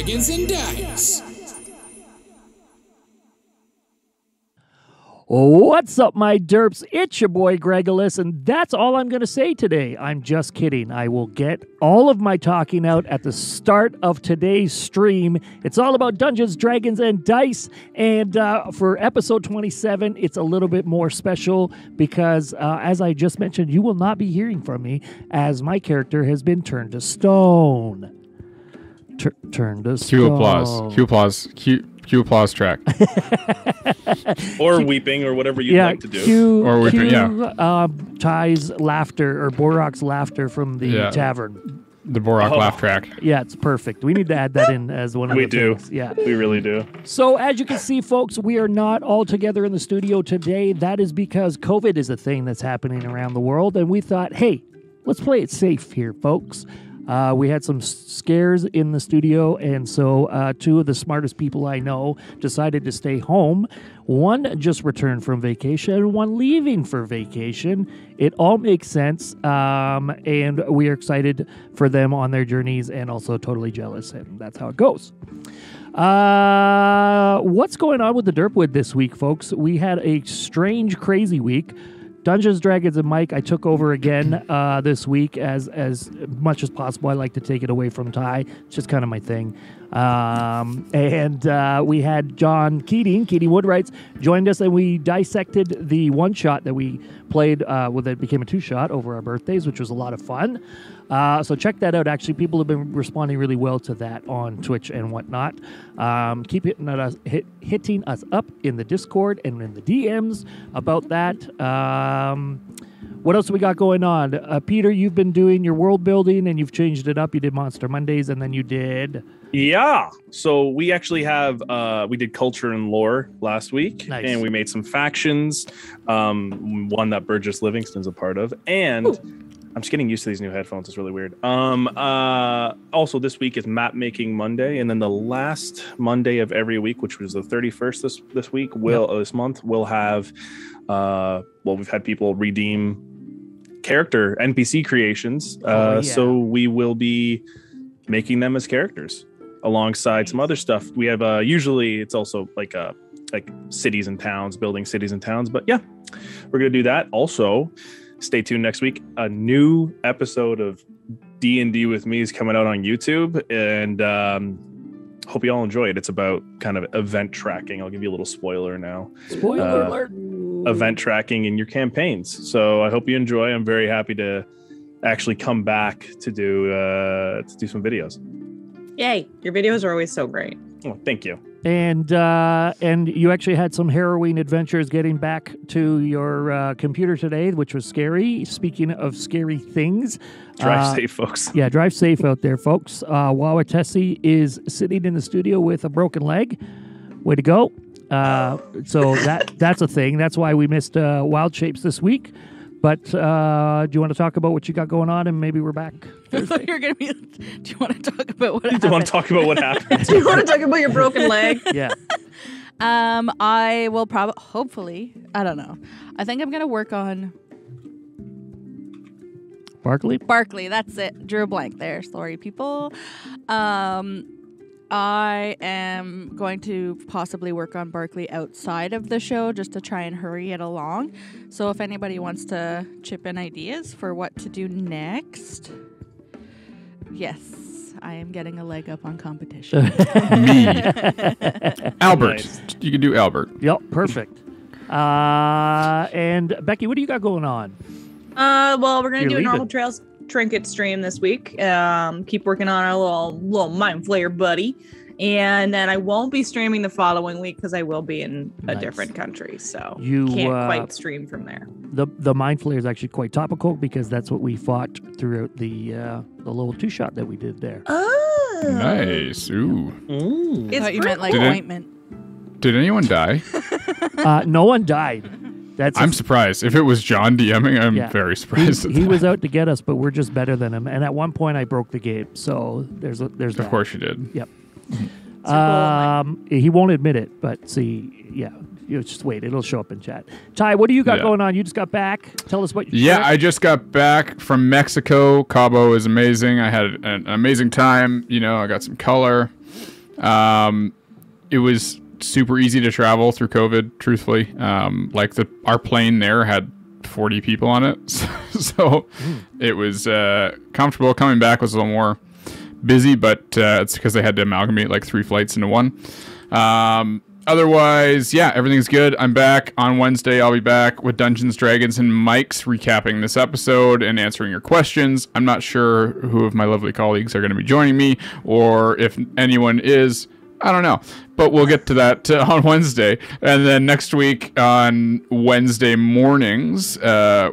Dragons and Dice. What's up, my derps? It's your boy, Gregolis, and that's all I'm going to say today. I'm just kidding. I will get all of my talking out at the start of today's stream. It's all about Dungeons, Dragons, and Dice, and for episode 27, it's a little bit more special because, as I just mentioned, you will not be hearing from me as my character has been turned to stone. Turned to stone. Cue applause. Cue applause. Cue applause track. Or weeping, or whatever you'd like to do. Or weeping, Ty's laughter, or Borok's laughter from the tavern. The Borok laugh track. Yeah, it's perfect. We need to add that in as one of the things. Yeah, we really do. So as you can see, folks, we are not all together in the studio today. That is because COVID is a thing that's happening around the world, and we thought, hey, let's play it safe here, folks. We had some scares in the studio, and so two of the smartest people I know decided to stay home. One just returned from vacation, and one leaving for vacation. It all makes sense, and we are excited for them on their journeys and also totally jealous, and that's how it goes. What's going on with the Derpwood this week, folks? We had a strange, crazy week. Dungeons, Dragons, and Mike, I took over again this week as much as possible. I like to take it away from Ty. It's just kind of my thing. And we had John Keating Woodwrights, joined us, and we dissected the one-shot that we played that became a two-shot over our birthdays, which was a lot of fun. So check that out. Actually, people have been responding really well to that on Twitch and whatnot. Keep hitting us up in the Discord and in the DMs about that. What else we got going on? Peter, you've been doing your world building, and you've changed it up. You did Monster Mondays, and then you did... Yeah. So we actually have, we did culture and lore last week, nice. And we made some factions, one that Burgess Livingston's a part of, and... Ooh. I'm just getting used to these new headphones. It's really weird. Also, this week is Map Making Monday, and then the last Monday of every week, which was the 31st this week, this month, we'll have. We've had people redeem character NPC creations, so we will be making them as characters alongside some other stuff. We have usually it's also like cities and towns, building cities and towns. But yeah, we're gonna do that also. Stay tuned next week. A new episode of D&D with me is coming out on YouTube, and hope you all enjoy it. It's about kind of event tracking. I'll give you a little spoiler now. Spoiler alert. Event tracking in your campaigns. So I hope you enjoy. I'm very happy to actually come back to do some videos. Yay. Your videos are always so great. Oh, thank you. And you actually had some harrowing adventures getting back to your computer today, which was scary. Speaking of scary things. Drive safe, folks. Yeah, drive safe out there, folks. Wawatesi is sitting in the studio with a broken leg. Way to go. So that's a thing. That's why we missed Wild Shapes this week. But do you want to talk about what you got going on, and maybe we're back Thursday? You're gonna be. Do you want to talk about what happened? Do you want to talk about what happened? Do you want to talk about your broken leg? Yeah. I will hopefully, I don't know. I think I'm gonna work on Barkley, that's it. Drew a blank there. Sorry, people. I am going to possibly work on Barkley outside of the show just to try and hurry it along. So if anybody wants to chip in ideas for what to do next, yes, I am getting a leg up on competition. Me. Albert. Nice. You can do Albert. Yep, perfect. And Becky, what do you got going on? Well, we're going to do a leaving. Normal Trails Trinket stream this week. Keep working on our little mind flayer buddy. And then I won't be streaming the following week because I will be in a different country. So you can't quite stream from there. The Mind Flayer is actually quite topical because that's what we fought throughout the little two-shot that we did there. Oh. Nice. Ooh. It's I thought you meant like Did it- ointment. Did anyone die? No one died. I'm surprised. If it was John DMing, I'm very surprised. He was out to get us, but we're just better than him. And at one point, I broke the game. So there's that. Of course you did. Yep. He won't admit it, but see, you just wait. It'll show up in chat. Ty, what do you got going on? You just got back. Tell us what you I just got back from Mexico. Cabo is amazing. I had an amazing time. You know, I got some color. It was super easy to travel through COVID, truthfully. Our plane there had 40 people on it. So it was comfortable. Coming back was a little more busy, but it's because they had to amalgamate like 3 flights into one. Otherwise, yeah, everything's good. I'm back on Wednesday. I'll be back with Dungeons, Dragons, and Mike's recapping this episode and answering your questions. I'm not sure who of my lovely colleagues are going to be joining me, or if anyone is. I don't know, but we'll get to that on Wednesday. And then next week on Wednesday mornings,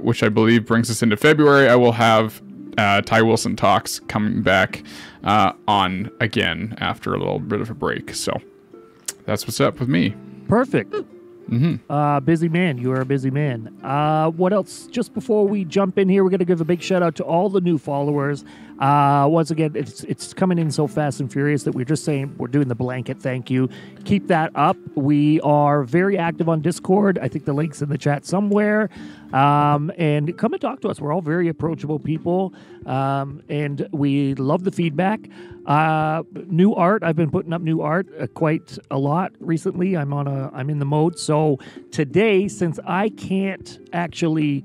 which I believe brings us into February, I will have Ty Wilson Talks coming back on again after a little bit of a break. So that's what's up with me. Perfect. Busy man. You are a busy man. What else? Just before we jump in here, we're going to give a big shout out to all the new followers. Once again, it's coming in so fast and furious that we're just saying we're doing the blanket thank you. Keep that up. We are very active on Discord. I think the link's in the chat somewhere. And come and talk to us. We're all very approachable people. And we love the feedback. New art. I've been putting up new art quite a lot recently. I'm in the mode. So today, since I can't actually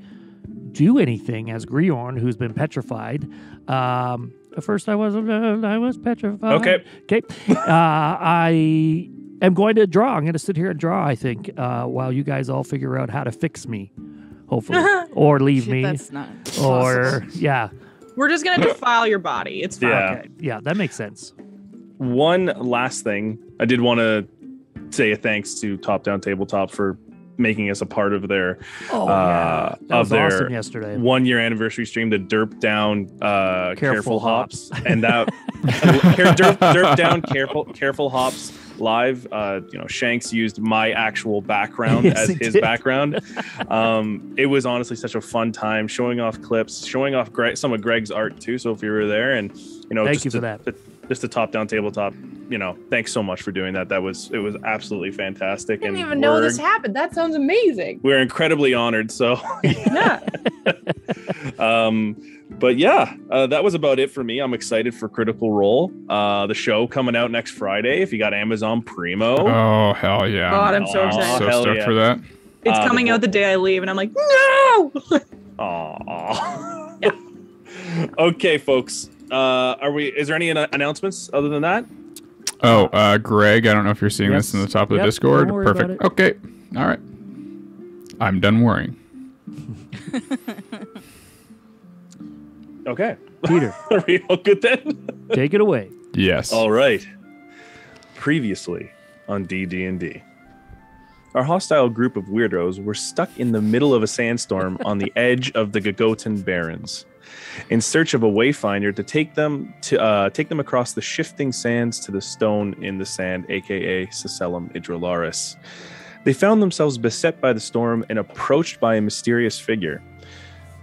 do anything as Grjorn, who's been petrified. At first I was petrified. Okay. I am going to draw. I'm going to sit here and draw, I think, while you guys all figure out how to fix me, hopefully, or leave me. That's not or, possible. yeah. We're just going to defile your body. It's fine. Yeah. Okay. Yeah, that makes sense. One last thing. I did want to say a thanks to Top Down Tabletop for making us a part of their That was awesome yesterday. 1-year anniversary stream, the Derp Down Careful Hops. And that Derp Down Careful Hops live. Shanks used my actual background as his background. It was honestly such a fun time showing off clips, showing off some of Greg's art too. So if you were there, and thank you for that. Just the Top Down Tabletop, thanks so much for doing that. It was absolutely fantastic. I didn't even know this happened. That sounds amazing. We're incredibly honored. So yeah. But yeah, that was about it for me. I'm excited for Critical Role, the show coming out next Friday. If you got Amazon Primo. Oh, hell yeah. God, I'm so excited. So stoked for that. It's coming out the day I leave, and I'm like, no! Aww. Yeah. Okay, folks. Is there any announcements other than that? Oh, Greg, I don't know if you're seeing this in the top of the Discord. Don't worry Perfect. about it. Okay. All right. I'm done worrying. Okay. Peter. Are we all good then? Take it away. Yes. All right. Previously on DD&D. Our hostile group of weirdos were stuck in the middle of a sandstorm on the edge of the Gagotan Barrens, in search of a wayfinder to take them across the shifting sands to the stone in the sand, aka Sacellum Idrolaris. They found themselves beset by the storm and approached by a mysterious figure.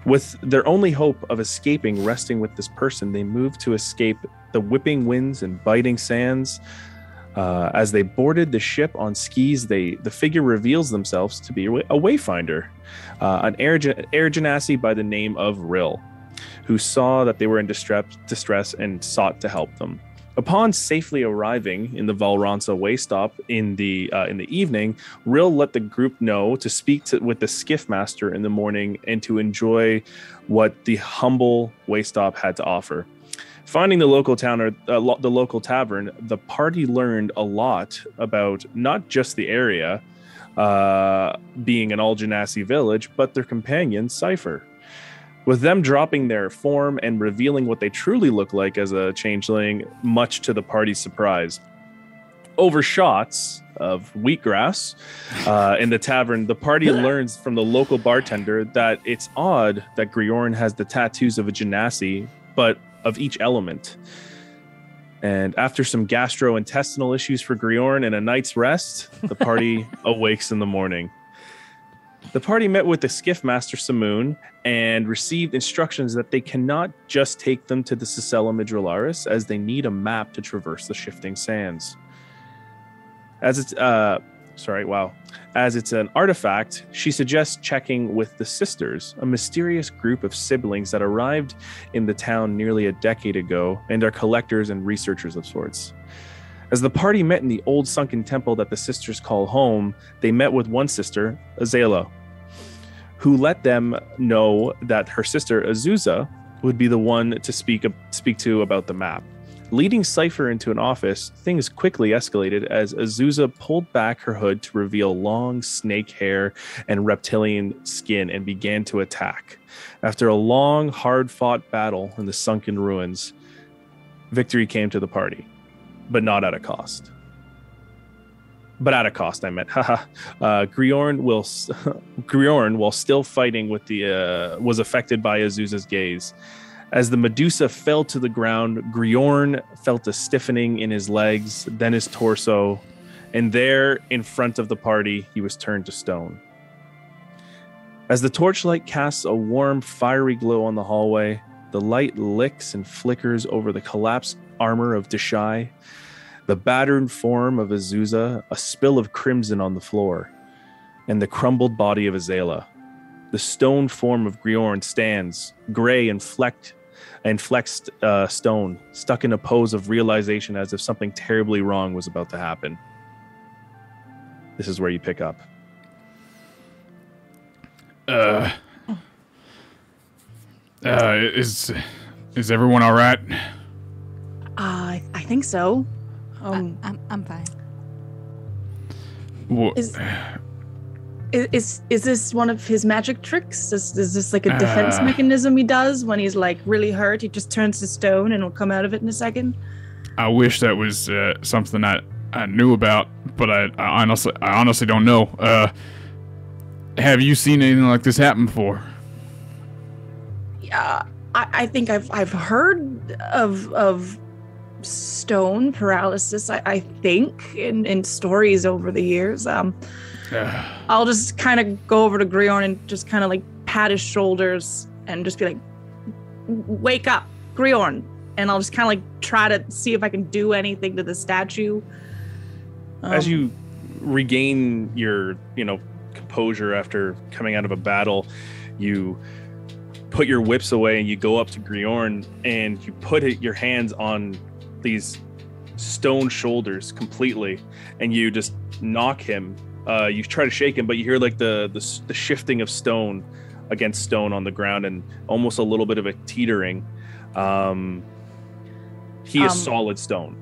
With their only hope of escaping resting with this person, they moved to escape the whipping winds and biting sands. As they boarded the ship on skis, the figure reveals themselves to be a wayfinder, an air genasi by the name of Rill, who saw that they were in distress and sought to help them. Upon safely arriving in the Valransa way stop in the evening, Rill let the group know to speak with the skiff master in the morning and to enjoy what the humble way stop had to offer. Finding the local tavern, the party learned a lot about not just the area being an all Genasi village, but their companion, Cypher. With them dropping their form and revealing what they truly look like as a changeling, much to the party's surprise. Over shots of wheatgrass in the tavern, the party learns from the local bartender that it's odd that Grjorn has the tattoos of a Genasi, but of each element. And after some gastrointestinal issues for Grjorn and a night's rest, the party awakes in the morning. The party met with the skiff master Simoon and received instructions that they cannot just take them to the Sacellum Idrolaris, as they need a map to traverse the shifting sands. As it's an artifact, she suggests checking with the Sisters, a mysterious group of siblings that arrived in the town nearly a decade ago and are collectors and researchers of sorts. As the party met in the old sunken temple that the sisters call home, they met with one sister, Azalo, who let them know that her sister, Azusa, would be the one to speak to about the map. Leading Cypher into an office, things quickly escalated as Azusa pulled back her hood to reveal long snake hair and reptilian skin and began to attack. After a long, hard-fought battle in the sunken ruins, victory came to the party. But not at a cost. But at a cost, I meant. Grjorn, while still fighting with was affected by Azusa's gaze. As the Medusa fell to the ground, Grjorn felt a stiffening in his legs, then his torso, and there, in front of the party, he was turned to stone. As the torchlight casts a warm, fiery glow on the hallway, the light licks and flickers over the collapsed armor of Deshai, the battered form of Azusa, a spill of crimson on the floor, and the crumbled body of Azala. The stone form of Grjorn stands, gray and flexed stone, stuck in a pose of realization as if something terribly wrong was about to happen. This is where you pick up. Is everyone all right? I think so. I'm fine. Is this one of his magic tricks? Is this like a defense mechanism he does when he's like really hurt? He just turns to stone and will come out of it in a second. I wish that was something I knew about, but I honestly don't know. Have you seen anything like this happen before? Yeah, I think I've heard of stone paralysis. I think in stories over the years. I'll just kind of go over to Grjorn and just kind of like pat his shoulders and just be like, "Wake up, Grjorn!" And I'll just kind of like try to see if I can do anything to the statue. As you regain your, composure after coming out of a battle, you put your whips away and you go up to Grjorn and you put your hands on these stone shoulders completely, and you just knock him. You try to shake him, but you hear like the shifting of stone against stone on the ground and almost a little bit of a teetering. He is solid stone.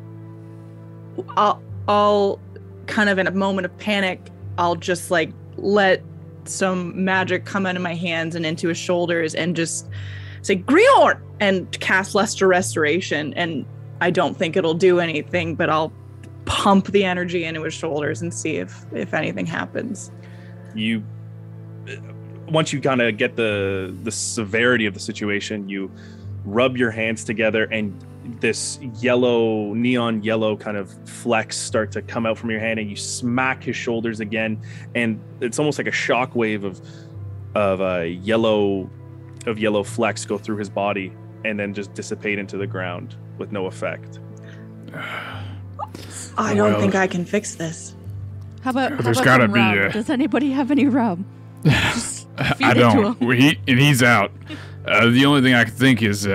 I'll kind of in a moment of panic, I'll just like let some magic come out of my hands and into his shoulders and just say Grjorn and cast Lesser Restoration. And I don't think it'll do anything, but I'll pump the energy into his shoulders and see if anything happens. Once you kind of get the severity of the situation, you rub your hands together and this neon yellow kind of flecks start to come out from your hand, and you smack his shoulders again, and it's almost like a shockwave of yellow flecks go through his body and then just dissipate into the ground with no effect. I don't think I can fix this. How about There's some gotta be rum? Does anybody have any rum? Just feed I it to don't. him. He's out. The only thing I can think is,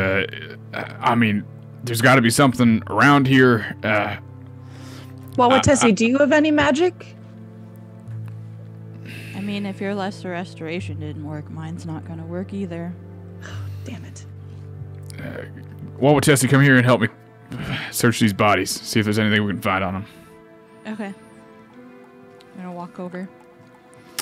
there's got to be something around here. Tessie, do you have any magic? I mean, if your Lesser Restoration didn't work, mine's not going to work either. Damn it. Tessie, come here and help me search these bodies. See if there's anything we can find on them. Okay. I'm going to walk over.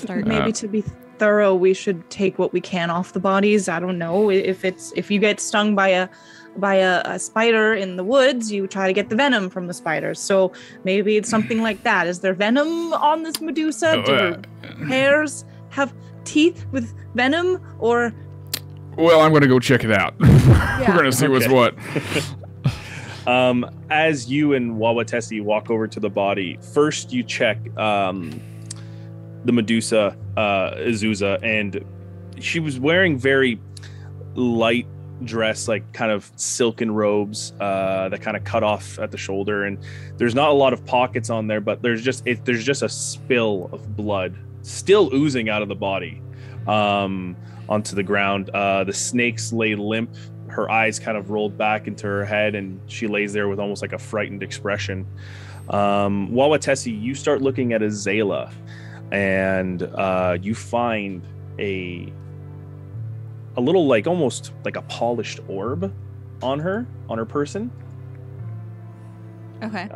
Maybe to be thorough, we should take what we can off the bodies. I don't know if you get stung by a spider in the woods, you try to get the venom from the spiders. So maybe it's something like that. Is there venom on this Medusa? Do her hairs have teeth with venom, or? Well, I'm going to go check it out. We're going to see what's what. As you and Wawatesi walk over to the body, first you check the Medusa, Azusa, and she was wearing very light dress, like kind of silken robes that kind of cut off at the shoulder, and there's not a lot of pockets on there, but there's just a spill of blood still oozing out of the body onto the ground. The snakes lay limp, her eyes kind of rolled back into her head, and she lays there with almost like a frightened expression. Wawatesi, you start looking at Azala, and you find a little, like, almost like a polished orb on her person. Okay.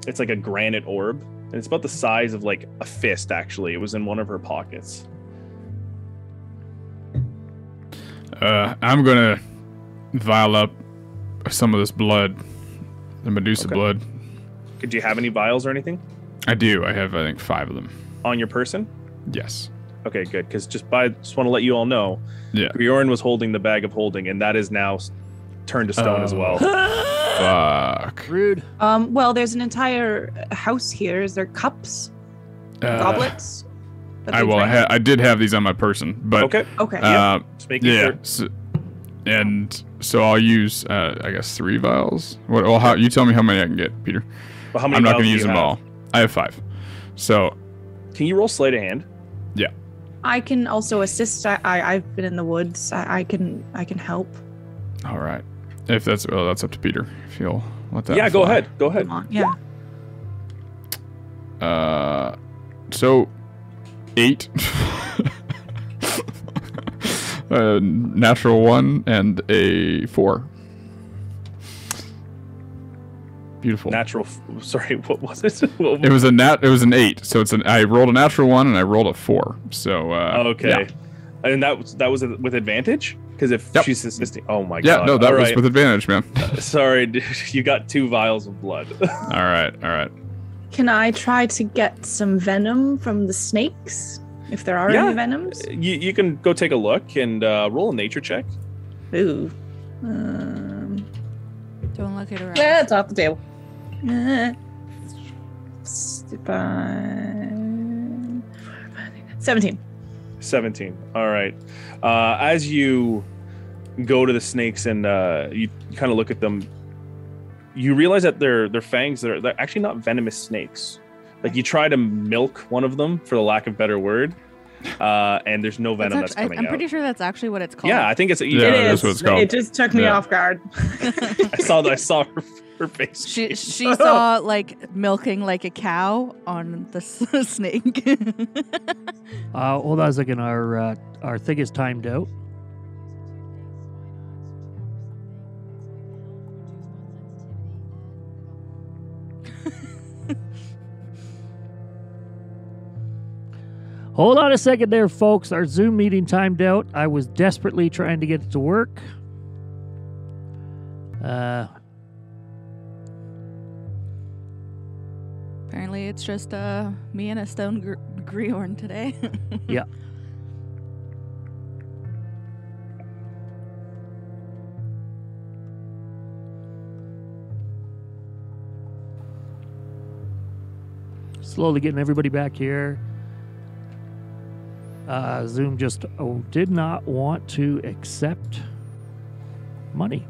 It's like a granite orb, and it's about the size of like a fist. Actually, it was in one of her pockets. I'm gonna vial up some of this blood, the Medusa blood. Do you have any vials or anything I do. I have, I think, 5 of them. on your person? Yes. Okay, good. Because just want to let you all know, Yeah. Grjorn was holding the bag of holding, and that is now turned to stone as well. Fuck. Rude. Well, there's an entire house here. Is there cups, goblets? that they drank? I did have these on my person, but Okay. Okay. Just making sure. So I'll use, I guess, 3 vials. How you tell me how many I can get, Peter? Well, how many I'm not vials going to do use you them have? all. I have 5. So Can you roll sleight of hand? yeah. I can also assist. I've been in the woods. I can help. All right. If that's up to Peter. If you'll let that. Yeah, go fly. ahead. Go ahead. Come on. Yeah. So 8. Natural 1 and a 4. Beautiful. Sorry, what was it? It was an 8. So I rolled a natural 1 and I rolled a 4. So Okay. yeah. And that was with advantage? Because if Yep. she's assisting, oh my Yeah, god! no, that All was right. with advantage, man. Sorry, dude, you got 2 vials of blood. all right. Can I try to get some venom from the snakes? If there are Yeah. any venoms? you can go take a look and roll a nature check. Ooh. Don't look it around. Yeah, it's off the table. 17. 17. All right. As you go to the snakes and you kind of look at them, you realize that their fangs they're actually not venomous snakes. Like, you try to milk one of them, for the lack of better word, and there's no venom that's coming I'm out. pretty sure that's actually what it's called. Yeah, I think it's. Yeah, It that's is. what it's called. It just took me Yeah. off guard. I saw her face. She saw like milking like a cow on the snake. Hold on a second. Our thing is timed out. Hold on a second there, folks. Our Zoom meeting timed out. I was desperately trying to get it to work. Apparently, it's just me and a stone Grjorn today. Yeah. Slowly getting everybody back here. Zoom just did not want to accept money.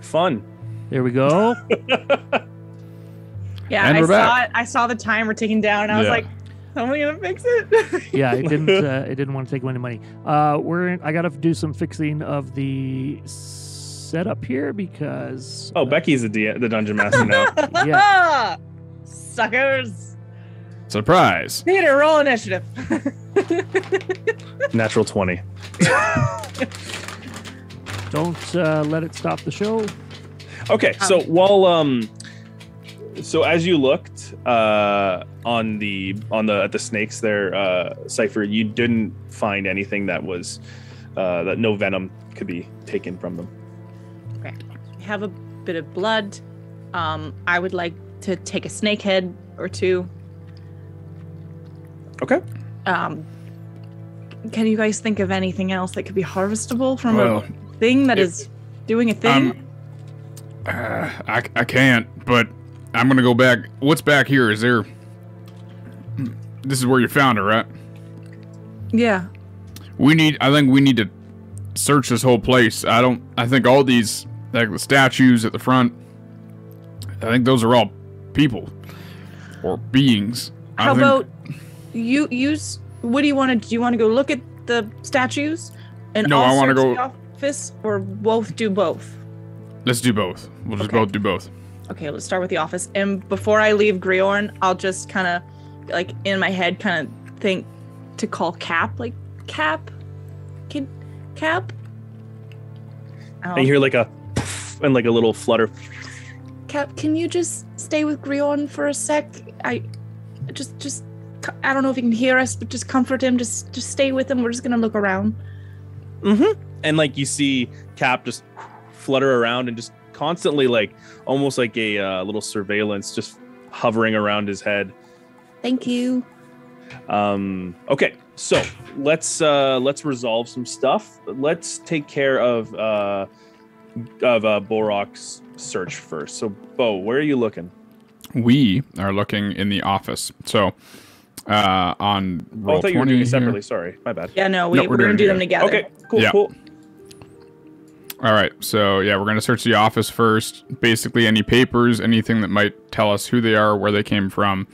Fun. There we go. Yeah, And I we're saw back. it. I saw the timer ticking down, and I was Yeah. like, "Somebody gonna fix it?" Yeah, it didn't. It didn't want to take any money. I got to do some fixing of the setup here because. Oh, Becky's the dungeon master now. Yeah. Suckers. Surprise. Peter, roll initiative. Natural 20. Don't let it stop the show. Okay, so so as you looked at the snakes there, Cypher, you didn't find anything that was that no venom could be taken from them. Okay. We have a bit of blood. I would like to take a snake head or 2. Okay. Can you guys think of anything else that could be harvestable from Well, a thing that is doing a thing? I can't, but I'm gonna go back. What's back here? Is there? This is where you found her, right? Yeah. I think we need to search this whole place. I think all these, like the statues at the front, I think those are all people or beings. How about you use? What do you want to? Do you want to go look at the statues? And No, I'll I wanna search go- the office or both do both? Let's do both. We'll just Okay. both do both. Okay, let's start with the office. And before I leave Grjorn, I'll just kind of, like, in my head, kind of think to call Cap. Like, Cap? Cap? And you hear like a poof and like a little flutter. Cap, can you just stay with Grjorn for a sec? I don't know if he can hear us, but just comfort him. Just stay with him. We're just gonna look around. Mm-hmm. And like you see Cap just flutter around and just constantly like almost like a little surveillance just hovering around his head. Thank you. Okay, so let's resolve some stuff. Let's take care of Borok's search first. So Bo, where are you looking? We are looking in the office. So on roll I thought you were 20 doing it here. separately. Sorry, my bad. Yeah, no, we're we're gonna doing do it them together. Okay, cool, Yeah. cool. All right. So yeah, we're gonna search the office first. Basically, any papers, anything that might tell us who they are, where they came from,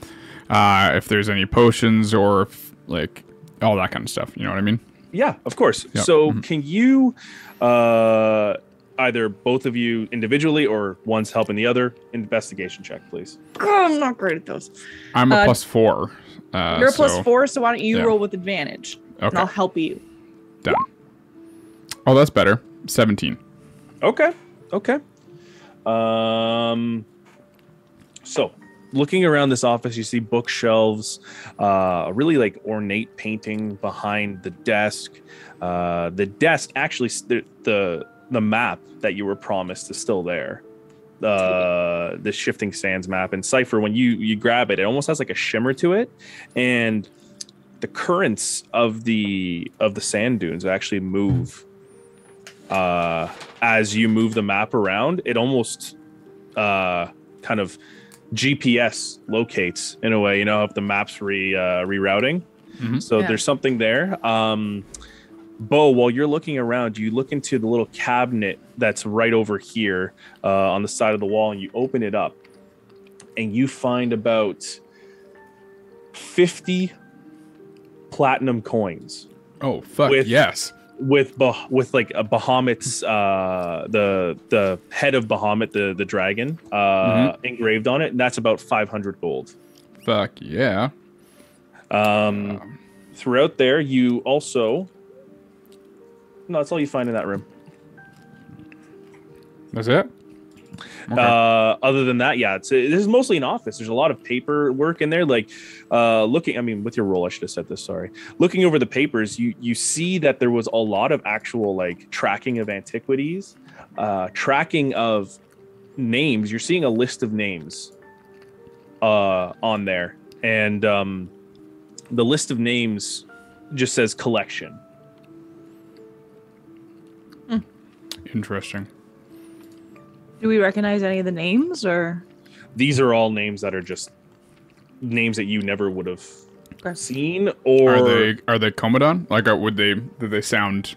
if there's any potions or if, like all that kind of stuff. You know what I mean? Yeah, of course. Yep. So can you either both of you individually or one's helping the other investigation check, please? Oh, I'm not great at those. I'm a +4. You're a +4, so why don't you yeah. roll with advantage? And Okay. I'll help you. Done. Oh, that's better. 17. Okay. So looking around this office, you see bookshelves, a really like ornate painting behind the desk. The desk, actually, the map that you were promised is still there. The Shifting Sands map. And Cypher, when you grab it, it almost has like a shimmer to it, and the currents of the sand dunes actually move. As you move the map around, it almost kind of GPS locates in a way, you know, if the map's rerouting. Mm-hmm. So Yeah. there's something there. Bo, while you're looking around, you look into the little cabinet that's right over here on the side of the wall, and you open it up, and you find about 50 platinum coins. Oh fuck With- yes. With like a Bahamut's the head of Bahamut, the dragon, engraved on it, and that's about 500 gold. Fuck yeah. Throughout there, you also that's all you find in that room. That's it. Okay. Other than that, yeah, this is mostly an office. There's a lot of paperwork in there. Like looking, I mean, with your roll, I should have said this. Sorry. Looking over the papers, you see that there was a lot of actual like tracking of antiquities, tracking of names. You're seeing a list of names on there, and the list of names just says collection. Interesting. Do we recognize any of the names, or? These are all names that are just names that you never would have Okay. seen, or Are they Commodon? Like, do they sound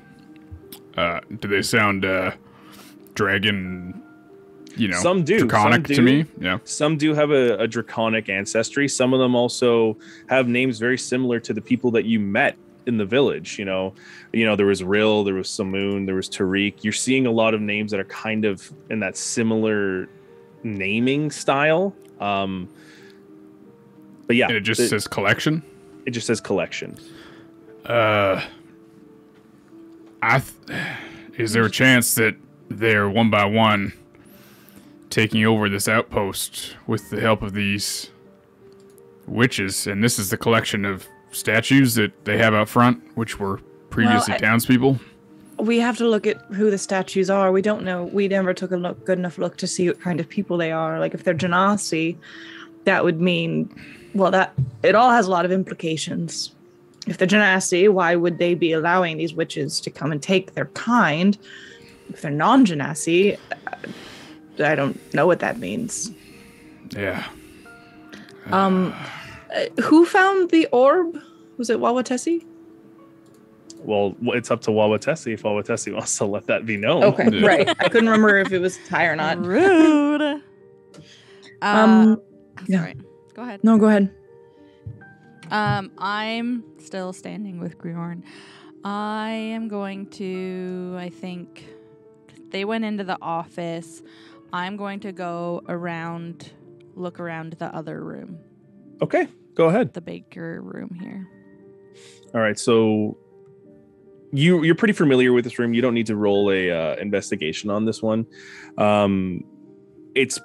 dragon? You know, Some do, draconic some to do. me. Yeah. Some do have a draconic ancestry. Some of them also have names very similar to the people that you met in the village. You know, there was Rill, there was Samoon, there was Tariq. You're seeing a lot of names that are kind of in that similar naming style. But yeah, And it just says collection. it just says collection. Is there a chance that they're one by one taking over this outpost with the help of these witches? And this is the collection of statues that they have out front, which were previously townspeople. We have to look at who the statues are. We don't know. We never took a good enough look to see what kind of people they are. Like, if they're Genasi, that would mean, well, that it all has a lot of implications. If they're Genasi, why would they be allowing these witches to come and take their kind? If they're non-Genasi, I don't know what that means. Yeah. Who found the orb? Was it Wawatesi? Well, it's up to Wawatesi if Wawatesi wants to let that be known. Okay, right. I couldn't remember if it was Ty or not. Rude. Yeah. Sorry. Go ahead. No, go ahead. I'm still standing with Grjorn. I am going to, I think, they went into the office. I'm going to go around, look around the other room. Okay, go ahead. The baker room here. All right, so you're pretty familiar with this room. You don't need to roll a investigation on this one. It's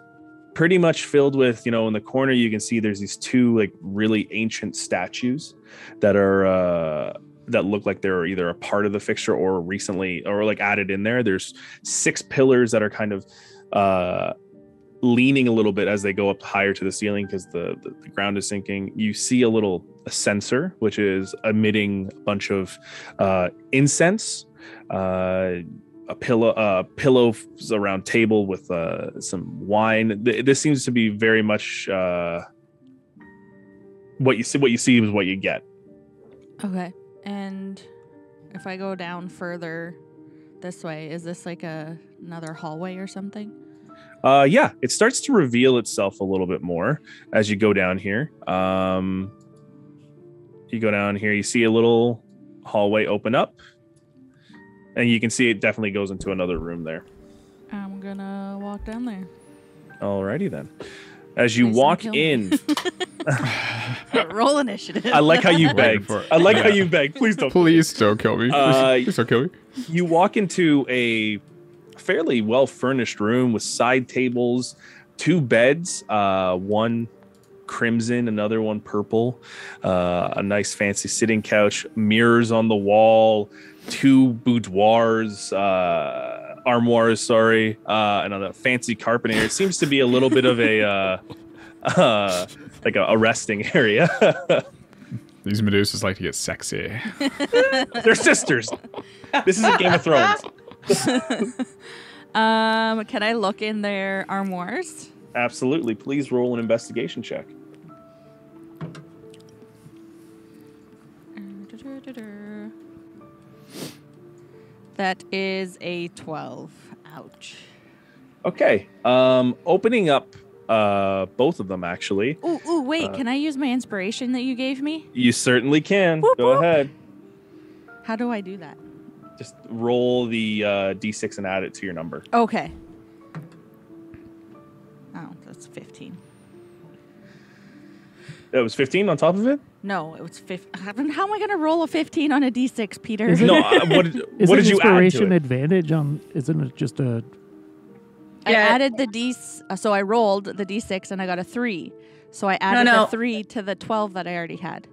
pretty much filled with, in the corner you can see there's these two like really ancient statues that are that look like they're either a part of the fixture or recently or like added in there. There's 6 pillars that are kind of leaning a little bit as they go up higher to the ceiling because the ground is sinking. You see a censer, which is emitting a bunch of incense, a pillows around table with some wine. This seems to be very much what you see is what you get. Okay. And if I go down further this way, is this like another hallway or something? Yeah, it starts to reveal itself a little bit more as you go down here. You go down here, you see a little hallway open up, and you can see it definitely goes into another room there. I'm gonna walk down there. Alrighty then. As you Please walk don't kill me. in, Roll initiative. I like how you begged. for it. I like how you begged. Please don't. Please don't kill me. Please don't kill me. You walk into a fairly well-furnished room with side tables, 2 beds, one crimson, another one purple, a nice fancy sitting couch, mirrors on the wall, 2 boudoirs, armoires, and a fancy carpeting. It seems to be a little bit of a like a resting area. These Medusas like to get sexy. They're sisters. This is a Game of Thrones. Can I look in their armoires? Absolutely. Please roll an investigation check. That is a 12. Ouch. Okay. Opening up both of them, actually. Ooh, wait. Can I use my inspiration that you gave me? You certainly can. Whoop, Go whoop. ahead. How do I do that? Just roll the d6 and add it to your number. Okay. Oh, that's 15. That was 15 on top of it? No, it was 15. How am I going to roll a 15 on a d6, Peter? Is it- No, what did you add to inspiration it? advantage on? Isn't it just a? I Yeah. added the so I rolled the d6 and I got a 3. So I added No. the 3 to the 12 that I already had.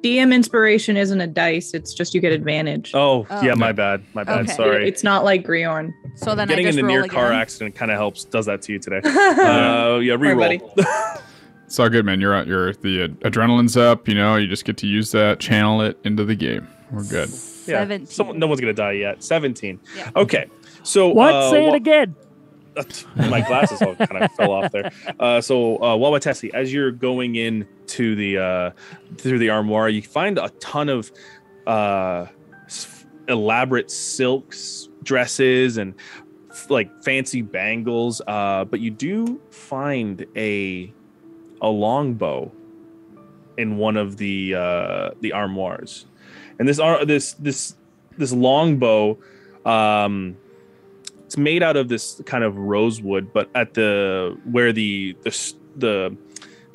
DM inspiration isn't a dice. It's just you get advantage. Oh, Oh. yeah, my bad. My bad. Okay. Sorry. It's not like Grjorn. So then Getting I in just a roll near car again. accident kind of helps. Does that to you today. Yeah, Sorry, buddy. reroll. It's all good, man. The adrenaline's up. You just get to use that, channel it into the game. We're good. Yeah. 17. No one's gonna die yet. 17. Yeah. Okay. So What? Say it again. My glasses all kind of fell off there. So Wawatesi, as you're going in to the through the armoire, you find a ton of elaborate silks, dresses, and like fancy bangles. But you do find a longbow in one of the armoires, and this longbow. It's made out of this kind of rosewood, but at where the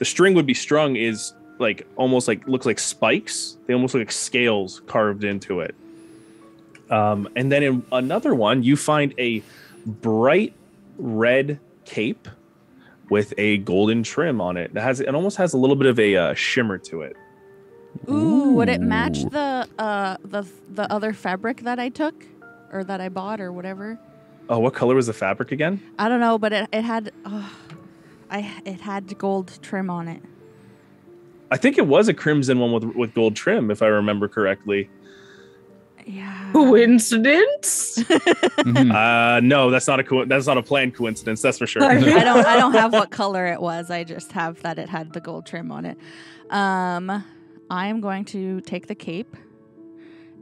string would be strung is like almost like looks like spikes. They almost look like scales carved into it. And then in another one, you find a bright red cape with a golden trim on it. It almost has a little bit of a shimmer to it. Ooh, would it match the other fabric that I took or that I bought or whatever? Oh, what color was the fabric again? I don't know, but it had it had gold trim on it. I think it was a crimson one with gold trim, if I remember correctly. Yeah. Coincidence? No, that's not a planned coincidence. That's for sure. I don't have what color it was. I just have that it had the gold trim on it. I am going to take the cape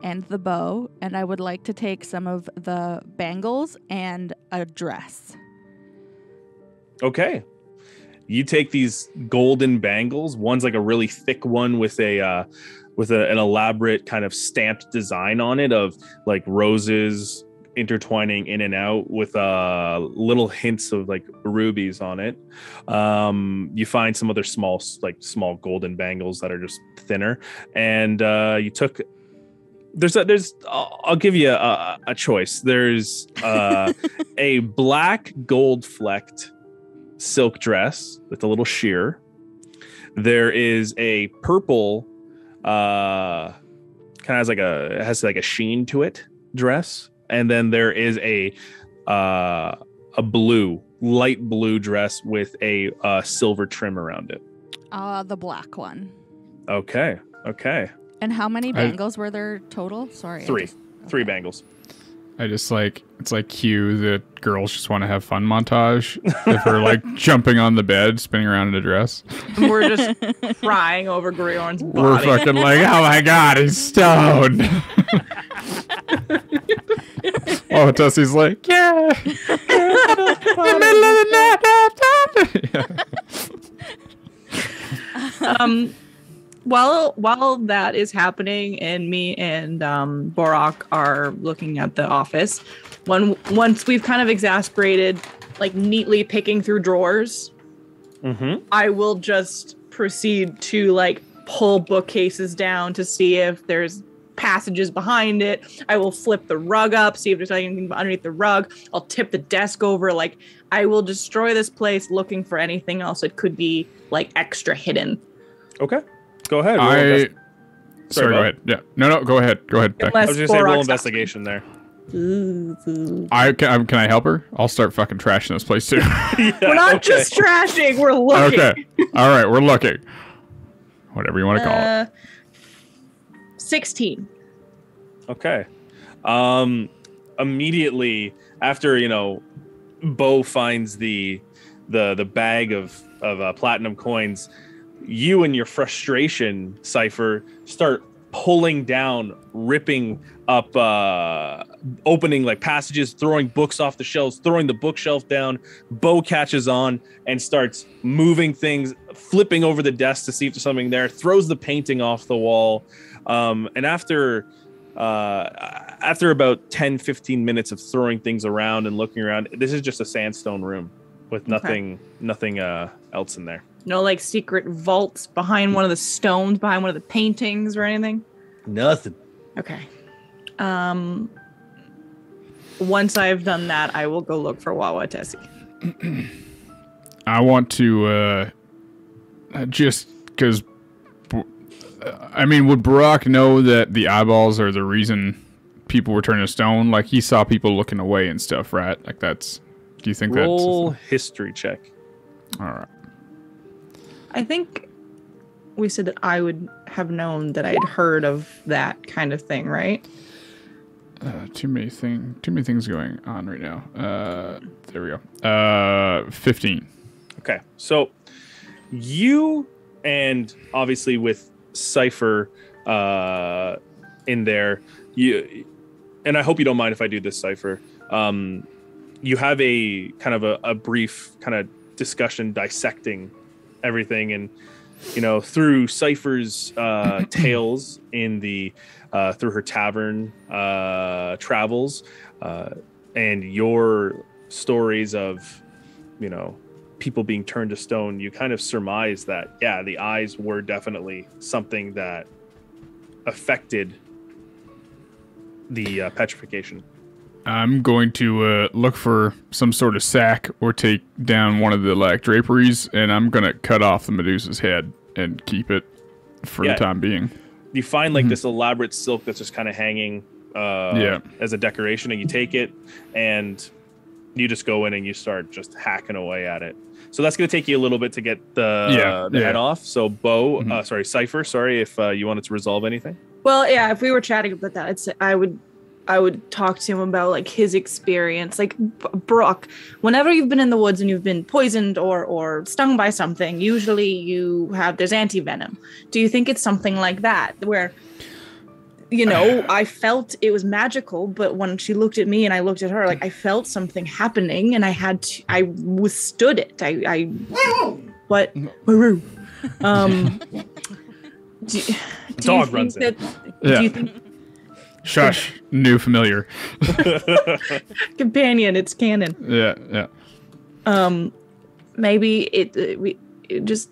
and the bow, and I would like to take some of the bangles and a dress. Okay. You take these golden bangles. One's like a really thick one with a with an elaborate kind of stamped design on it of like roses intertwining in and out with little hints of like rubies on it. You find some other small golden bangles that are just thinner, and you took. I'll give you a choice. There's a black gold flecked silk dress with a little sheer. There is a purple, kind of has like a sheen to it dress, and then there is a light blue dress with a silver trim around it. The black one. Okay. And how many bangles were there total? Sorry. Three bangles. I just it's like cue the girls just want to have fun montage if we're like jumping on the bed, spinning around in a dress. And we're just crying over Grjorn's body. We're fucking like, oh my god, he's stoned. Oh, Tussie's like, yeah. In the middle of the night. While that is happening, and me and Borak are looking at the office, once we've kind of exasperated, like neatly picking through drawers, I will just proceed to like pull bookcases down to see if there's passages behind it. I will flip the rug up, see if there's anything underneath the rug. I'll tip the desk over. Like, I will destroy this place looking for anything else that could be like extra hidden. Okay. Go ahead. Sorry, go ahead. Yeah. No, go ahead. Go ahead. I was just saying roll investigation there. Can I help her? I'll start fucking trashing this place too. We're not just trashing, we're looking. Okay. All right, we're looking. Whatever you want to call it. 16. Okay. Immediately after, Bo finds the bag of platinum coins, you and your frustration, Cypher, start pulling down, ripping up, opening like passages, throwing books off the shelves, throwing the bookshelf down. Bo catches on and starts moving things, flipping over the desk to see if there's something there, throws the painting off the wall. And after about 10-15 minutes of throwing things around and looking around, this is just a sandstone room with nothing else in there. No, like secret vaults behind one of the stones, behind one of the paintings or anything? Nothing. Okay. Once I've done that, I will go look for Wawa Tessie. I want to, just because, would Barack know that the eyeballs are the reason people were turning to stone? Like, he saw people looking away and stuff, right? Like, do you think that's... Roll history check. All right. I think we said that I would have known that I'd heard of that kind of thing, right? Too many things going on right now. There we go. 15. Okay, so you, and obviously with Cypher in there, and I hope you don't mind if I do this, Cypher. You have a kind of a brief kind of discussion dissecting everything, and through Cypher's tales in the through her tavern travels, and your stories of people being turned to stone, you kind of surmise that the eyes were definitely something that affected the petrification. I'm going to look for some sort of sack or take down one of the draperies, and I'm going to cut off the Medusa's head and keep it for the time being. You find this elaborate silk that's just kind of hanging as a decoration, and you take it and you just go in and you start just hacking away at it. So that's going to take you a little bit to get the head off. So Bo, Cypher, if you wanted to resolve anything. Well, yeah, if we were chatting about that, I would talk to him about his experience. Brooke, whenever you've been in the woods and you've been poisoned or stung by something, usually there's anti-venom. Do you think it's something like that where, I felt it was magical, but when she looked at me and I looked at her, I felt something happening and I withstood it. Dog runs in. Yeah. Do you think Shush. New familiar. companion? It's canon. Yeah. Maybe it just.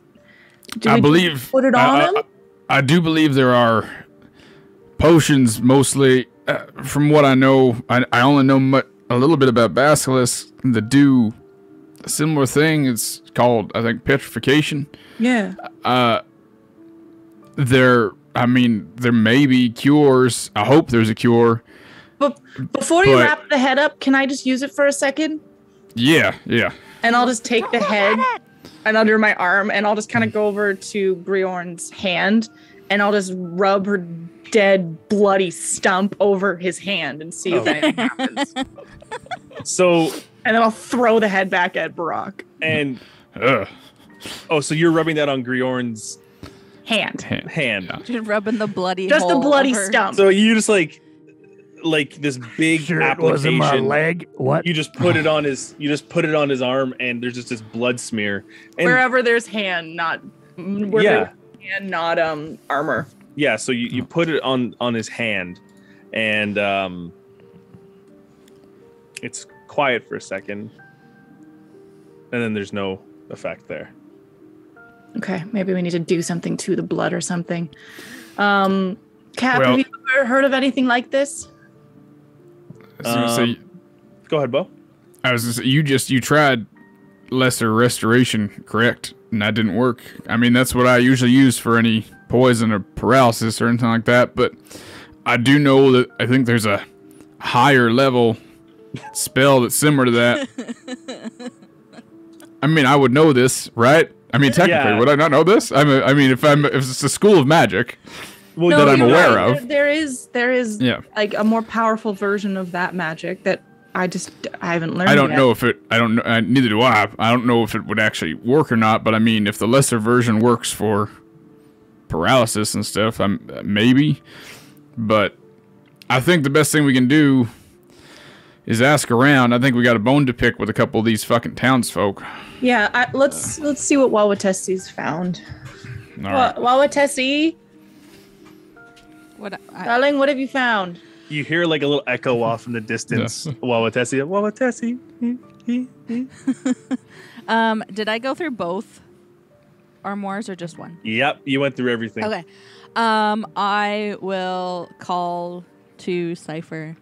I believe. Put it on him. I do believe there are potions mostly. From what I know, I only know a little bit about Basilisk that do a similar thing. It's called, I think, Petrification. Yeah. There may be cures. I hope there's a cure. But before you wrap the head up, can I just use it for a second? Yeah. And I'll just take the head and under my arm, and I'll just kind of go over to Grjorn's hand, and I'll just rub her dead, bloody stump over his hand and see if anything happens. So, and then I'll throw the head back at Barack. And so you're rubbing that on Grjorn's hand. Yeah. Just rubbing the bloody Just the hole bloody over. stump. So you just like this big Sure, it application. wasn't my leg. What? You just put it on his arm, and there's just this blood smear. And Wherever there's hand, not hand, not armor. yeah, so you put it on his hand, and it's quiet for a second, and then there's no effect there. Okay, maybe we need to do something to the blood or something. Cap, have you ever heard of anything like this? Go ahead, Bo. I was gonna say, you tried lesser restoration, correct? And that didn't work. I mean, that's what I usually use for any poison or paralysis or anything like that. But I do know that I think there's a higher level spell that's similar to that. I mean, I would know this, right? I mean, technically, would I not know this? I mean, if it's a school of magic that I'm aware of. There is like a more powerful version of that magic that I haven't learned. I don't yet. know if it. I don't know. Neither do I. I don't know if it would actually work or not. But I mean, if the lesser version works for paralysis and stuff, maybe. But I think the best thing we can do is ask around. I think we got a bone to pick with a couple of these fucking townsfolk. Yeah, let's see what Wawatessi's found. All right. Wawatessi, What? darling, what have you found? You hear like a little echo off in the distance. Wawatessi. Did I go through both armoires or just one? Yep, you went through everything. Okay. I will call to Cypher.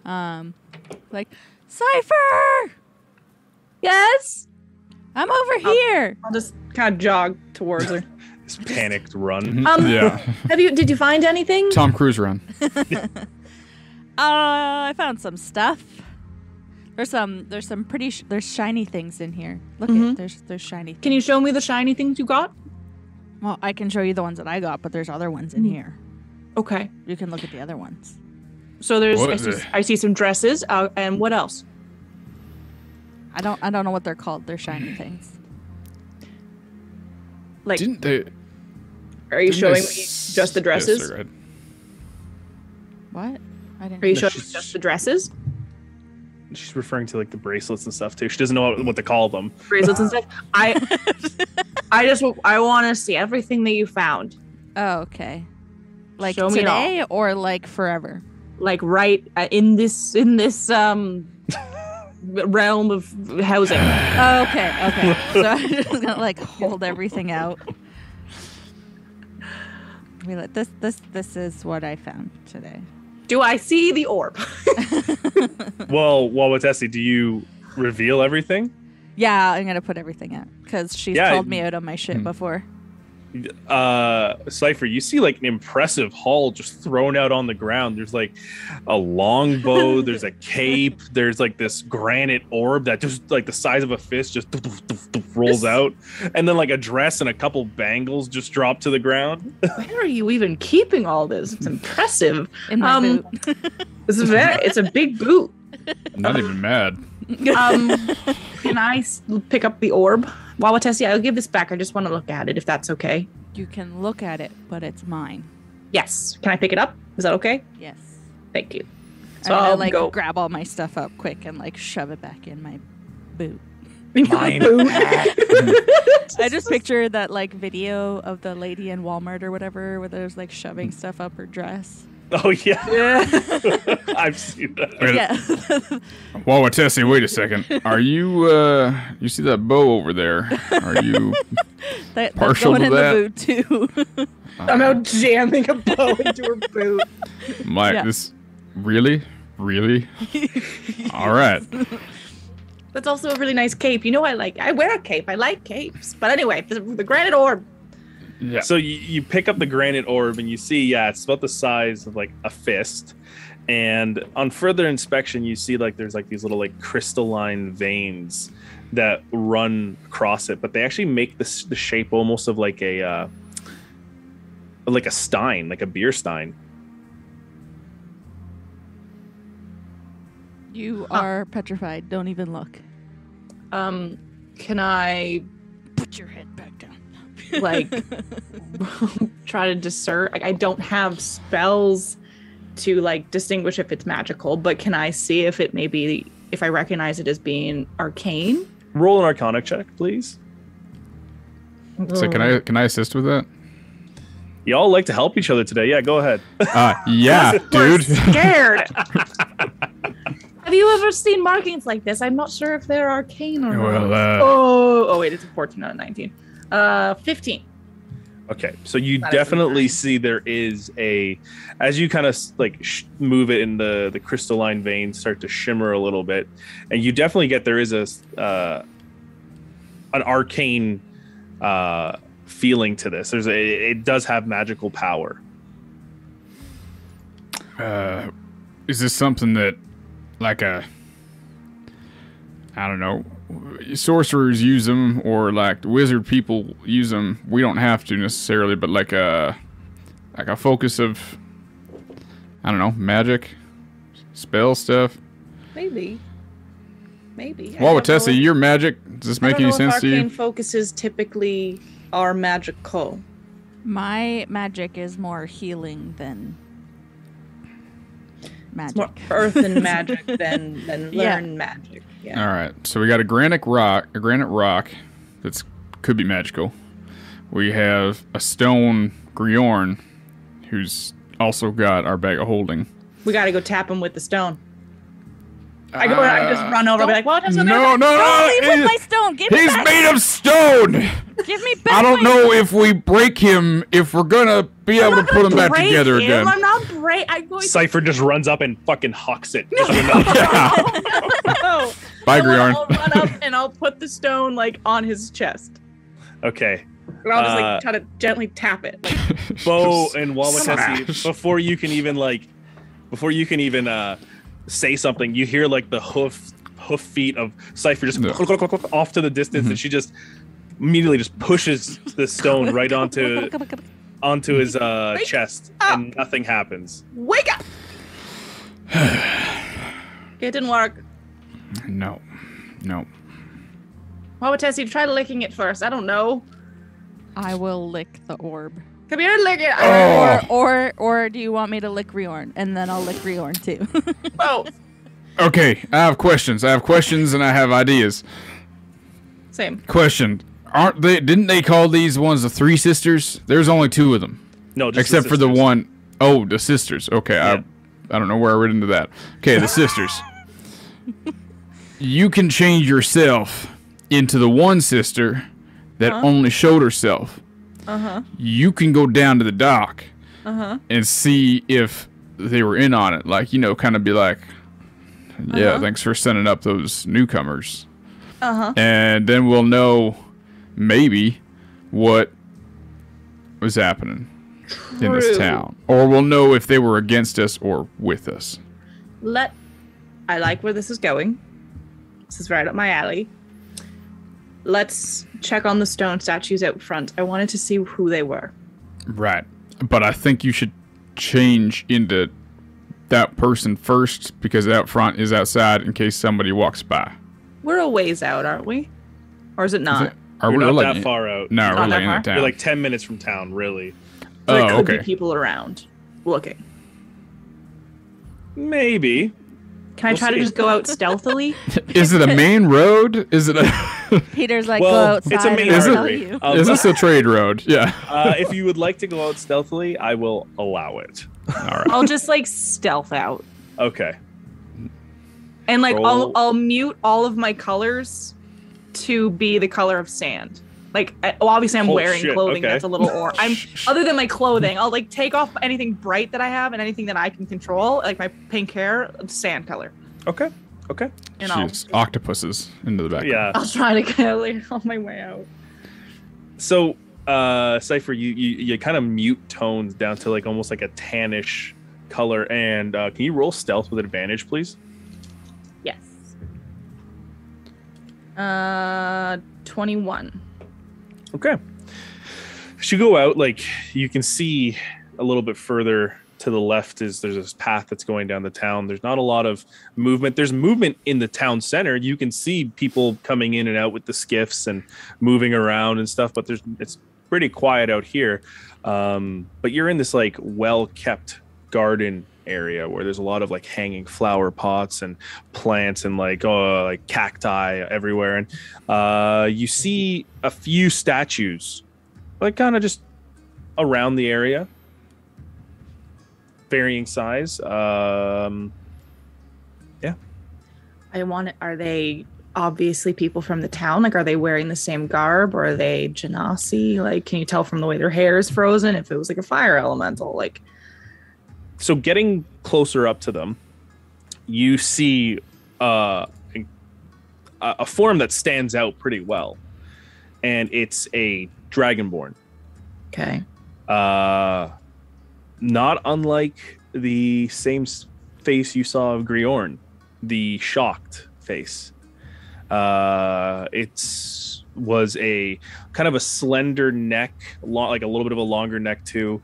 Like, Cypher! Yes? I'm over here. I'll just kind of jog towards her. This panicked run. Yeah. Did you find anything? Tom Cruise run. I found some stuff. There's some there's shiny things in here. Look there's shiny things. Can you show me the shiny things you got? Well, I can show you the ones that I got, but there's other ones in here. Okay. You can look at the other ones. So I see some dresses, and what else? I don't know what they're called. They're shiny things. Like, Didn't they? are you didn't showing they me just the dresses? Yes, they're red. What? I didn't. Are you No, showing me she's- just the dresses? She's referring to like the bracelets and stuff too. She doesn't know what to call them. Bracelets and stuff? I want to see everything that you found. Oh, okay. Like Show me it all. today or like forever? Like right in this realm of housing. Oh, okay. So I'm just gonna like hold everything out. Be like, this is what I found today. Do I see the orb? Well, Wawatessi, do you reveal everything? Yeah, I'm gonna put everything out because she's Yeah. called me out on my shit before. Cypher, you see like an impressive haul just thrown out on the ground. There's like a longbow, there's a cape, there's like this granite orb that just like the size of a fist just rolls out, and then like a dress and a couple bangles just drop to the ground. Where are you even keeping all this? It's impressive. In my boot. It's a big boot. Not even mad. Can I pick up the orb? Wawatessi, I'll give this back. I just want to look at it, if that's okay. You can look at it, but it's mine. Yes. Can I pick it up? Is that okay? Yes. Thank you. So I'm gonna I'll like go. grab all my stuff up quick and like shove it back in my boot. Mine. I just picture that like video of the lady in Walmart or whatever where there's like shoving stuff up her dress. Oh yeah, Yeah. I've seen that. Yeah. Whoa, Tessie, wait a second. Are you, you see that bow over there? Are you That's partial going to in that? the boot too. I'm out jamming a bow into her boot. Mike, Yeah. this, really? Really? All right. That's also a really nice cape. You know, I wear a cape. I like capes. But anyway, the Granite Orb. Yeah. So you pick up the Granite Orb and you see, yeah, it's about the size of like a fist. And on further inspection, you see like there's like these little like crystalline veins that run across it, but they actually make the shape almost of like a stein, like a beer stein. You are petrified. Don't even look. Can I Put your head back down. like try to discern? Like, I don't have spells to like distinguish if it's magical, but can I see if it maybe if I recognize it as being arcane? Roll an Arcana check, please. So can I assist with that? Y'all like to help each other today. Yeah, go ahead. Yeah, We're dude. scared. Have you ever seen markings like this? I'm not sure if they're arcane or not. Well, Oh wait, it's a 14 out of 19. 15. Okay, so you That is definitely fine. see there is as you kind of like move it in the crystalline veins start to shimmer a little bit, and you definitely get there is an arcane feeling to this. It does have magical power. is this something that, like I don't know, sorcerers use them, or like wizard people use them? We don't have to necessarily, but like a focus of, I don't know, magic, spell stuff. Maybe. I Well, don't Tessa, know if- your magic, does this I make don't any know if sense to arcane you? focuses typically are magical. My magic is more healing than It's magic. more earthen magic than Yeah. learn magic. Yeah. All right, so we got a granite rock that's could be magical. We have a stone Grjorn, who's also got our bag of holding. We gotta go tap him with the stone. I just run over and be like, well, No, Don't leave with no, my stone. Give me he's back. made of stone. Give me back. I don't my- know if we break him, if we're gonna be able to put him back together again. I'm not I'm going to Cypher just runs up and fucking hucks it. no. Bye, I'll Grjorn. run up and I'll put the stone like on his chest. Okay. And I'll just like try to gently tap it. Like, Bo and Wawatesi, Smash. before you can even say something, you hear like the hoof feet of Cypher just No. off to the distance, and she just immediately just pushes the stone right onto his chest, and nothing happens. wake up! It didn't work. No. Wawatesi, try licking it first. I don't know. I will lick the orb. Come here, lick it. Oh. Or do you want me to lick Grjorn? And then I'll lick Grjorn too. Both. Okay, I have questions and I have ideas. Same. Question. Didn't they call these ones the Three Sisters? There's only two of them. No, just Except for the sisters. one oh the sisters. Okay, Yeah. I don't know where I read into that. Okay, the sisters. You can change yourself into the one sister that only showed herself. You can go down to the dock and see if they were in on it. Like, kind of be like, yeah, thanks for sending up those newcomers. And then we'll know maybe what was happening in this True. town. Or we'll know if they were against us or with us. I like where this is going. This is right up my alley. Let's check on the stone statues out front. I wanted to see who they were. Right. But I think you should change into that person first, because out front is outside in case somebody walks by. We're a ways out, aren't we? Or is it not? Are You're we not like that far out. No, Not we're that like in far? the town. You're like 10 minutes from town, really. There Oh, could okay. be people around looking. Maybe. Can I We'll try to see. just go out stealthily? Is it a main road? Is it a Peter's like, Well, go outside. it's a main and I'll tell artery. you. Is this a trade road? Yeah. If you would like to go out stealthily, I will allow it. All right. I'll just like stealth out. Okay. And like Roll. I'll mute all of my colors to be the color of sand. Like obviously I'm Oh, wearing shit, clothing okay. that's a little I'm other than my clothing, I'll like take off anything bright that I have and anything that I can control, like my pink hair, sand color. Okay. Okay. And I'll Shoots octopuses into the background. Yeah. I'll try to get like, on my way out. So, Cypher, you kind of mute tones down to like almost like a tannish color, and can you roll stealth with advantage, please? Yes. 21. Okay. As you go out, like you can see a little bit further to the left there's this path that's going down the town. There's not a lot of movement. There's movement in the town center. You can see people coming in and out with the skiffs and moving around and stuff, but it's pretty quiet out here. But you're in this like well-kept garden area where there's a lot of like hanging flower pots and plants and like cacti everywhere. And you see a few statues like kind of just around the area. Varying size. I want it. Are they obviously people from the town? Like, are they wearing the same garb, or are they genasi? Like, can you tell from the way their hair is frozen if it was like a fire elemental? Like, So getting closer up to them, you see a form that stands out pretty well, and it's a Dragonborn. okay, Not unlike the same face you saw of Grjorn, the shocked face. It was a kind of a slender neck, like a little bit of a longer neck too.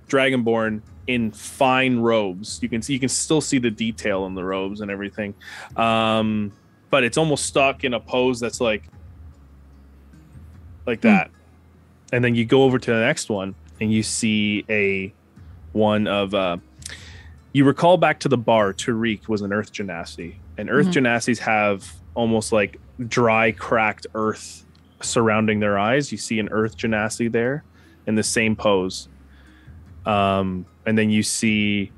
Dragonborn in fine robes. You can still see the detail in the robes and everything. But it's almost stuck in a pose that's like that. And then you go over to the next one, and you see one of you recall back to the bar. Tariq was an earth genasi, and earth genasis have almost like dry, cracked earth surrounding their eyes. You see an earth genasi there in the same pose, and then you see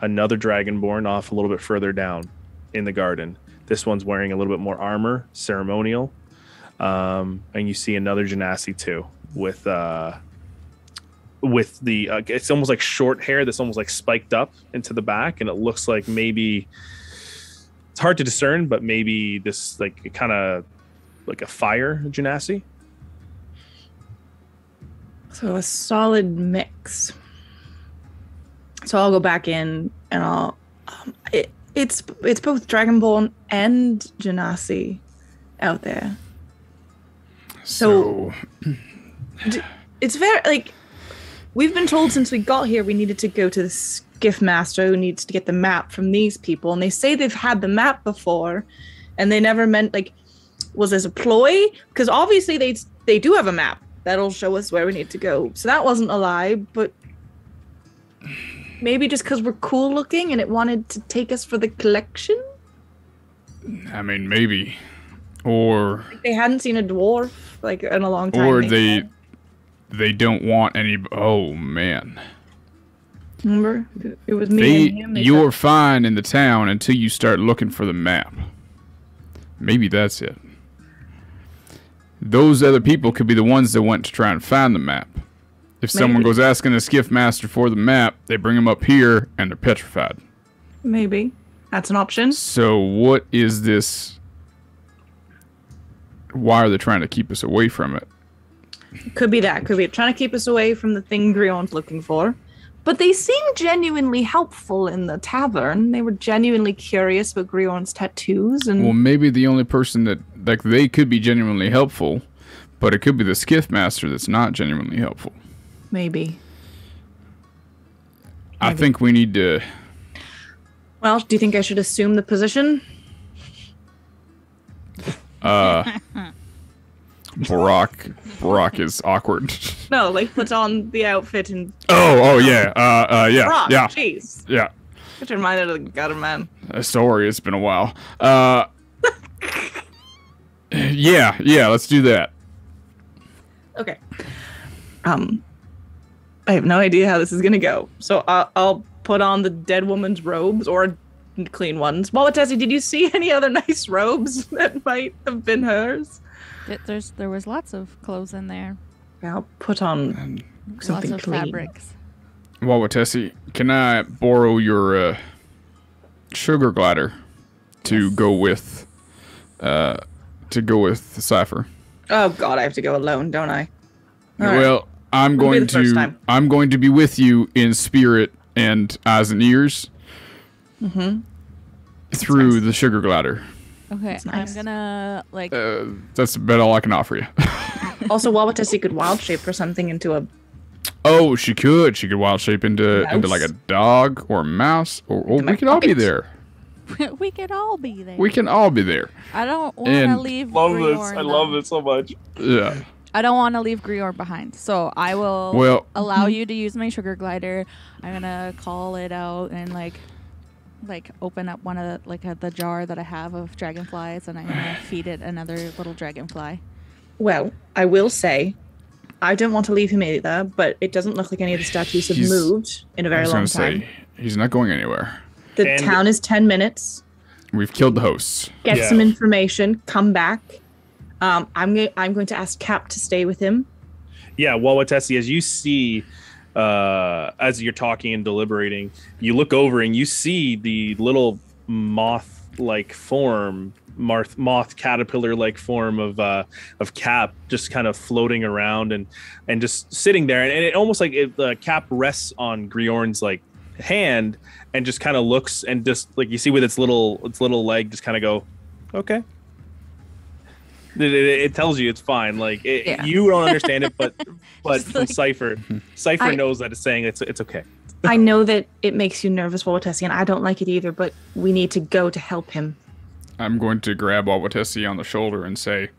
another dragonborn off a little bit further down in the garden. This one's wearing a little bit more armor, ceremonial, and you see another genasi too with the it's almost like short hair that's almost like spiked up into the back, and it looks like maybe it's hard to discern, but maybe this like kind of like a fire genasi. so a solid mix. So I'll go back in and I'll. It's both Dragonborn and genasi out there. So it's very like. We've been told since we got here we needed to go to the skiff master who needs to get the map from these people. And they say they've had the map before and they never meant like, was this a ploy? Because obviously they do have a map that'll show us where we need to go. So that wasn't a lie, but maybe just because we're cool looking and it wanted to take us for the collection? I mean, maybe. Or Like they hadn't seen a dwarf like in a long time. or they don't want any. Oh man, Remember? It was me and him. you're fine in the town until you start looking for the map. Maybe that's it. Those other people could be the ones that went to try and find the map. If someone Maybe. goes asking the skiff master for the map, they bring them up here and they're petrified. Maybe. That's an option. So what is this? Why are they trying to keep us away from it? Could be that. Could be trying to keep us away from the thing Grjorn's looking for. But they seem genuinely helpful in the tavern. They were genuinely curious about Grjorn's tattoos. And Well, maybe the only person that, like, they could be genuinely helpful, but it could be the skiff master that's not genuinely helpful. maybe. I think we need to. Well, do you think I should assume the position? Brock is awkward. No, like put on the outfit and Yeah. Brock. Yeah. Jeez. Yeah. Get reminded of the gutter man. Sorry, it's been a while. Yeah, let's do that. Okay. I have no idea how this is gonna go. So I'll put on the dead woman's robes or clean ones. Well, Tessie, did you see any other nice robes that might have been hers? There was lots of clothes in there. I'll put on something Lots of clean. fabrics. Wawatessi, can I borrow your sugar glider to go with the cipher? Oh God, I have to go alone, don't I? All right. Well, I'm Wouldn't be going the first to time. I'm going to be with you in spirit and eyes and ears through the sugar glider. Okay, nice. I'm gonna like. That's about all I can offer you. Also, Wawatessi could wild shape or something into a. Oh, she could. She could wild shape into Mouse? like a dog or a mouse, or Into my we could all be pocket. there. We could all be there. We can all be there. I don't want to And- leave. Love this. Grjorn, I love though. it so much. Yeah. I don't want to leave Grjorn behind, so I will Well- allow you to use my sugar glider. I'm gonna call it out and like open up one of the jar that I have of dragonflies, and I'm gonna feed it another little dragonfly. Well, I will say, I don't want to leave him either, but it doesn't look like any of the statues have He's- moved in a I very was long gonna time. say he's not going anywhere. The And- town is 10 minutes. We've killed the hosts. Get Yeah. some information. Come back. I'm going to ask Cap to stay with him. Yeah, Wawatessi, as you see, as you're talking and deliberating, you look over and you see the little moth-like form, moth caterpillar-like form of Cap just kind of floating around and just sitting there, and it almost like Cap rests on Grjorn's like hand and just kind of looks and just like you see with its little leg just kind of go, okay. It tells you it's fine. Like Yeah. you don't understand it, but Just from like- Cypher I- knows that it's saying it's okay. I know that it makes you nervous, Wawatessi, and I don't like it either, but we need to go to help him. I'm going to grab Wawatessi on the shoulder and say,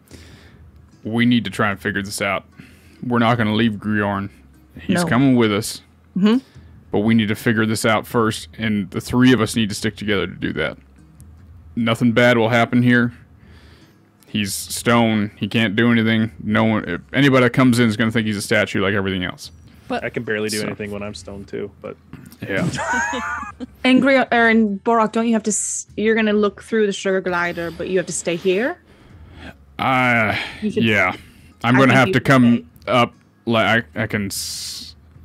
we need to try and figure this out. We're not going to leave Grjorn. He's No. coming with us. Mhm. But we need to figure this out first, and the three of us need to stick together to do that. Nothing bad will happen here. He's stone. He can't do anything. No one, if anybody that comes in is going to think he's a statue like everything else. I can barely do So- anything when I'm stoned too, but Yeah. And Borok, don't you have to? You're going to look through the sugar glider, but you have to stay here. You should- Yeah. I'm I going to think have you to should come stay. up. Like I can.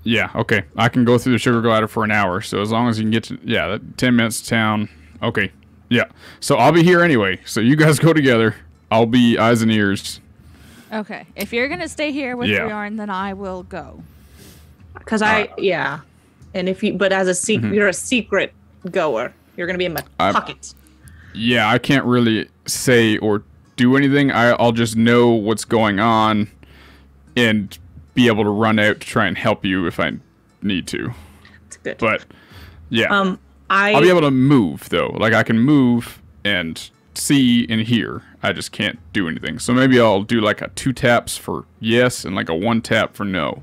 Yeah. Okay. I can go through the sugar glider for an hour. So as long as you can get to 10 minutes to town. Okay. Yeah. So I'll be here anyway. So you guys go together. I'll be eyes and ears. Okay, if you're gonna stay here with Yeah. Grjorn, then I will go. Because and if you, but as a secret, you're a secret goer. You're going to be in my pocket. Yeah. I can't really say or do anything. I'll just know what's going on and be able to run out to try and help you if I need to. It's good. But yeah. I'll I'll be able to move though. Like I can move and see and hear. I just can't do anything. So maybe I'll do like a 2 taps for yes and like a 1 tap for no.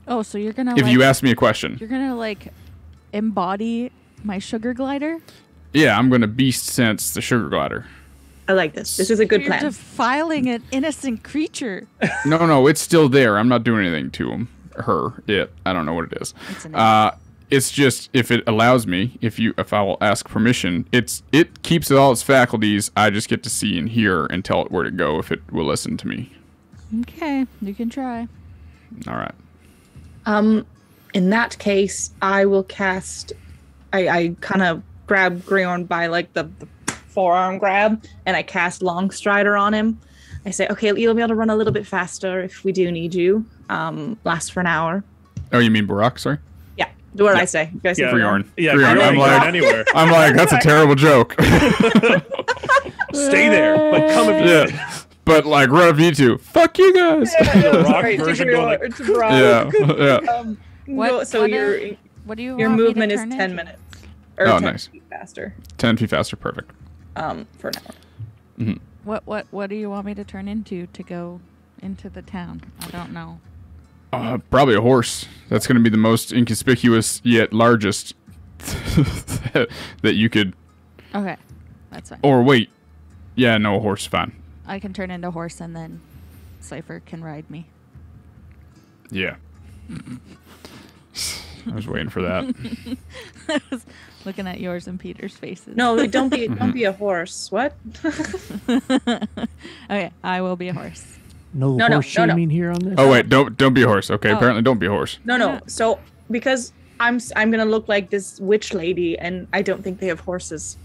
Oh, so you're gonna If you ask me a question. you're gonna embody my sugar glider? Yeah, I'm gonna beast sense the sugar glider. I like this. This is a good You're plan. defiling an innocent creature. No, it's still there. I'm not doing anything to him. Her, it. I don't know what it is. It's an It's just if it allows me, if I will ask permission, it keeps all its faculties. I just get to see and hear and tell it where to go if it will listen to me. Okay, you can try. All right. In that case, I will cast. I kind of grab Grjorn by like the forearm grab, and I cast Long Strider on him. I say, okay, you'll be able to run a little bit faster if we do need you. Last for an hour. Oh, you mean Barak? Sorry. Yeah. What did I say? You guys say Yeah. Grjorn. yeah, Grjorn. Grjorn I'm can like, go anywhere. I'm like, that's a terrible joke. Stay there, but come if you Yeah. But like right up you two. Fuck you guys. rock Sorry, to version going Grjorn, to Barak. Yeah. What- So what your What do you your want me to movement is turn 10 into? minutes. Or Oh, 10 nice. feet faster. 10 feet faster, perfect. For an hour. What do you want me to turn into to go into the town? I don't know. Probably a horse. That's going to be the most inconspicuous yet largest that you could. Okay, that's fine. Or wait. Yeah, no, a horse is fine. I can turn into a horse and then Cypher can ride me. Yeah. I was waiting for that. I was looking at yours and Peter's faces. No, like, don't be a horse. What? Okay, I will be a horse. No No, horse shaming here on this. Oh wait, don't be a horse. Okay, Oh. apparently don't be a horse. No. So because I'm gonna look like this witch lady, and I don't think they have horses.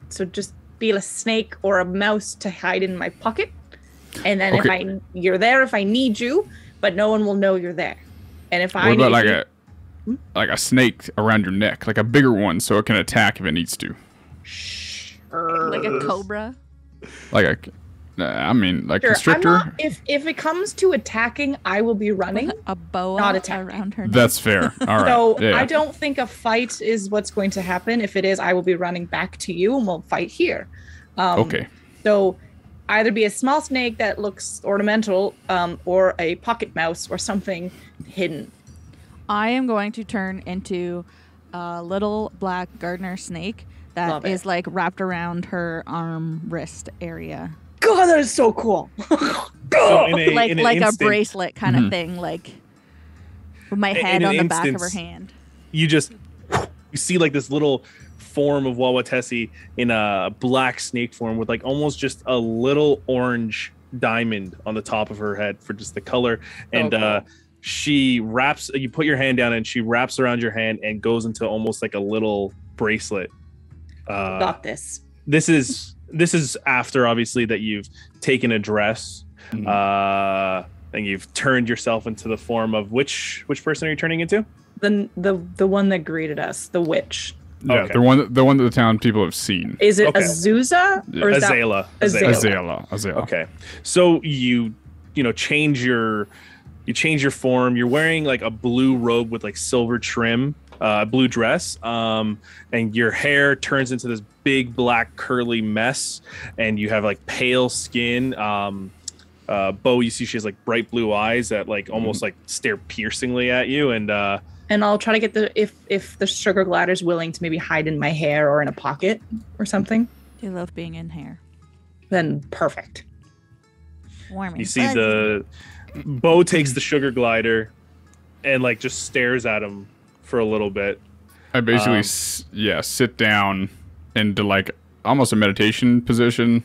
So just be a snake or a mouse to hide in my pocket, and then Okay. you're there if I need you, but no one will know you're there. And if I What about need like a snake around your neck, like a bigger one, so it can attack if it needs to. Like a cobra. Like like Sure, constrictor. I'm not, if it comes to attacking, I will be running. A boa Not attacking. around her neck. That's fair. All right. So yeah. I don't think a fight is what's going to happen. If it is, I will be running back to you and we'll fight here. Okay. So either be a small snake that looks ornamental, or a pocket mouse or something hidden. I am going to turn into a little black gardener snake that Love it. is like wrapped around her arm wrist area. God, that is so cool. So in Like an a instant, bracelet kind of thing, like with my head in on an the back of her instance, hand. you see like this little form of Wawatesi in a black snake form with like almost just a little orange diamond on the top of her head for just the color. And cool. she wraps, you put your hand down and she wraps around your hand and goes into almost like a little bracelet. Got this. This is after obviously that you've taken a dress, and you've turned yourself into the form of which person are you turning into? The one that greeted us, the witch. Yeah, Okay. the one that the town people have seen. Is it Okay. Azusa or is Azala. Azala. Azala. Okay, so you change your form. You're wearing like a blue robe with like silver trim, blue dress, and your hair turns into this big black curly mess, and you have like pale skin. Bo, you see she has like bright blue eyes that like almost like stare piercingly at you, and I'll try to get if the sugar gladder's willing to maybe hide in my hair or in a pocket or something, You love being in hair. then perfect. Warm and you see fuzzy. Bo takes the sugar glider and like just stares at him for a little bit. I basically sit down into like almost a meditation position,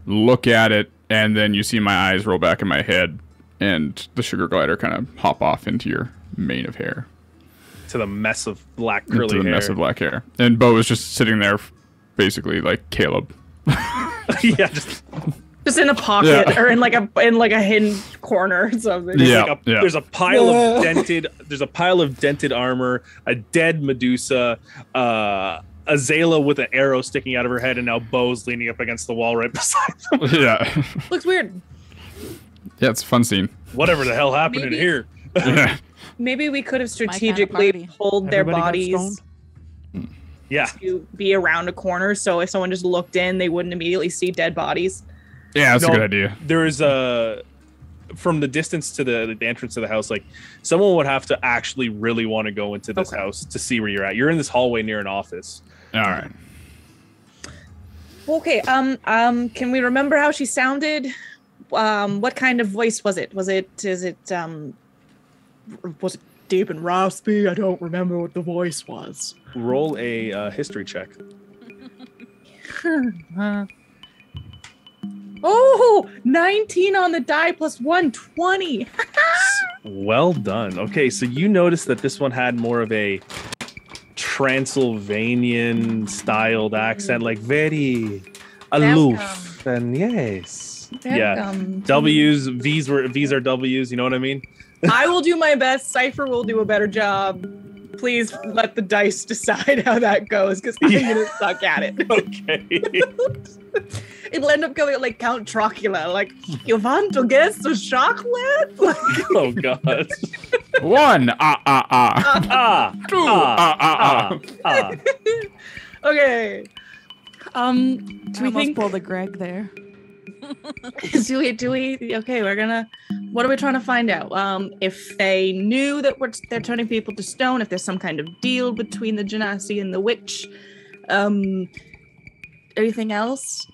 look at it, and then you see my eyes roll back in my head, and the sugar glider kind of hop off into your mane of hair. To the mess of black curly Into the hair. mess of black hair. And Bo is just sitting there, basically like Caleb. Yeah, just Just in a pocket Yeah. or in like a hidden corner or something. Yeah. there's a pile of dented armor, a dead Medusa, Azala with an arrow sticking out of her head, and now Bo's leaning up against the wall right beside them. Yeah. Looks weird. Yeah, it's a fun scene. Whatever the hell happened in Maybe- here? Yeah. Maybe we could have kind of strategically party. pulled their Everybody got bodies stoned? Yeah, to be around a corner, so if someone just looked in, they wouldn't immediately see dead bodies. Yeah, that's No, a good idea. there is from the distance to the entrance to the house, like someone would have to actually really want to go into this Okay. house to see where you're at. You're in this hallway near an office. All right. Okay, can we remember how she sounded? What kind of voice was it? Was it deep and raspy? I don't remember what the voice was. Roll a history check. Oh, 19 on the die plus 120. Well done. Okay, so you notice that this one had more of a Transylvanian styled accent, like very aloof. And yes. Yeah. Welcome. W's, V's are W's, you know what I mean? I will do my best. Cypher will do a better job. Please let the dice decide how that goes, because I'm gonna suck at it. Okay. It'll end up going like Count Chocula, like, you want to guess the chocolate? Like, Oh god. One. Ah. Two. okay. Do I we almost think? pulled a Greg there. Do we? Okay, we're gonna. What are we trying to find out? If they knew that they're turning people to stone, if there's some kind of deal between the Genasi and the witch, Anything else?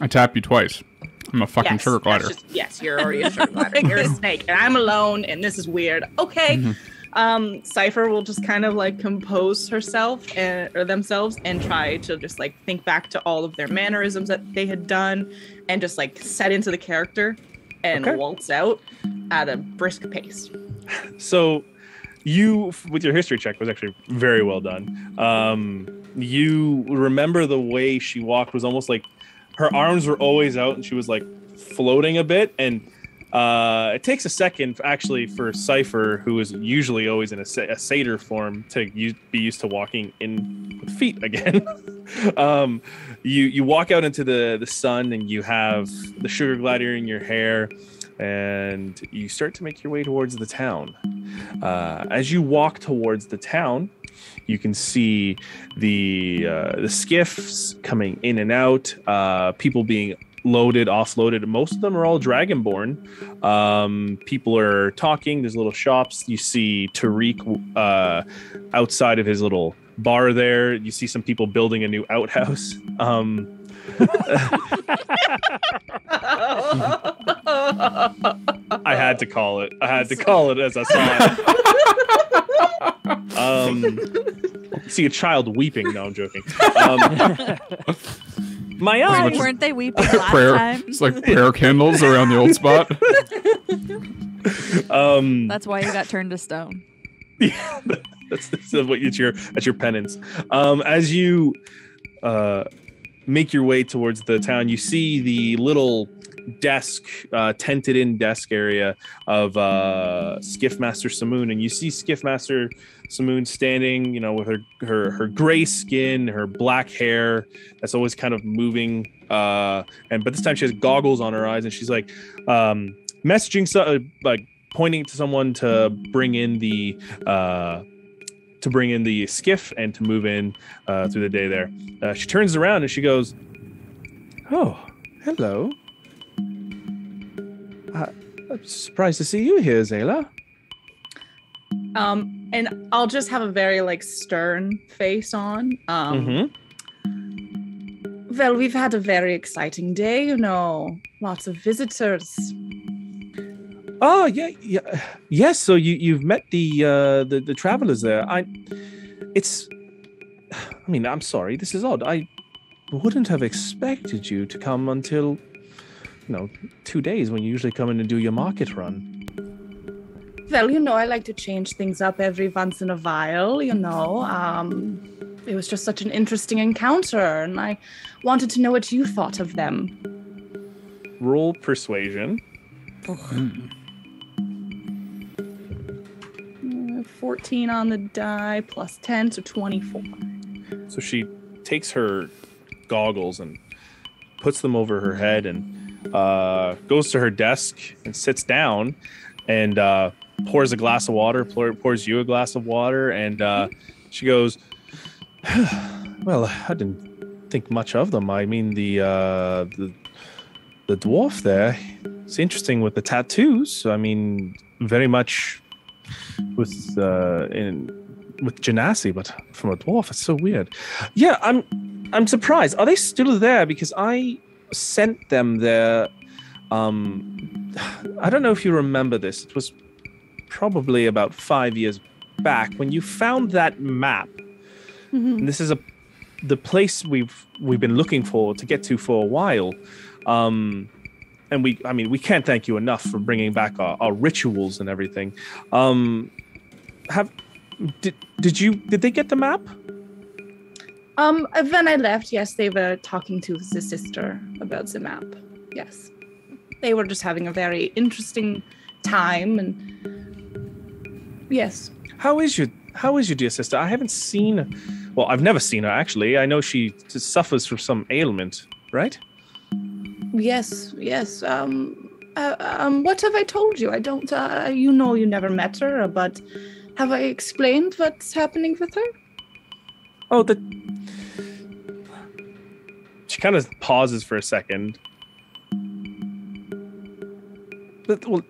I tap you twice. I'm a fucking sugar that's glider. Yes, you're already a sugar glider. You're a snake, and I'm alone, and this is weird. Okay. Cypher will just kind of like compose herself or themselves and try to just like think back to all of their mannerisms that they had done and just like set into the character and waltz out at a brisk pace. So you, with your history check, was actually very well done. You remember the way she walked was almost like her arms were always out and she was like floating a bit. And it takes a second actually for Cypher, who is usually always in a satyr form, to be used to walking in with feet again. You walk out into the sun and you have the sugar glider in your hair, and you start to make your way towards the town. As you walk towards the town, you can see the skiffs coming in and out, people being loaded, offloaded. Most of them are all Dragonborn. People are talking. There's little shops. You see Tariq outside of his little bar there. You see some people building a new outhouse. I had to call it. I had to call it as I saw it. See a child weeping. No, I'm joking. My Why eyes. weren't they weeping last time? It's like prayer candles around the old spot. That's why you got turned to stone. Yeah, that's what it's your penance. As you make your way towards the town, you see the little desk, tented in desk area of Skiffmaster Simoon, and you see Skiffmaster Simoon standing, with her gray skin, her black hair that's always kind of moving, but this time she has goggles on her eyes, and she's like messaging, like pointing to someone to bring in the skiff and to move in through the day there. She turns around and she goes, "Oh, hello. I'm surprised to see you here, Zayla." And I'll just have a very like stern face on. Well, we've had a very exciting day, lots of visitors. Oh, yeah. Yes, so you've met the travelers there. I'm sorry, this is odd. I wouldn't have expected you to come until 2 days when you usually come in and do your market run. Well, I like to change things up every once in a while, It was just such an interesting encounter, and I wanted to know what you thought of them. Roll Persuasion. 14 on the die, plus 10, so 24. So she takes her goggles and puts them over her head and goes to her desk and sits down and pours a glass of water, pours you a glass of water, and she goes, "Well, I didn't think much of them. I mean, the dwarf there, it's interesting with the tattoos. I mean, very much with genasi, but from a dwarf, it's so weird." Yeah, I'm surprised. Are they still there? Because I sent them there. I don't know if you remember this. It was probably about 5 years back when you found that map. Mm-hmm. And this is the place we've been looking to get to for a while. And we can't thank you enough for bringing back our rituals and everything. Did they get the map? When I left, yes, they were talking to the sister about the map. Yes. They were just having a very interesting time, and yes. How is your dear sister? I haven't seen. Well, I've never seen her actually. I know she suffers from some ailment, right? Yes. What have I told you? I don't. You never met her, but have I explained what's happening with her? Oh, she kind of pauses for a second. But, well,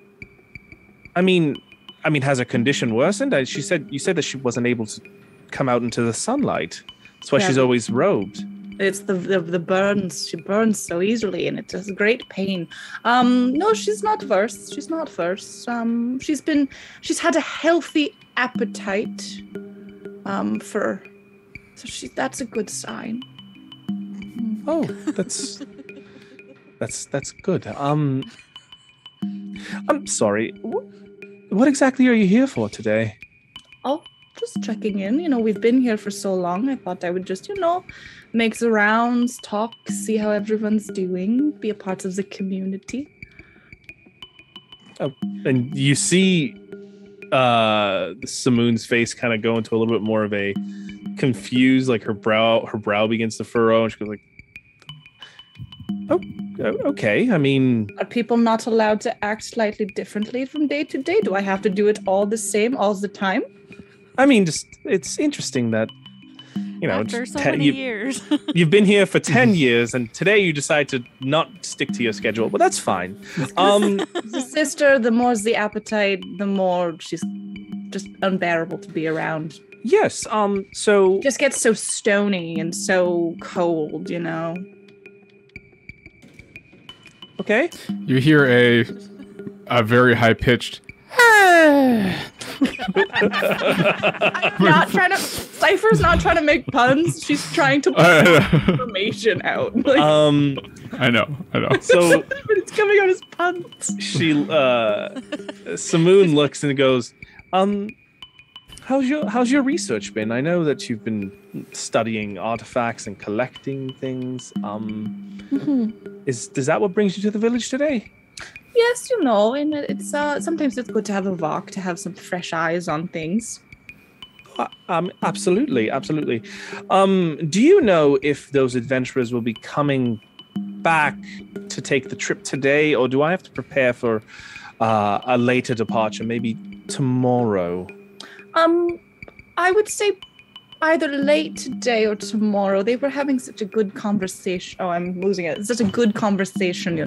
I mean, has her condition worsened? You said that she wasn't able to come out into the sunlight. That's why Yeah. she's always robed. It's the burns. She burns so easily, and it does great pain. No, she's not verse. She's not verse. She's had a healthy appetite. That's a good sign. Oh, that's good. I'm sorry. What exactly are you here for today? Oh, just checking in. We've been here for so long. I thought I would just, make the rounds, talk, see how everyone's doing, be a part of the community. Oh, and you see Simoon's face kind of go into a little bit more of a confused, like her brow begins to furrow, and she goes like, "Oh, okay. I mean, Are people not allowed to act slightly differently from day to day? Do I have to do it all the same all the time? just it's interesting that After so many years. you've been here for 10 years, and today you decide to not stick to your schedule, but that's fine. The sister, the more the appetite, the more she's just unbearable to be around. Yes. So Just gets so stony and so cold, okay. You hear a very high pitched. Cypher's not trying to make puns. She's trying to put information out. Like, I know. So but it's coming out as puns. Simoon looks and goes, how's your research been? I know that you've been studying artifacts and collecting things. Is that what brings you to the village today? Yes, and it's sometimes it's good to have a walk, to have some fresh eyes on things. Absolutely. Do you know if those adventurers will be coming back to take the trip today, or do I have to prepare for a later departure, maybe tomorrow? I would say either late today or tomorrow. They were having such a good conversation. Oh, I'm losing it. It's such a good conversation,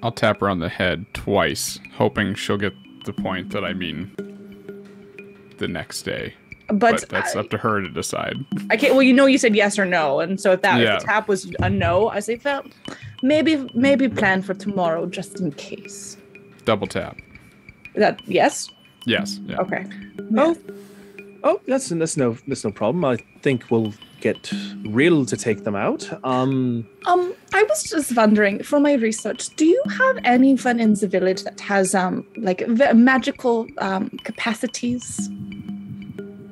I'll tap her on the head twice, hoping she'll get the point that I mean the next day. But that's up to her to decide. I can't. Well, you said yes or no, and so if Yeah. the tap was a no, I say, well, maybe plan for tomorrow just in case. Double tap. Is that yes? Yes. Yeah. Okay. Oh, that's no problem. I think we'll get Rill to take them out. I was just wondering, for my research, do you have anyone in the village that has magical capacities?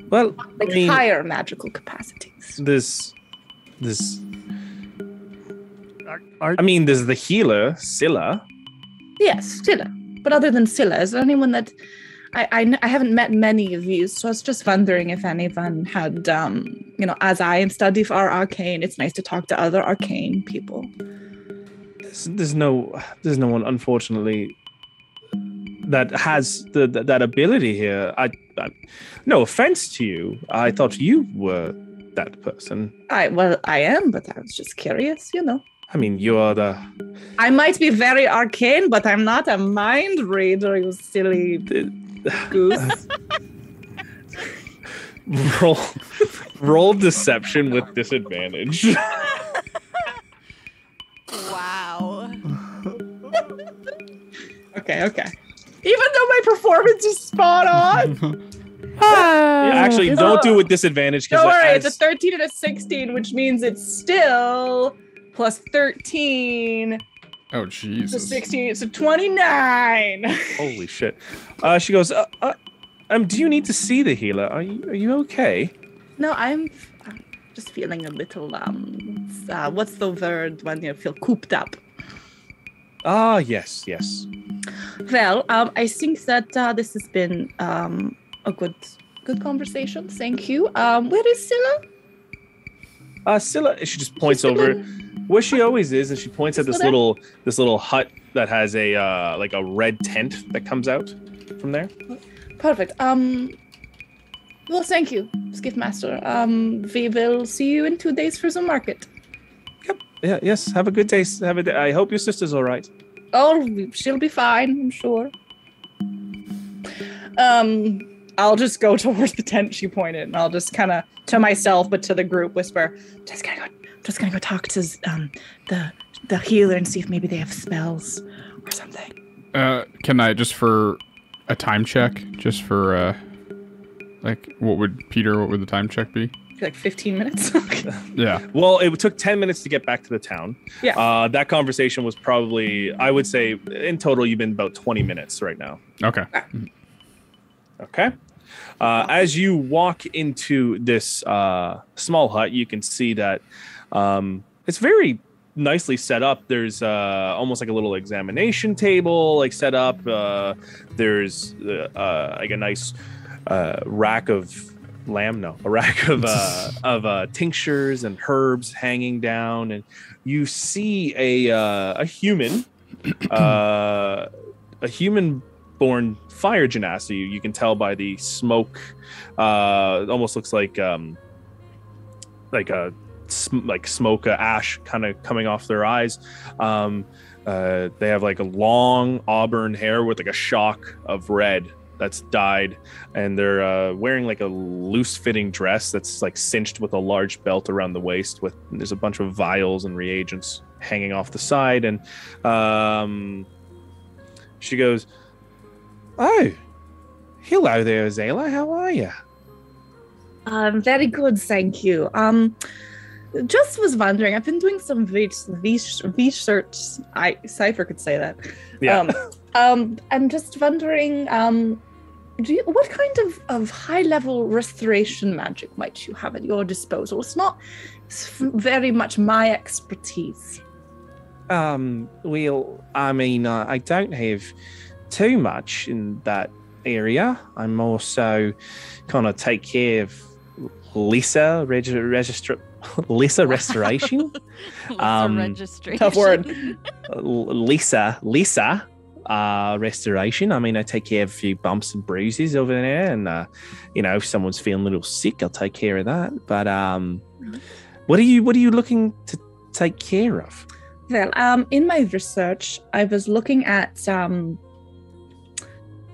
Well, Like higher magical capacities. There's there's the healer, Scylla. Yes, Scylla. But other than Scylla, is there anyone that I haven't met many of you, so I was just wondering if anyone had, as I am studying for arcane, it's nice to talk to other arcane people. There's no one, unfortunately, that has that ability here. I no offense to you. I thought you were that person. I am, but I was just curious, I mean, you are the... I might be very arcane, but I'm not a mind reader, you silly goose. Roll deception with disadvantage. Wow. Okay. Even though my performance is spot on. Actually, don't do it with disadvantage. Don't worry, it's a 13 and a 16, which means it's still plus 13. Oh, It's a Jesus. 16. It's a 29. Holy shit. She goes, do you need to see the healer? Are you okay? No, I'm just feeling a little, what's the word when you feel cooped up? Ah, yes. Well, I think that this has been a good conversation. Thank you. Where is Scylla? Scylla, she just points over where she always is, and she points at this little hut that has a like a red tent that comes out from there. Perfect. Well, thank you, Skiff Master. We will see you in 2 days for the market. Yep. Yeah. Yes. Have a good day. I hope your sister's all right. Oh, she'll be fine, I'm sure. I'll just go towards the tent she pointed, and I'll just kind of, to myself, but to the group, whisper, just gonna go talk to the healer and see if maybe they have spells or something. Can I, just for a time check, just for, what would the time check be? Like 15 minutes? Yeah. Well, it took 10 minutes to get back to the town. Yeah. That conversation was probably, I would say, in total, you've been about 20 minutes right now. Okay. Okay. As you walk into this small hut, you can see that it's very nicely set up. There's almost like a little examination table like set up. There's like a nice rack of tinctures and herbs hanging down, and you see a human born fire genasi. You can tell by the smoke. Almost looks like smoke, ash kind of coming off their eyes. They have like a long auburn hair with like a shock of red that's dyed, and they're wearing like a loose fitting dress that's like cinched with a large belt around the waist, there's a bunch of vials and reagents hanging off the side. And she goes, "Oh, hello there, Azela. How are you?" Very good, thank you. Just was wondering, I've been doing some research. Cypher could say that. Yeah. I'm just wondering, what kind of high-level restoration magic might you have at your disposal? It's not very much my expertise. Well, I mean, I don't have too much in that area. I'm more so kind of take care of lesser restoration. Lesser registration. Tough word. Lesser restoration. I mean, I take care of a few bumps and bruises over there, and if someone's feeling a little sick, I'll take care of that. But what are you looking to take care of? Well, in my research, I was looking at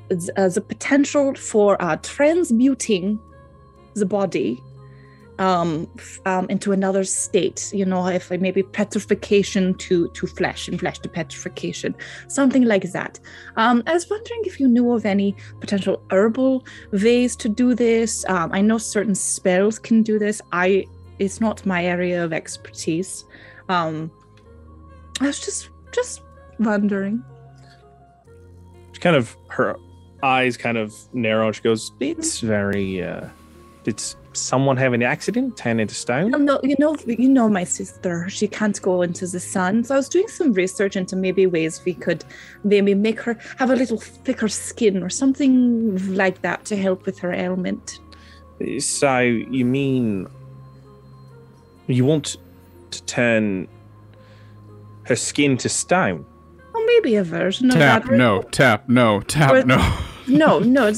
the potential for transmuting the body into another state, if like maybe petrification to flesh and flesh to petrification, something like that. I was wondering if you knew of any potential herbal ways to do this. I know certain spells can do this. It's not my area of expertise. I was just wondering. Her eyes kind of narrow, and she goes, It's very did someone have an accident, turn into stone? No, you know my sister. She can't go into the sun. So I was doing some research into maybe ways we could maybe make her have a little thicker skin or something like that to help with her ailment. So you mean you want to turn her skin to stone? Or maybe a version of Tap, that. no. Tap, no. Tap, no. No.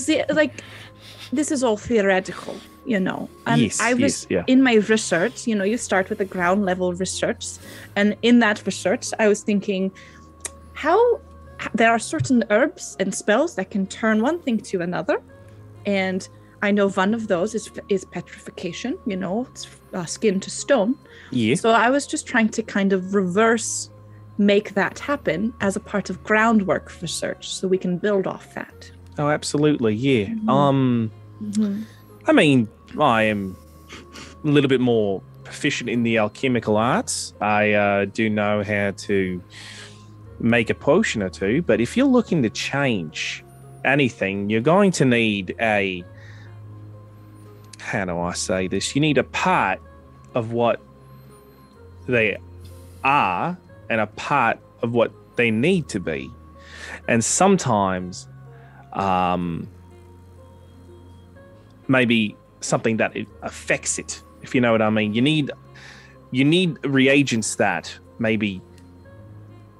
This is all theoretical, And yes, I was yeah. in my research, you start with the ground level research. And in that research, I was thinking how there are certain herbs and spells that can turn one thing to another. And I know one of those is petrification, it's skin to stone. Yeah. So I was just trying to kind of reverse make that happen as a part of groundwork research so we can build off that. Oh, absolutely, yeah. Mm-hmm. I mean, I am a little bit more proficient in the alchemical arts. I do know how to make a potion or two, but if you're looking to change anything, you're going to need how do I say this? You need a part of what they are and a part of what they need to be. And sometimes maybe something that it affects it, if you know what I mean. You need reagents that maybe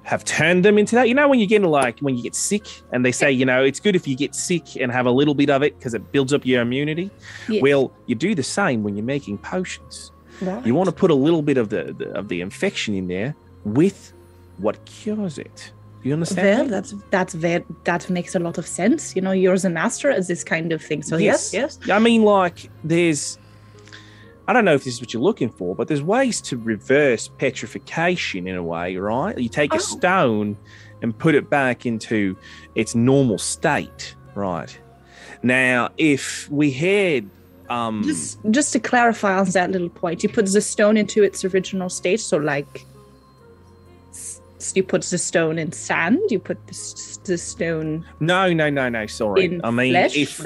have turned them into that. When you get when you get sick and they say, it's good if you get sick and have a little bit of it because it builds up your immunity. Yeah. Well, you do the same when you're making potions. Right. You want to put a little bit of the infection in there with what cures it. You understand? Well, that makes a lot of sense. You know, you're the master at this kind of thing. So yes. I mean, like, I don't know if this is what you're looking for, but there's ways to reverse petrification in a way, right? You take a stone and put it back into its normal state, right? Now, if we had... Just to clarify on that little point, you put the stone into its original state, so like... You put the stone in sand. You put the stone. No. Sorry. I mean, flesh,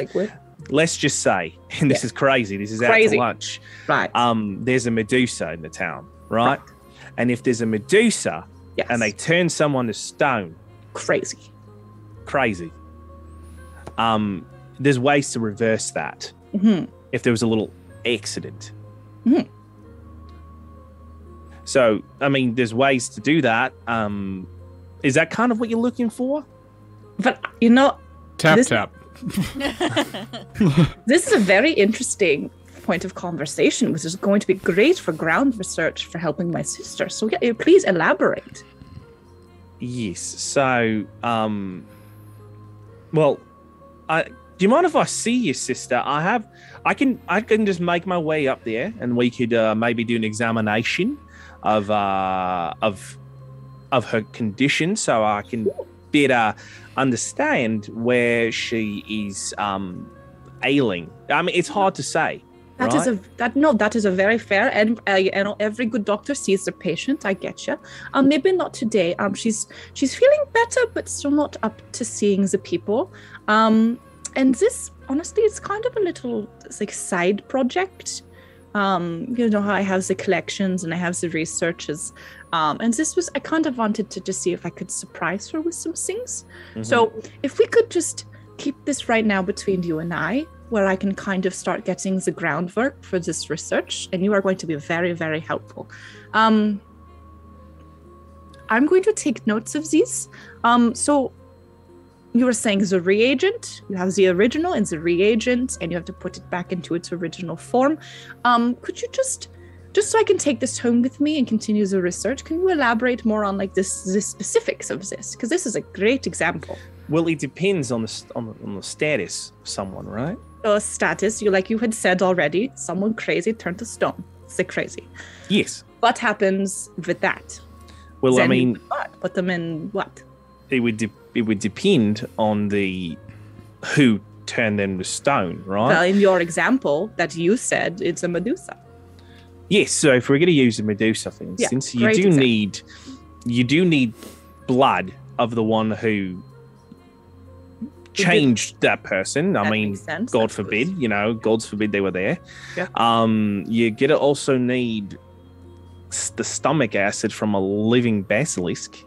let's just say, and this is crazy. This is crazy. Out to lunch. Right. There's a Medusa in the town, right? And if there's a Medusa, and they turn someone to stone, crazy. There's ways to reverse that. Mm-hmm. If there was a little accident. Mm-hmm. So, I mean, there's ways to do that. Is that kind of what you're looking for? But, you know... Tap. This is a very interesting point of conversation, which is going to be great for ground research for helping my sister. So, yeah, please elaborate. Yes. So, well, do you mind if I see your sister? I can just make my way up there, and we could maybe do an examination of her condition, so I can better understand where she is ailing. I mean, it's hard to say. That is a very fair, and you know, every good doctor sees their patient. I get you. Maybe not today. She's feeling better, but still not up to seeing the people. And this, honestly, it's kind of a little side project. You know how I have the collections and I have the researches. And this was, I kind of wanted to just see if I could surprise her with some things. Mm-hmm. So if we could just keep this right now between you and I, where I can kind of start getting the groundwork for this research, and you are going to be very, very helpful. I'm going to take notes of these. So you were saying the reagent, you have the original and the reagent, and you have to put it back into its original form. Could you just so I can take this home with me and continue the research, can you elaborate more on like the specifics of this? Because this is a great example. Well, it depends on the status of someone, right? Status, you had said already, someone crazy turned to stone. Sick crazy. Yes. What happens with that? Well, then I mean, put them in what? It would depend on who turned them to stone, right? Well, in your example that you said, it's a Medusa. Yes. So if we're going to use a Medusa, for instance, you do need blood of the one who changed that person. I mean, God forbid, God forbid they were there. Yeah. You're going to also need the stomach acid from a living basilisk.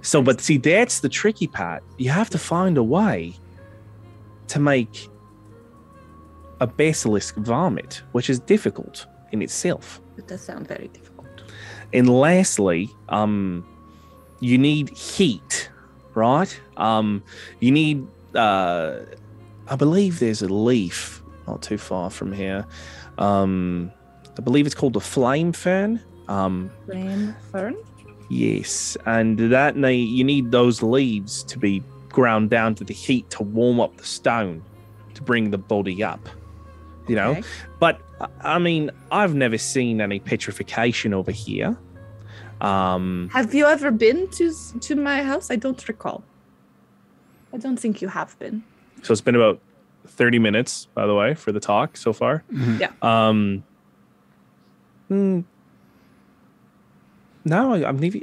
So, but see, that's the tricky part. You have to find a way to make a basilisk vomit, which is difficult in itself. It does sound very difficult. And lastly, you need heat, right? You need, I believe there's a leaf not too far from here. I believe it's called the flame fern. Flame fern? Yes, and you need those leaves to be ground down to the heat to warm up the stone to bring the body up. Okay. But I mean, I've never seen any petrification over here. Have you ever been to my house? I don't recall. I don't think you have been. So it's been about 30 minutes, by the way, for the talk so far. Mm-hmm. Yeah. No, I've never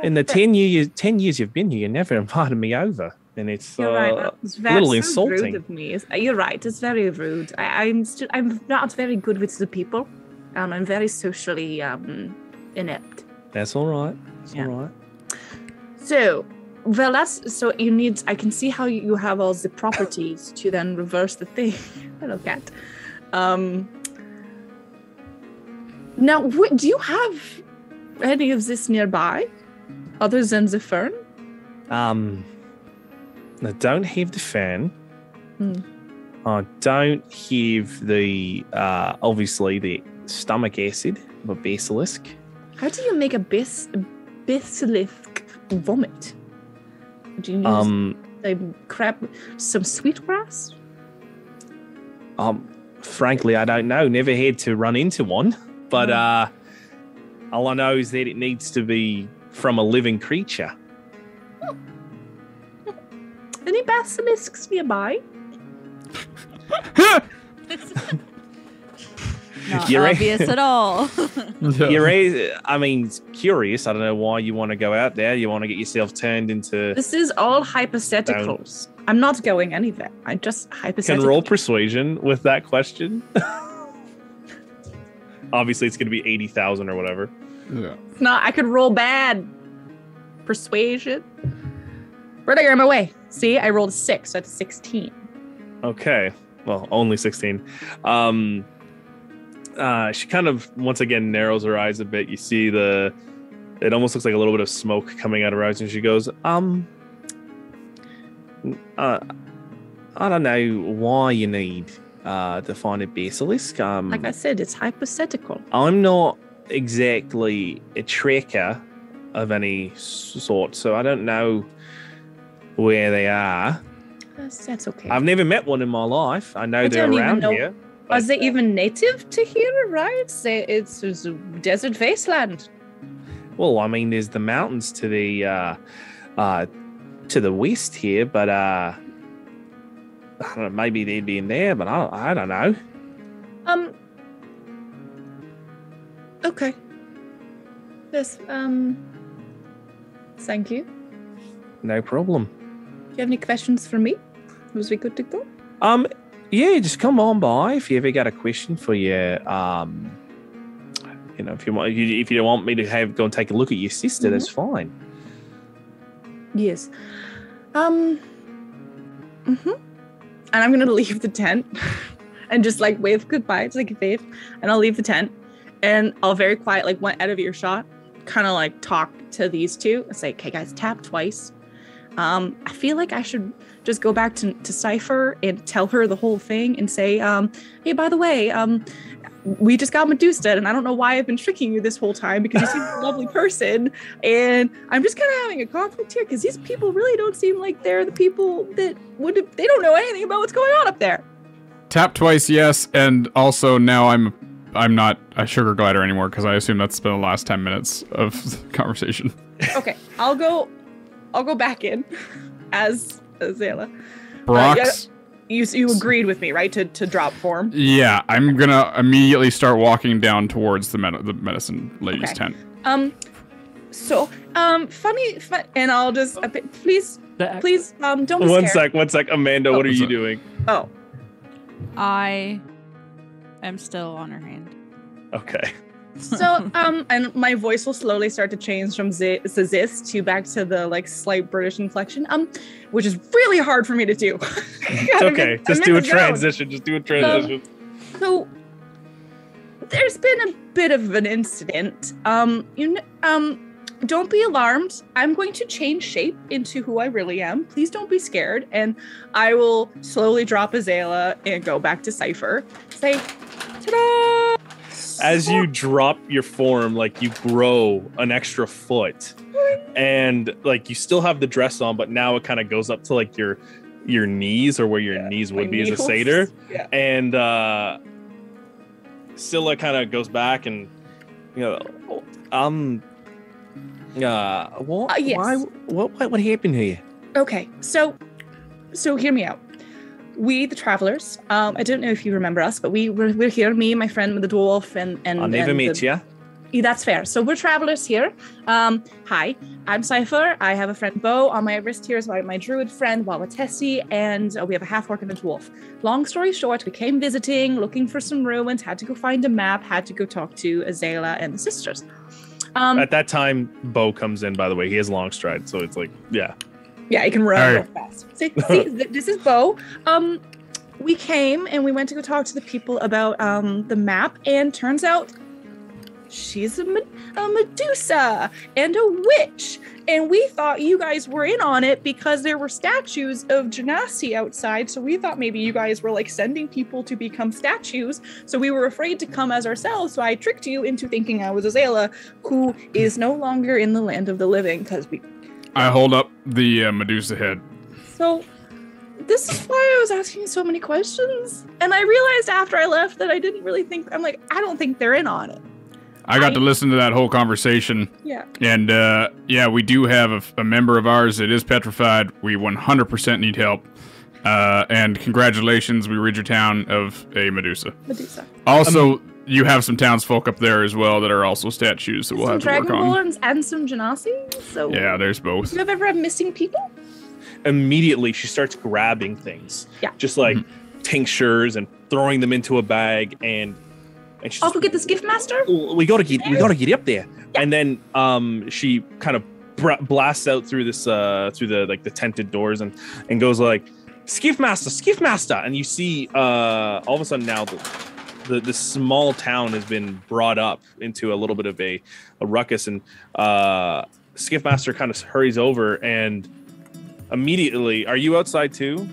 in the 10 years you've been here, you never invited me over, and it's You're right. It's a little insulting. Rude of me. You're right. It's very rude. I'm not very good with the people. I'm very socially inept. That's all right. All right. So, well, you need. I can see how you have all the properties to then reverse the thing. Hello, cat. Now, do you have any of this nearby, other than the fern? I don't have the fern. I don't have the obviously the stomach acid of a basilisk. How do you make a basilisk vomit? Do you use some sweetgrass? Frankly, I don't know. Never had to run into one, but all I know is that it needs to be from a living creature. Any basilisks nearby? Not obvious at all. I mean, it's curious. I don't know why you want to go out there. You want to get yourself turned into... This is all hypotheticals. I'm not going anywhere. I just hypothetical. Can roll persuasion with that question? Obviously, it's going to be 80,000 or whatever. Yeah. No, I could roll bad. Persuasion. Where'd I get my way? See, I rolled a 6, so that's 16. Okay. Well, only 16. She kind of once again narrows her eyes a bit. You see it almost looks like a little bit of smoke coming out of her eyes, and she goes, I don't know why you need to find a basilisk. Like I said, it's hypothetical. I'm not exactly a tracker of any sort, so I don't know where they are. That's okay. I've never met one in my life. I know they're around here. Are they even native to here, right? It's a desert wasteland. Well, I mean, there's the mountains to the west here, but I don't know, maybe they'd be in there, but I don't know. Okay. Yes. Thank you. No problem. Do you have any questions for me? Was we good to go? Yeah, just come on by if you ever got a question for you. If you don't want me to go and take a look at your sister, that's fine. Yes. And I'm gonna leave the tent and just like wave goodbye, just like a wave, and I'll leave the tent and I'll very quiet, like went out of earshot, kind of like talk to these two and say, "Okay, guys, tap twice." I feel like I should just go back to Cypher and tell her the whole thing and say, hey, by the way, we just got Medusa, and I don't know why I've been tricking you this whole time because you seem like a lovely person, and I'm just kind of having a conflict here because these people really don't seem like they're the people that they don't know anything about what's going on up there. Tap twice, yes, and also now I'm not a sugar glider anymore because I assume that's been the last 10 minutes of the conversation. Okay, I'll go back in as Zayla. Brox. You agreed with me, right, to drop form? Yeah, I'm gonna immediately start walking down towards the medicine lady's tent. Funny, and I'll just please, don't be scared. One sec, Amanda, what are you doing? Oh, I am still on her hand. Okay. So, and my voice will slowly start to change from this to back to the like slight British inflection, which is really hard for me to do. It's okay. Just do a transition. So, there's been a bit of an incident. Don't be alarmed. I'm going to change shape into who I really am. Please don't be scared. And I will slowly drop Azala and go back to Cypher. Say, ta-da! As you drop your form, like you grow an extra foot, and like you still have the dress on, but now it kind of goes up to like your knees or where your knees would be as a satyr. Yeah. And Scylla kind of goes back and what? Yes. What happened here? Okay, so hear me out. We, the travelers, I don't know if you remember us, but we're here, me, my friend with the dwarf, and I never met you. That's fair. So we're travelers here. Hi, I'm Cypher. I have a friend, Bo. On my wrist here is my druid friend, Wawatesi, and we have a half-orc and a dwarf. Long story short, we came visiting, looking for some ruins, had to go find a map, had to go talk to Azala and the sisters. At that time, Bo comes in, by the way. He has long stride, so it's like, yeah. Yeah, he can run real fast. See, this is Bo. We came and we went to go talk to the people about the map, and turns out she's a Medusa and a witch. And we thought you guys were in on it because there were statues of Genasi outside. So we thought maybe you guys were like sending people to become statues. So we were afraid to come as ourselves. So I tricked you into thinking I was Azala, who is no longer in the land of the living because I hold up the Medusa head. So, this is why I was asking so many questions. And I realized after I left that I didn't really think, I'm like, I don't think they're in on it. I got to listen to that whole conversation. Yeah. And, yeah, we do have a member of ours that is petrified. We 100% need help. And congratulations, we rid your town of a Medusa. Medusa. Also, you have some townsfolk up there as well that are also statues that we'll have to work on. Dragonborns and some Genasi. So Yeah, there's both. Do you ever have missing people? Immediately, she starts grabbing things. Yeah. Just like tinctures and throwing them into a bag, and she's Also get this gift master? we gotta get up there. Yeah. And then she kind of blasts out through this through the tented doors and goes like, skiff master, and you see all of a sudden now the small town has been brought up into a little bit of a ruckus, and skiff master kind of hurries over, and immediately, are you outside too?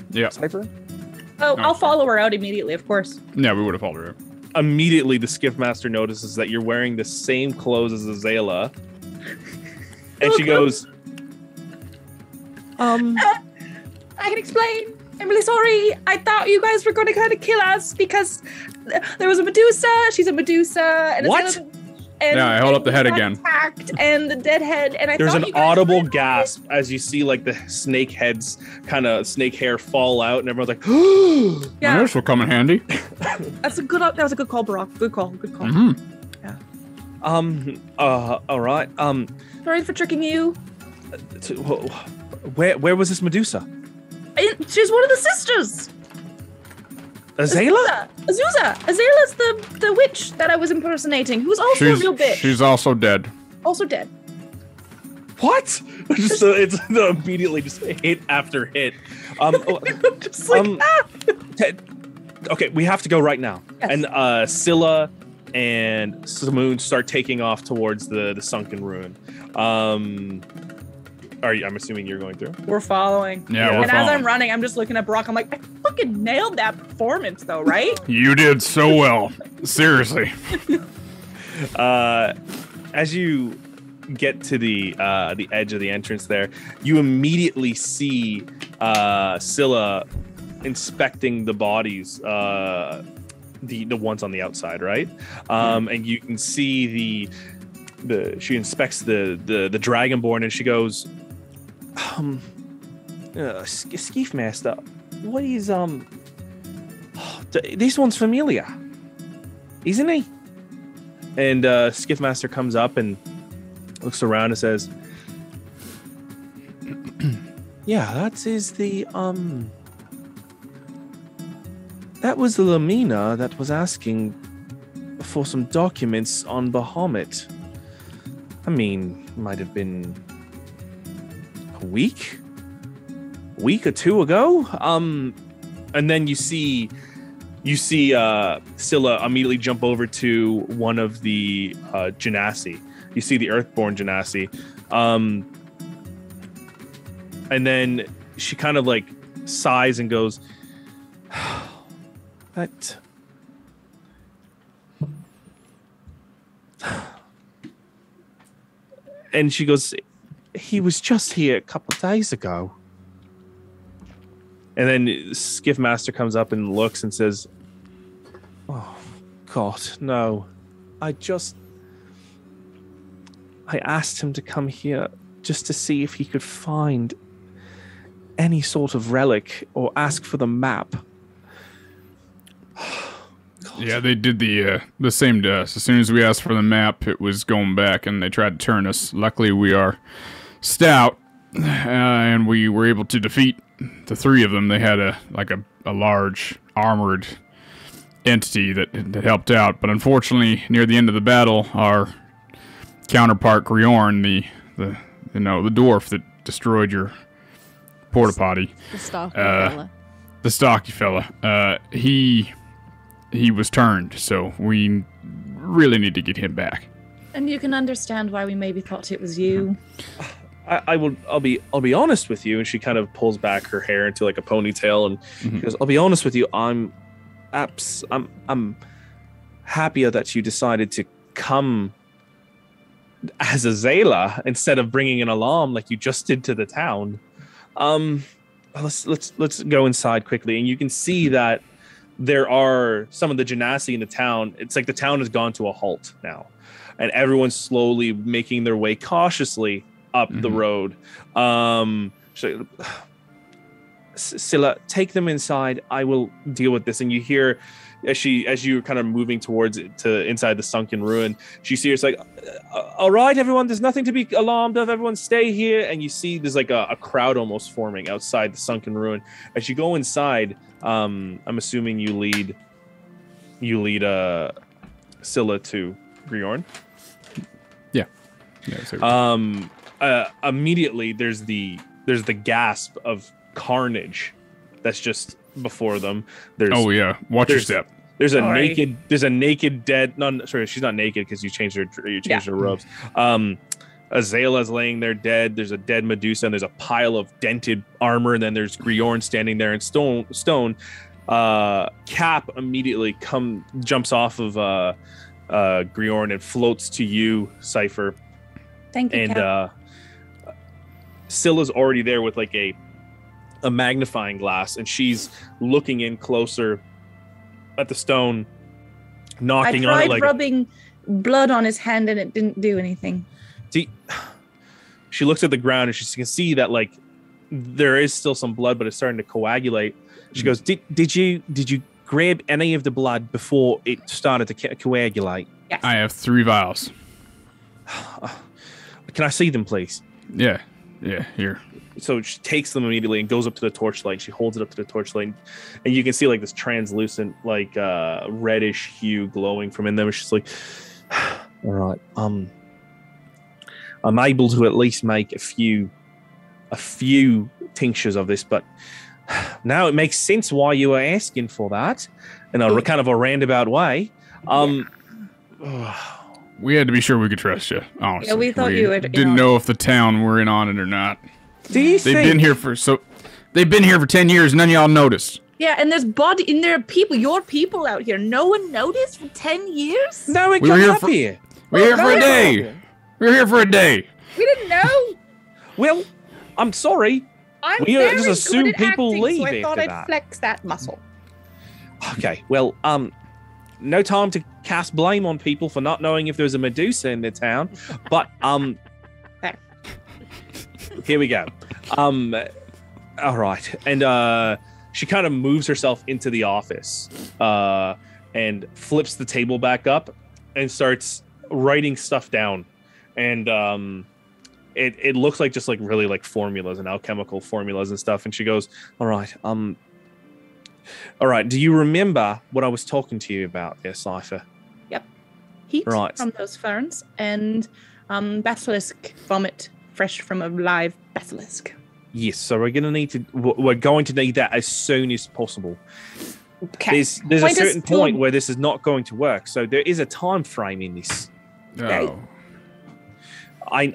Yeah. Cypher? Oh, I'll follow her out immediately, of course. Yeah, we would have followed her. Immediately, the skiff master notices that you're wearing the same clothes as Azela, and she goes, I can explain. I'm really sorry. I thought you guys were going to kind of kill us because there was a Medusa. She's a Medusa. And What? Yeah, I hold up the head again. Attacked and the dead head. And there's thought an you guys audible were- gasp as you see like the snake heads, kind of snake hair fall out, and everyone's like, Yeah, This will come in handy. that was a good call, Barack. Good call. Mm-hmm. all right. Sorry for tricking you. Where was this Medusa? She's one of the sisters. Azela? Azusa. Azela's the witch that I was impersonating, who's also a real bitch. She's also dead. Also dead. What? It's immediately just hit after hit. Just like, Okay, we have to go right now. Yes. And Scylla and Simoon start taking off towards the sunken ruin. I'm assuming you're going through. We're following. Yeah, we're And following. as I'm running, I'm just looking at Brock. I'm like, I fucking nailed that performance, though, right? You did so well. Seriously. As you get to the edge of the entrance there, you immediately see Scylla inspecting the bodies, the ones on the outside, right? And you can see she inspects the Dragonborn, and she goes, Skeef Master, what is this one's familiar, isn't he? And Skiff Master comes up and looks around and says, yeah, that is that was the Lamina that was asking for some documents on Bahamut. I mean, might have been a week or two ago. And then you see Scylla immediately jump over to one of the Genasi. You see the Earthborn Genasi. And then she kind of like sighs and goes, that... And she goes, he was just here a couple of days ago. And then Skiff Master comes up and looks and says, oh, God, no. I asked him to come here just to see if he could find any sort of relic or ask for the map. Yeah, they did the same to us. As soon as we asked for the map, it was going back, and they tried to turn us. Luckily, we are stout, and we were able to defeat the three of them. They had a large armored entity that helped out, but unfortunately, near the end of the battle, our counterpart Grjorn, the dwarf that destroyed your porta potty, the stocky fella, he was turned, so we really need to get him back. And you can understand why we maybe thought it was you. I'll be honest with you. And she kind of pulls back her hair into like a ponytail, and she goes, I'll be honest with you. I'm happier that you decided to come as a Zayla instead of bringing an alarm like you just did to the town. Let's go inside quickly, and you can see that there are some of the genasi in the town. It's like the town has gone to a halt now, and everyone's slowly making their way cautiously up the road. Scylla, take them inside. I will deal with this. And you hear as you're kind of moving towards it to inside the sunken ruin, she sees like, all right, everyone, there's nothing to be alarmed of. Everyone stay here. And you see there's like a crowd almost forming outside the sunken ruin. As you go inside, I'm assuming you lead Scylla to Grjorn. Yeah. Immediately there's the gasp of carnage that's just before them. Watch your step. There's a naked dead. No, sorry, she's not naked because you changed her robes. Azala's laying there dead. There's a dead Medusa, and there's a pile of dented armor, and then there's Grjorn standing there in stone. Cap immediately jumps off of Grjorn and floats to you, Cypher. Thank you, Cap. Scylla's already there with like a magnifying glass, and she's looking in closer at the stone, knocking on it. I tried rubbing blood on his hand, and it didn't do anything. She looks at the ground, and she can see that like there is still some blood, but it's starting to coagulate. She goes, "Did you grab any of the blood before it started to coagulate?" Yes. I have 3 vials. Can I see them, please? Yeah, here. So she takes them immediately and goes up to the torchlight. She holds it up to the torchlight, and you can see like this translucent, like reddish hue glowing from in them. She's like, "All right, I'm able to at least make a few tinctures of this, but now it makes sense why you were asking for that in a kind of a roundabout way." We had to be sure we could trust you, honestly. Yeah, we thought you would. Didn't know if the town were in on it or not. They've been here for 10 years. None of y'all noticed. Yeah, and there's there are people, your people out here. No one noticed for 10 years? No, we come up here. We're here for a day. We're here for a day. We didn't know. Well, I'm sorry. We just assume people acting, leave so I after thought that. I'd flex that muscle. Okay, well, no time to cast blame on people for not knowing if there's a Medusa in their town, but here we go. All right, and she kind of moves herself into the office and flips the table back up and starts writing stuff down, and it looks like just like really like formulas and alchemical formulas and stuff. And she goes, all right, do you remember what I was talking to you about there, Cypher? Yep. Heat from those ferns and basilisk vomit fresh from a live basilisk. Yes, so we're going to need that as soon as possible. Okay. There's a certain point where this is not going to work, so there is a time frame in this. Oh. I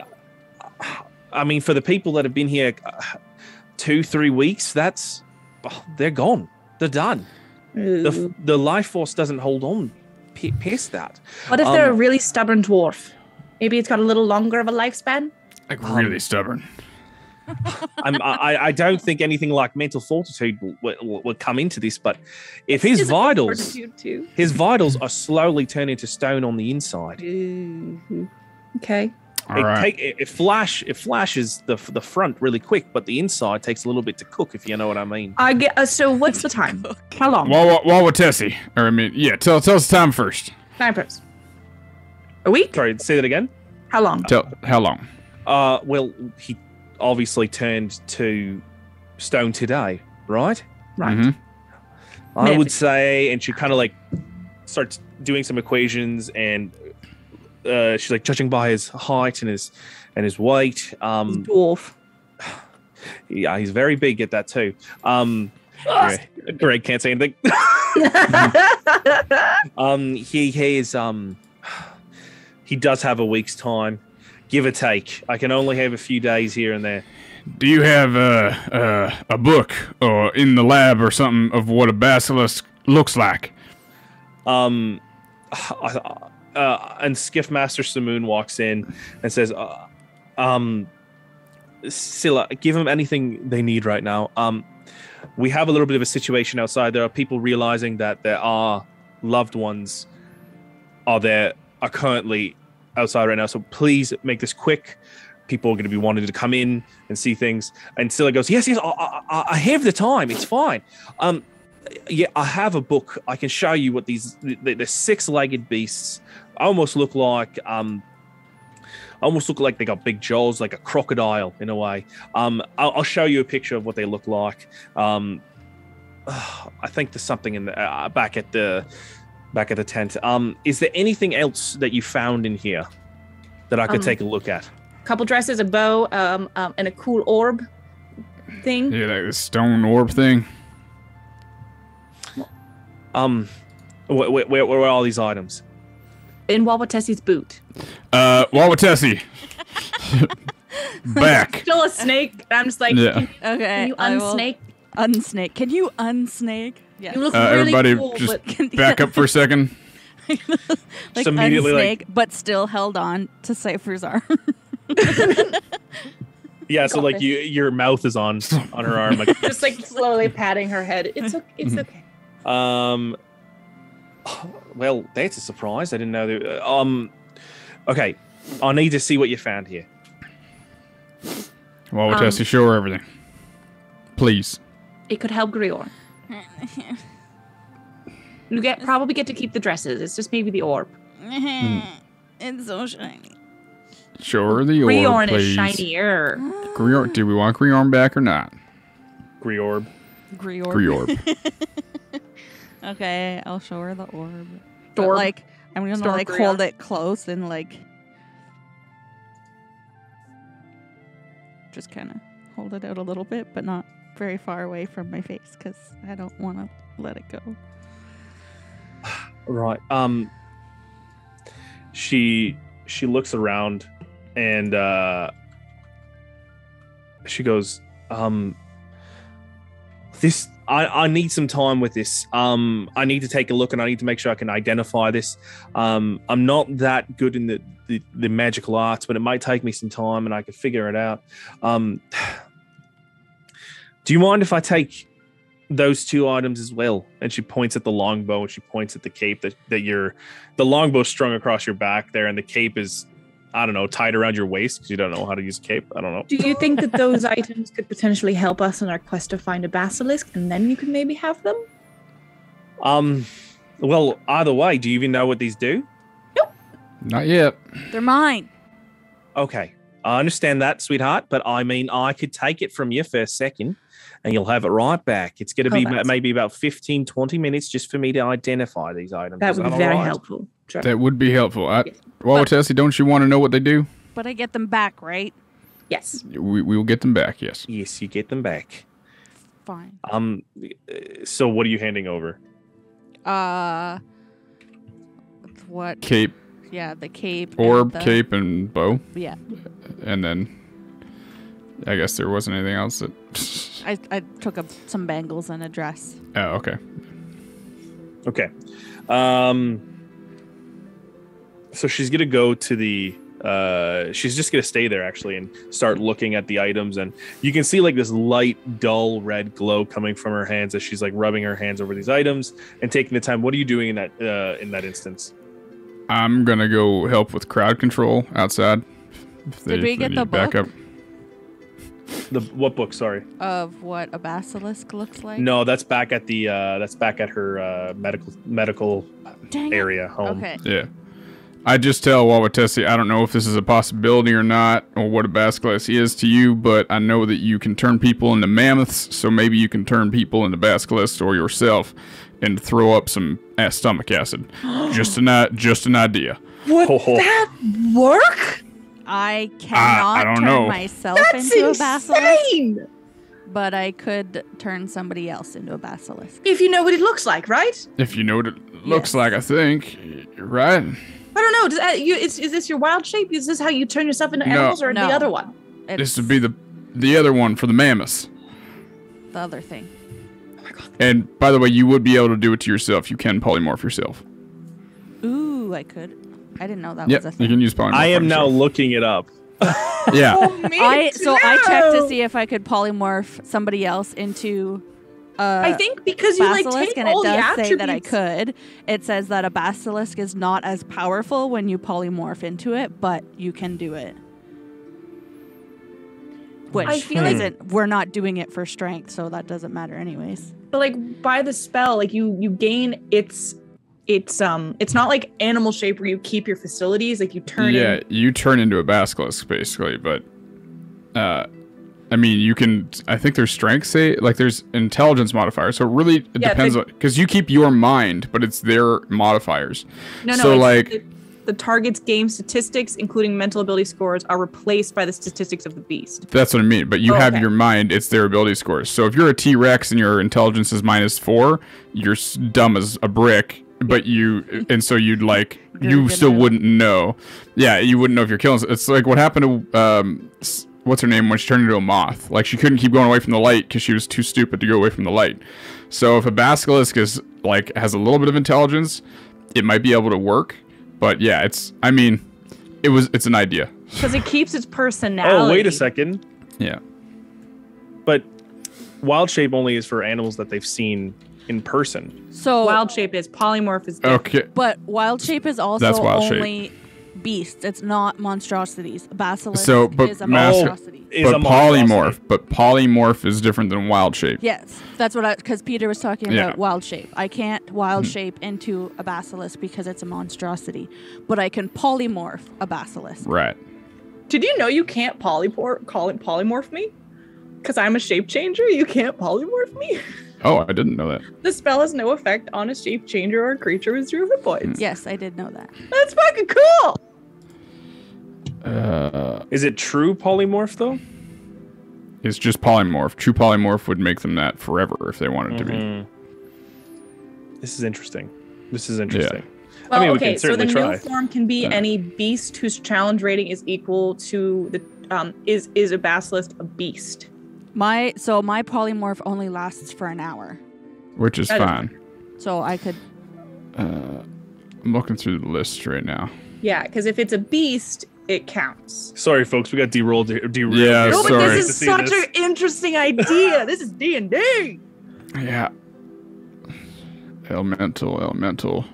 mean, for the people that have been here 2-3 weeks, they're gone. They're done. The life force doesn't hold on past that. What if they're a really stubborn dwarf? Maybe it's got a little longer of a lifespan? Like really stubborn. I don't think anything like mental fortitude will come into this, but if his vitals are slowly turning to stone on the inside. Okay. It flashes the front really quick, but the inside takes a little bit to cook, if you know what I mean. I get. So what's the time? How long? While with Tessie, tell us the time first. 9 hours. A week? Sorry, say that again. How long? How long? Well, he obviously turned to stone today, right? Right. Mm-hmm. I would say, and she kind of like starts doing some equations, and she's like judging by his height and his weight. He's dwarf. Yeah, he's very big at that too. Greg can't say anything. He does have a week's time, give or take. I can only have a few days here and there. Do you have a book or in the lab or something of what a basilisk looks like? Skiffmaster Simoon walks in and says, Scylla, give them anything they need right now. We have a little bit of a situation outside. There are people realizing that there are loved ones are currently outside right now. So please make this quick. People are going to be wanting to come in and see things. And Scylla goes, yes, I have the time. It's fine. Yeah, I have a book. I can show you what these the six-legged beasts almost look like. They got big jaws, like a crocodile in a way. I'll show you a picture of what they look like. I think there's something in the back at the tent. Is there anything else that you found in here that I could take a look at? Couple dresses, a bow, and a cool orb thing. Yeah, like the stone orb thing. Where are all these items? In Wawatessi's boot. Wawatessi. Back. Still a snake. I'm just like, Okay. can you unsnake? Unsnake. Can you unsnake? Yes. You look really everybody cool, just but back up for a second. Like Just immediately, unsnake, but still held on to Cypher's arm. Yeah, so like your mouth is on her arm. Like, just like slowly patting her head. It's okay. It's okay. Well, that's a surprise. I didn't know that. Okay, I need to see what you found here. Wawatessi, show her everything. Please. It could help Grjorn. You probably get to keep the dresses. It's just maybe the orb. It's so shiny. Show her the orb, Grjorn please. is shinier. Grjorn, do we want Grjorn back or not? Grjorn. Grjorn. Okay, I'll show her the orb. But, Storm. like, I'm gonna Storm like Grjorn. hold it close and like just kind of hold it out a little bit, but not very far away from my face because I don't want to let it go. Right. She looks around and she goes, this I need some time with this. I need to take a look and I need to make sure I can identify this. I'm not that good in the magical arts, but it might take me some time and I can figure it out. Do you mind if I take those two items as well? And she points at the longbow and she points at the cape that the longbow strung across your back there, and the cape is, I don't know, tied around your waist because you don't know how to use a cape. I don't know. Do you think that those items could potentially help us in our quest to find a basilisk, and then you could maybe have them? Well, either way, do you even know what these do? Not yet. They're mine. Okay, I understand that, sweetheart, but I mean, I could take it from you for a second and you'll have it right back. It's going to be maybe about 15, 20 minutes just for me to identify these items. That would be very helpful. Sure. That would be helpful. Wawatessi, don't you want to know what they do? But I get them back, right? Yes. We will get them back, yes. Yes, you get them back. Fine. So what are you handing over? What? Cape. Yeah, the cape. Orb, and cape, and bow. Yeah. And then I guess there wasn't anything else that... I took some bangles and a dress. Oh, okay. Okay. So she's going to go to the... she's just going to stay there, actually, and start looking at the items. And you can see, like, this light, dull red glow coming from her hands as she's, like, rubbing her hands over these items and taking the time. What are you doing in that instance? I'm going to go help with crowd control outside. Did we get the book? Backup. What book? Sorry. Of what a basilisk looks like? No, that's back at the her medical Dang area home. Okay. Yeah. I just tell Wawatessi, I don't know if this is a possibility or not, or what a basilisk is to you, but I know that you can turn people into mammoths, so maybe you can turn people into basilisks or yourself and throw up some stomach acid. just an idea. Would that work? I cannot don't turn know. myself That's into a basilisk, insane! but I could turn somebody else into a basilisk. If you know what it looks like, right? If you know what it looks like, I think, right? I don't know. Is this your wild shape? Is this how you turn yourself into animals, or No. the other one? This would be the other one for the mammoths. The other thing. And by the way, you would be able to do it to yourself. You can polymorph yourself. Ooh, I could. I didn't know that Yeah, was a you thing. can use polymorph. I am on now yourself. looking it up. Yeah. So I checked to see if I could polymorph somebody else into I think because you like basilisk, take and it all the does attributes. say that I could. It says that a basilisk is not as powerful when you polymorph into it, but you can do it. Which I feel like- isn't, we're not doing it for strength, so that doesn't matter anyways. But like by the spell, like you gain it's not like animal shape where you keep your facilities, like you turn Yeah, in. you turn into a basilisk basically, but I mean, you can. I think there's strength, say, like there's intelligence modifiers. So it really depends on because you keep your mind, but it's their modifiers. No, So it's like, the target's game statistics, including mental ability scores, are replaced by the statistics of the beast. that's what I mean. But you Oh, have okay. your mind; it's their ability scores. So if you're a T-Rex and your intelligence is -4, you're dumb as a brick. But so you'd like you still wouldn't know. Yeah, you wouldn't know if you're killing. It's like what happened to what's her name when she turned into a moth. Like she couldn't keep going away from the light because she was too stupid to go away from the light. So if a basilisk is like has a little bit of intelligence, it might be able to work. But yeah, it's an idea. Because it keeps its personality. Oh, wait a second. Yeah. But wild shape only is for animals that they've seen in person. So Wild shape is polymorph is different. Okay. but wild shape is also That's wild shape. only beasts. It's not monstrosities. Basilisk So, but is a master- monstrosity. Is But a monstrosity. polymorph is different than wild shape. Yes, that's what because Peter was talking Yeah. about wild shape. I can't wild shape into a basilisk because it's a monstrosity, but I can polymorph a basilisk. Right. Did you know you can't polymorph me? Because I'm a shape changer, you can't polymorph me. Oh, I didn't know that. The spell has no effect on a shape changer or a creature with 0 hit points. Yes, I did know that. That's fucking cool. Is it true polymorph though? It's just polymorph. True polymorph would make them that forever if they wanted to be. Mhm. This is interesting. I Well, mean, we okay, can so the certainly try. new form can be any beast whose challenge rating is equal to the is a basilisk a beast. My polymorph only lasts for an hour, Which is That is fine. so I could. I'm looking through the list right now. Yeah, because if it's a beast, it counts. Sorry, folks, we got derailed. Yeah, No, but sorry. this is such an interesting idea. This is D&D. Yeah. Elemental.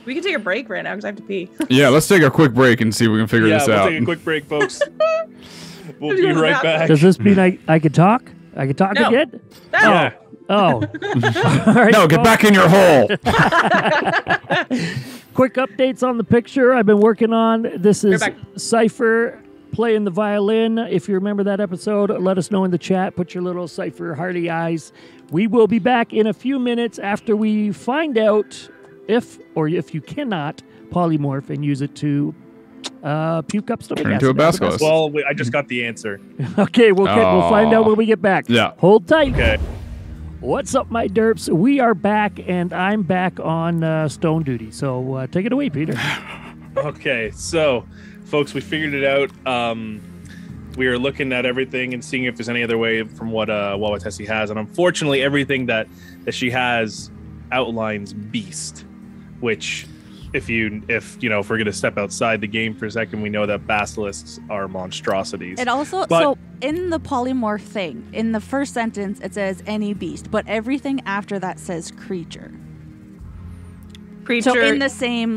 We can take a break right now because I have to pee. Yeah, let's take a quick break and see if we can figure Yeah, this we'll out. take a quick break, folks. We'll Have be you gone to the right bathroom? back. Does this mean I could talk? I could talk No. again? Yeah. Oh. All right, No, get folks. back in your hole. Quick updates on the picture I've been working on. This is back. Cypher playing the violin. If you remember that episode, let us know in the chat. Put your little Cypher hearty eyes. We will be back in a few minutes after we find out if you cannot polymorph and use it to puke up stomach Turn acid. into a basilisk. Well, I just got the answer. Okay, we'll find out when we get back. Yeah. Hold tight. Okay. What's up, my derps? We are back, and I'm back on stone duty. So take it away, Peter. Okay, so, folks, we figured it out. We are looking at everything and seeing if there's any other way from what Wawatesi has, and unfortunately, everything that she has outlines beast, which, if we're gonna step outside the game for a second, we know that basilisks are monstrosities. It also But- so in the polymorph thing, in the first sentence it says any beast, but everything after that says creature. Creature. So in the same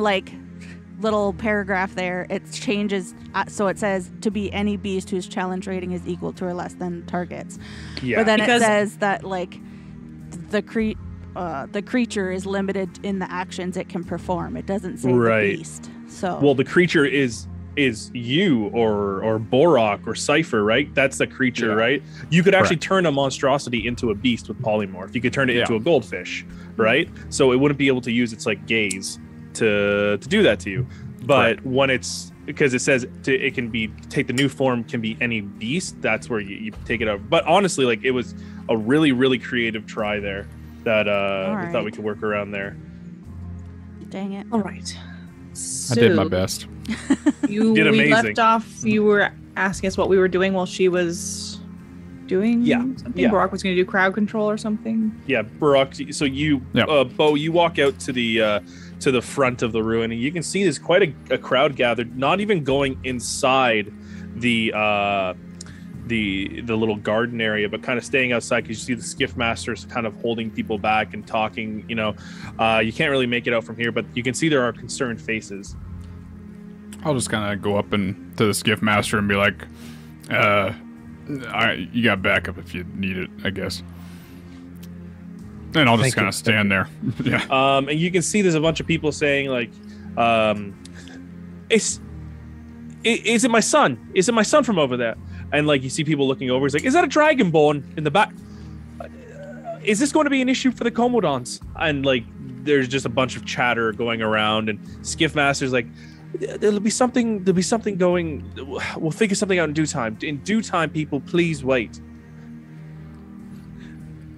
little paragraph there, it changes. So it says to be any beast whose challenge rating is equal to or less than targets. Yeah. But then Because- it says that the creature is limited in the actions it can perform. It doesn't say Right. the beast. So Well, the creature is you or Borok or Cypher, right? That's the creature, Yeah. right? You could actually Correct. turn a monstrosity into a beast with polymorph. You could turn it Yeah. into a goldfish, right? So it wouldn't be able to use its gaze to do that to you. But Correct. when it's because it says it can be take the new form can be any beast, that's where you take it out. But honestly, it was a really, really creative try there that we thought we right. could work around there. dang it. All right. I did my So, best. You Did we amazing. left off. You were asking us what we were doing while she was doing something. yeah. Brock was going to do crowd control or something. Yeah, Borok. So you, Yep. Bo, you walk out to the to the front of the ruin, and you can see there's quite a crowd gathered, not even going inside the little garden area, but kind of staying outside, because you see the skiff masters kind of holding people back and talking. You can't really make it out from here, but you can see there are concerned faces. I'll just kind of go up to the skiff master and be like, you got backup if you need it, I guess. And I'll just kind of stand there. Yeah. And you can see there's a bunch of people saying like, is it my son? Is it my son from over there? And like you see people looking over. It's like, is that a Dragonborn in the back? Is this going to be an issue for the Comodons? And like, there's just a bunch of chatter going around, and Skiff Master's like, there'll be something going. We'll figure something out in due time. In due time, people, please wait.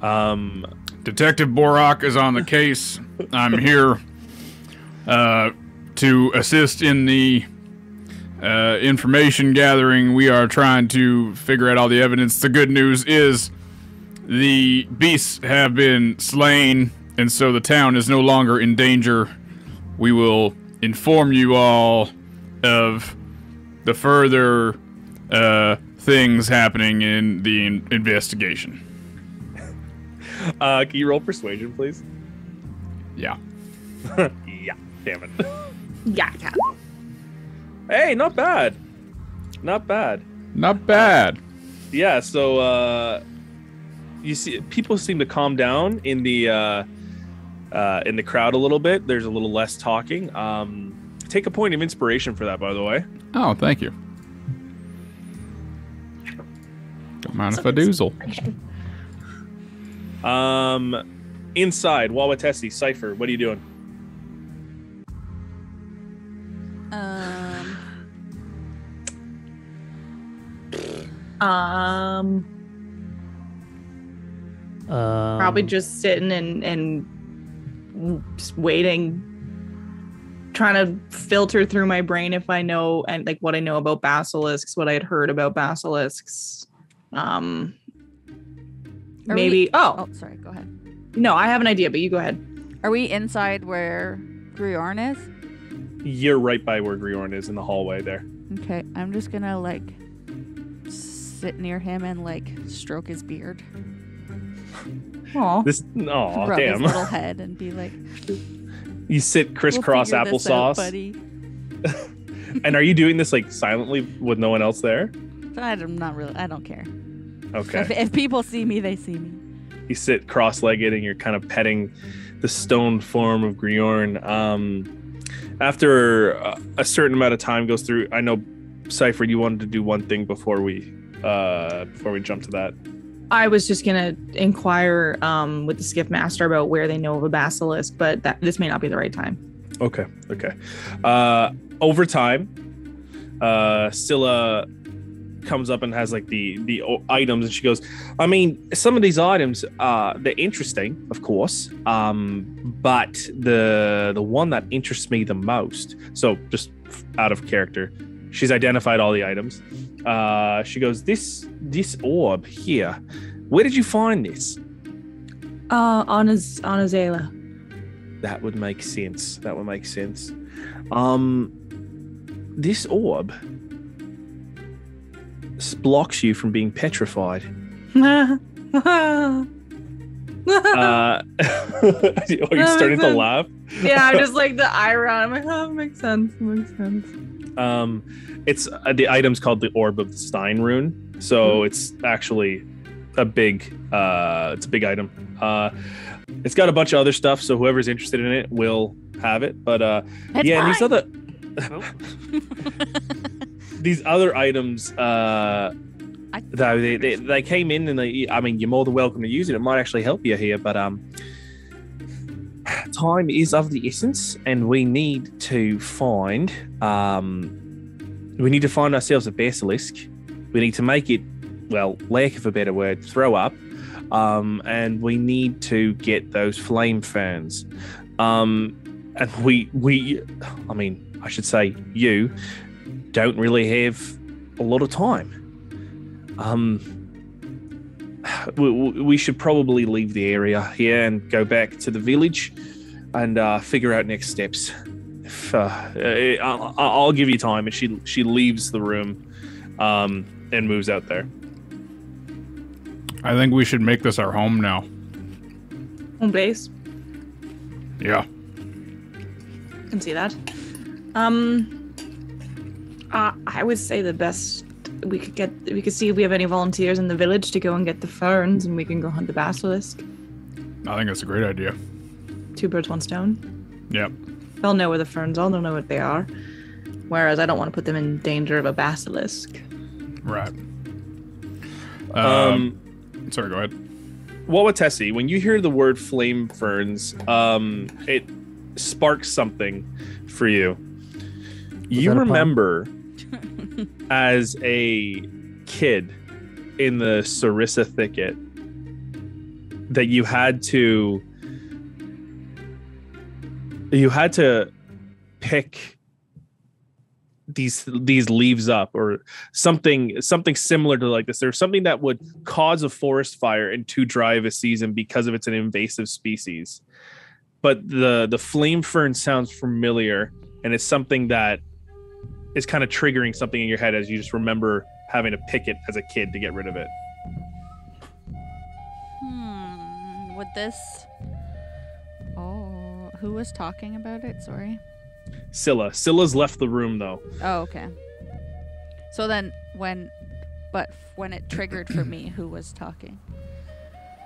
Detective Borak is on the case. I'm here to assist in the information gathering. We are trying to figure out all the evidence. The good news is the beasts have been slain, and so the town is no longer in danger. We will inform you all of the further things happening in the investigation. Can you roll persuasion, please? Yeah. Yeah. Damn it. Yeah. Hey, not bad. Not bad. Not bad. Yeah. So you see, people seem to calm down in the crowd a little bit. There's a little less talking. Take a point of inspiration for that, by the way. Oh, thank you. Don't mind if I doozle. Inside, Wawatesi, Cypher, what are you doing? Probably just sitting and just waiting, trying to filter through my brain if I know, and like what I know about basilisks, what I had heard about basilisks. Maybe. Oh, sorry. Go ahead. No, I have an idea, but you go ahead. Are we inside where Grjorn is? You're right by where Grjorn is, in the hallway there. Okay, I'm just gonna like sit near him and like stroke his beard. Aw. Rub his damn. little head and be like, You sit crisscross we'll figure this applesauce. out, buddy. And are you doing this like silently with no one else there? I don't care. Okay. If people see me, they see me. You sit cross-legged and you're kind of petting the stone form of Grjorn. After a certain amount of time goes through, I know, Cypher, you wanted to do one thing before we jump to that. I was just gonna inquire with the skiff master about where they know of a basilisk, but this may not be the right time. Okay. Over time, Scylla comes up and has like the items, and she goes, I mean, some of these items they're interesting, of course, but the one that interests me the most, so just out of character, she's identified all the items. She goes, this orb here, where did you find this? On Azela. That would make sense. This orb blocks you from being petrified. Are you starting to laugh? Yeah, I just like the eye round. I'm like, oh, it makes sense. It's the item's called the Orb of the Stein Rune, so it's actually a big item. It's got a bunch of other stuff, so whoever's interested in it will have it. But yeah, these other these other items, though they came in, and I mean, you're more than welcome to use it. It might actually help you here, but time is of the essence, and we need to find ourselves a basilisk. We need to make it, well, lack of a better word, throw up, and we need to get those flame ferns. And I mean, I should say you don't really have a lot of time. We should probably leave the area here and go back to the village. and figure out next steps. If, I'll give you time. And she leaves the room and moves out there. I think we should make this our home now. Home base. Yeah. Can see that. I would say the best we could see if we have any volunteers in the village to go and get the ferns, and we can go hunt the basilisk. I think that's a great idea. 2 birds, 1 stone. Yep. They'll know where the ferns are. They'll know what they are. Whereas I don't want to put them in danger of a basilisk. Right. Sorry, go ahead. Wawatesi, when you hear the word flame ferns, it sparks something for you. You remember as a kid in the Sarissa thicket that you had to pick these leaves up, or something similar to like this. There's something that would cause a forest fire and to drive a season because of it's an invasive species. But the flame fern sounds familiar, and it's something that is kind of triggering something in your head as you just remember having to pick it as a kid to get rid of it. Would this... Oh, who was talking about it? Sorry. Scylla's left the room though. Oh, okay. So then when it triggered for me, who was talking?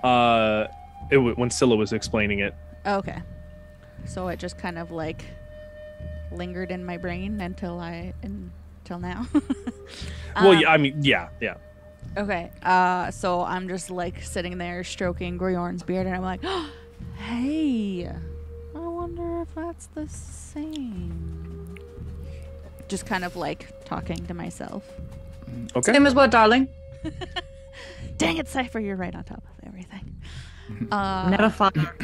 When Scylla was explaining it. Okay. So it just kind of like lingered in my brain until now. Well, yeah, I mean, yeah. Okay. So I'm just like sitting there stroking Grjorn's beard, and I'm like, oh, hey, I wonder if that's the same. Just kind of like talking to myself. Okay. Same as what, darling? Dang it, Cypher, you're right on top of everything. Never fire.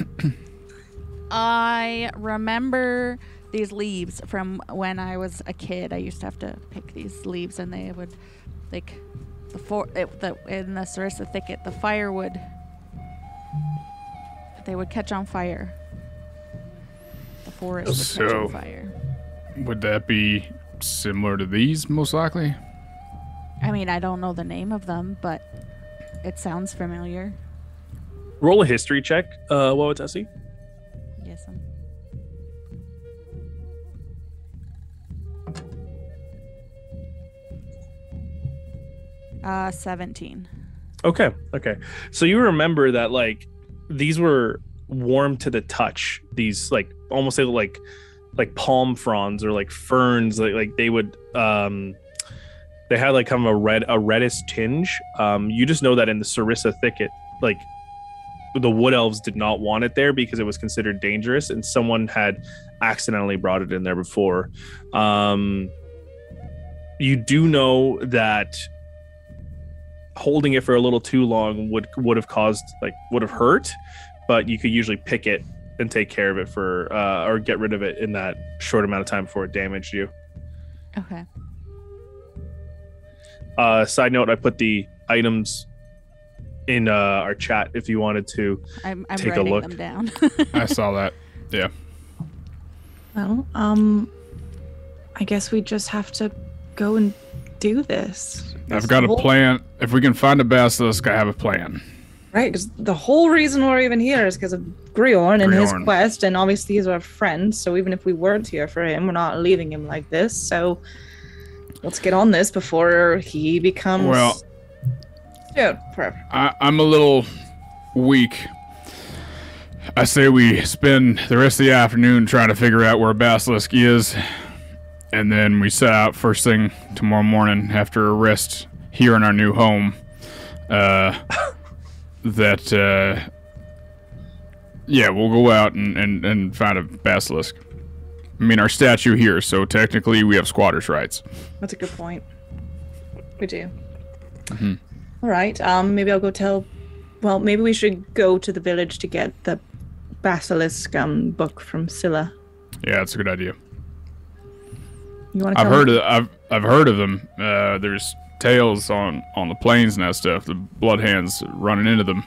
I remember these leaves from when I was a kid. I used to have to pick these leaves, and they would, like, in the Sarissa thicket, the fire they would catch on fire. The forest would catch on fire. Would that be similar to these, most likely? I mean, I don't know the name of them, but it sounds familiar. Roll a history check, Wawatesi. Yes. 17. Okay. So you remember that like these were warm to the touch. These like almost like palm fronds or like ferns. Like they would they had like kind of a reddish tinge. You just know that in the Sarissa thicket, like the wood elves did not want it there because it was considered dangerous, and someone had accidentally brought it in there before. You do know that holding it for a little too long would have hurt, but you could usually pick it and take care of it for or get rid of it in that short amount of time before it damaged you. Okay. Side note, I put the items in our chat if you wanted to I'm take a look. them down. I saw that. Yeah. Well, I guess we just have to go and do this. I've got a plan. If we can find a basilisk, I have a plan. Right, because the whole reason we're even here is because of Grjorn and his quest, and obviously he's our friend, so even if we weren't here for him, we're not leaving him like this, so let's get on this before he becomes... Well, forever. I'm a little weak. I say we spend the rest of the afternoon trying to figure out where Basilisk is, and then we set out first thing tomorrow morning after a rest here in our new home. We'll go out and find a Basilisk. I mean, our statue here, so technically we have squatters' rights. That's a good point. We do. Mm-hmm. All right, maybe I'll go tell... Well, maybe we should go to the village to get the Basilisk book from Scylla. Yeah, that's a good idea. You want to? I've heard of them. There's tales on the plains and that stuff. The bloodhands running into them.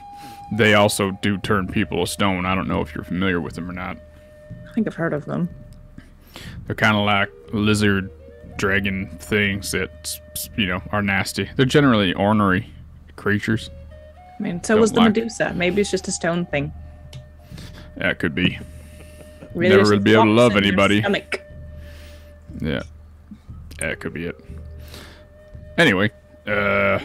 They also do turn people to stone. I don't know if you're familiar with them or not. I think I've heard of them. They're kind of like lizard dragon things that, are nasty. They're generally ornery creatures. I mean, so was the Medusa. Maybe it's just a stone thing. Yeah, it could be. Really, Never would be able to love anybody. Yeah. Yeah, it could be it. Anyway, yeah.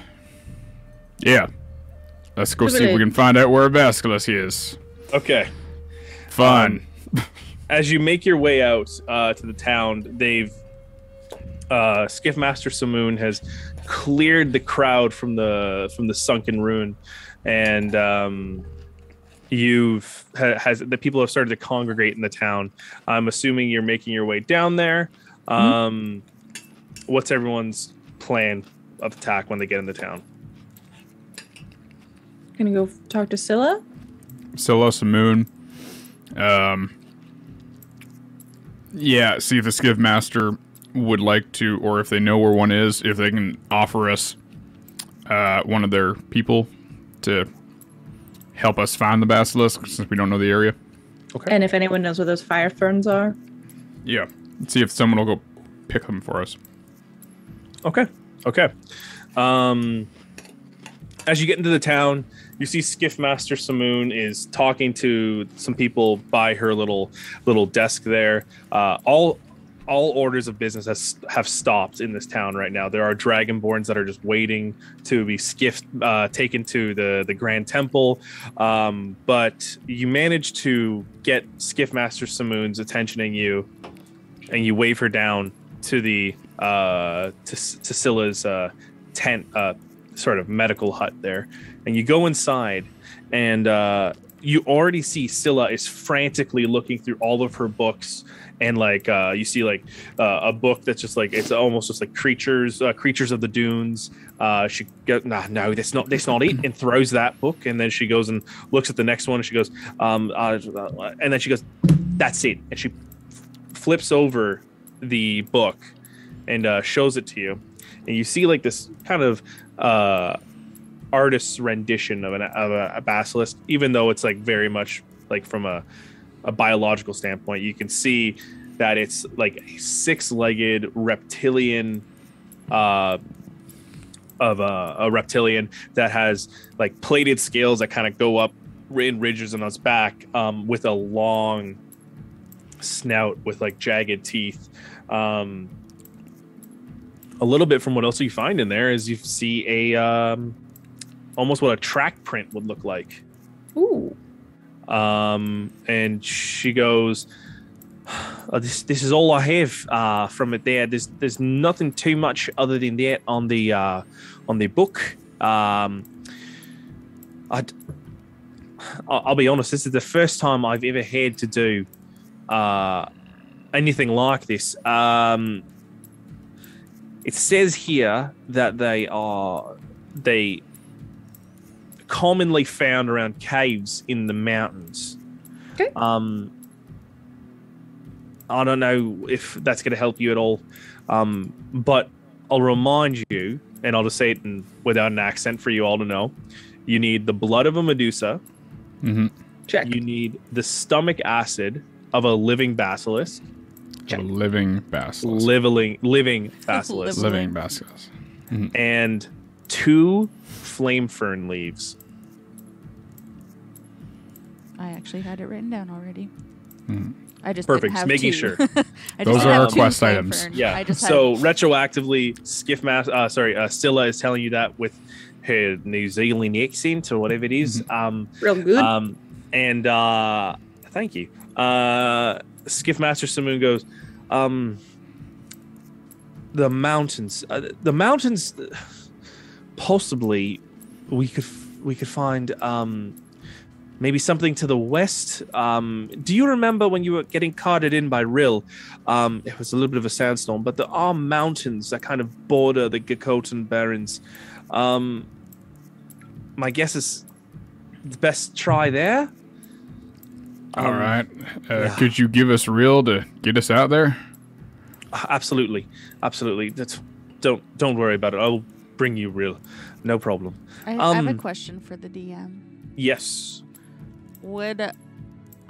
Let's go see if we can find out where Vasilisk is. Okay. Fun. As you make your way out to the town, they've Skiff Master Simoon has cleared the crowd from the sunken rune, and the people have started to congregate in the town. I'm assuming you're making your way down there. What's everyone's plan of attack when they get into town? Gonna go talk to Scylla? Scylla, Simoon. Yeah, see if the Skiff Master would like to, or if they know where one is, if they can offer us one of their people to help us find the Vasilisk, since we don't know the area. Okay. And if anyone knows where those fire ferns are? Yeah. Let's see if someone will go pick them for us. Okay. As you get into the town, you see Skiff Master Simoon is talking to some people by her little desk there. All orders of business have stopped in this town right now. There are Dragonborns that are just waiting to be taken to the Grand Temple. But you manage to get Skiff Master Simoon's attention and you wave her down to the to Scylla's tent, sort of medical hut there, and you go inside, and you already see Scylla is frantically looking through all of her books, and you see a book that's just like, it's almost just like creatures of the dunes. She goes, no, that's not it, and throws that book, and then she goes and looks at the next one, and she goes, and then she goes, that's it, and she flips over the book and shows it to you, and you see like this kind of artist's rendition of a basilisk, even though it's like very much like from a biological standpoint. You can see that it's like a six-legged reptilian of a reptilian that has like plated scales that kind of go up in ridges on its back, with a long snout with like jagged teeth. A little bit from what else you find in there is you see a almost what a track print would look like. Ooh. And she goes, this is all I have from it there. There's nothing too much other than that on the book. I'll be honest, this is the first time I've ever had to do anything like this. It says here that they commonly found around caves in the mountains. Okay. I don't know if that's going to help you at all, but I'll remind you, and I'll just say it without an accent for you all to know. You need the blood of a Medusa. Mm-hmm. Check. You need the stomach acid of a living basilisk. A living basilisk. Living basilisk. Living basilisk. Mm-hmm. And 2 flame fern leaves. I actually had it written down already. Mm-hmm. I just Perfect. didn't have Making 2. sure. Those are our quest items. Yeah. So retroactively, Scylla is telling you that with her New Zealand accent or whatever it is. Real good. And thank you. Skiff Master Simoon goes, the mountains, possibly we could find maybe something to the west. Do you remember when you were getting carted in by Rill? It was a little bit of a sandstorm, but there are mountains that kind of border the Gakotan Barrens. My guess is the best try there. All right. Could you give us Rill to get us out there? Absolutely. Don't worry about it. I'll bring you Rill. No problem. I have a question for the DM. Yes. Would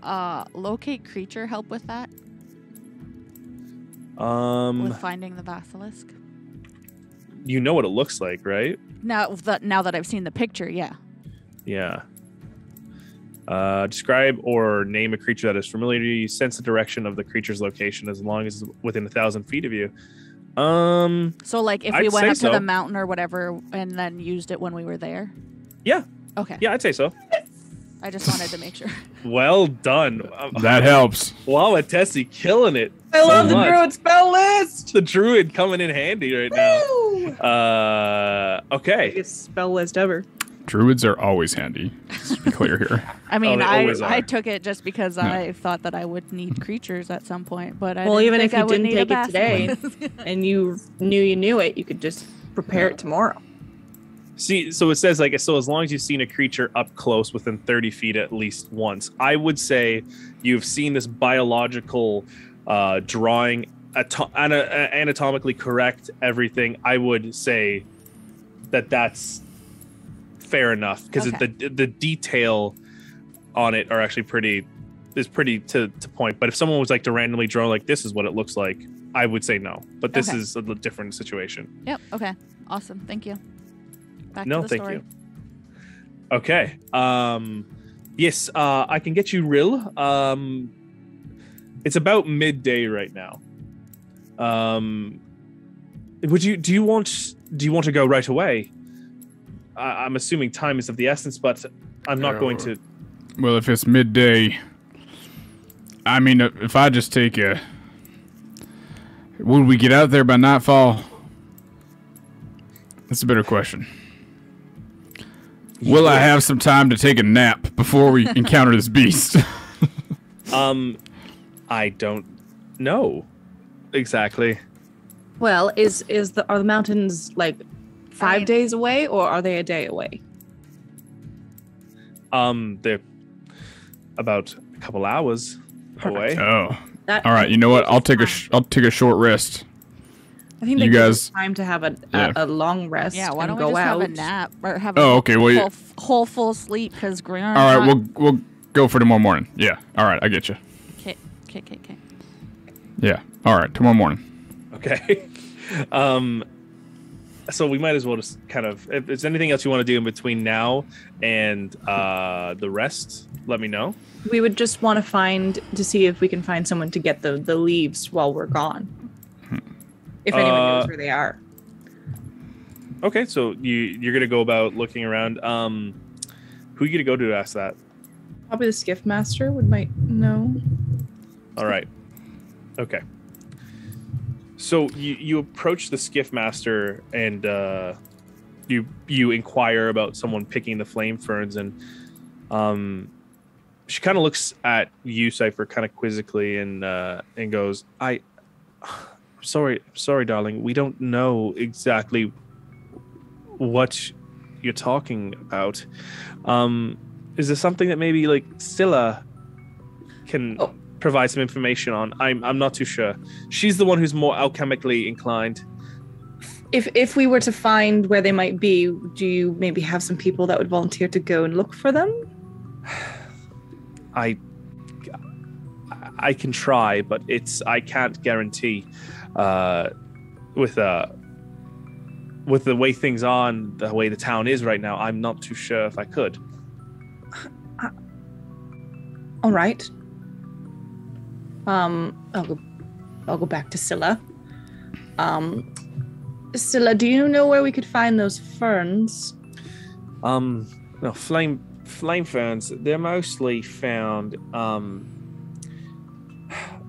locate creature help with that? With finding the Vasilisk? You know what it looks like, right? Now that I've seen the picture, yeah. Yeah. Describe or name a creature that is familiar to you. Sense the direction of the creature's location as long as it's within 1,000 feet of you. So, like, if we I'd went say up to so. the mountain or whatever and then used it when we were there? Yeah. Okay. Yeah, I'd say so. I just wanted to make sure. Well done. That helps. Wow, Tessie killing it. I so love the much. druid spell list. The druid coming in handy right now. Okay. Biggest spell list ever. Druids are always handy. Let's be clear here. I mean, they always I are. took it just because I thought that I would need creatures at some point, but I Well, didn't even think if I you would didn't need a take it today basilisk. and you knew it, you could just prepare it tomorrow. See, so it says like, so as long as you've seen a creature up close within 30 feet at least once, I would say you've seen this biological drawing, anatomically correct, everything. I would say that's fair enough because Okay. the detail on it are actually pretty to point. But if someone was like to randomly draw like this is what it looks like, I would say no. But this Okay. is a different situation. Yep. Okay. Awesome. Thank you. Back No, to the thank story. you. Okay. Yes, I can get you Rill. It's about midday right now. Do you want to go right away? I'm assuming time is of the essence, but I'm not going to. Well, if it's midday, I mean, if I just take would we get out there by nightfall? That's a better question. Will I have some time to take a nap before we encounter this beast? I don't know exactly. Well, are the mountains like 5 days away or are they a day away? They're about a couple hours away. Oh, That, all right. You know what? I'll take a short rest. I think you that gives guys- us time to have Yeah. a long rest. Yeah. Why and don't we go just out. have a nap or have Oh, a okay, well, whole full sleep? Because Grjorn. All right, we'll go for tomorrow morning. Yeah. All right, I get you. Okay. Yeah. All right, tomorrow morning. Okay. So we might as well just kind of, if there's anything else you want to do in between now and the rest, let me know. We would just want to see if we can find someone to get the leaves while we're gone. If anyone knows where they are. Okay, so you're gonna go about looking around. Who are you gonna go to ask that? Probably the skiff master might know. All right. Okay. So you approach the skiff master and you inquire about someone picking the flame ferns, and she kind of looks at you, Cypher, kind of quizzically, and goes, "I'm sorry, darling. We don't know exactly what you're talking about. Is there something that maybe like Scylla can provide some information on? I'm not too sure. She's the one who's more alchemically inclined." If we were to find where they might be, do you maybe have some people that would volunteer to go and look for them? I can try, but I can't guarantee. With the way things are and the way the town is right now, I'm not too sure if I could. All right. I'll go back to Scylla. Scylla, do you know where we could find those ferns? No, flame ferns. They're mostly found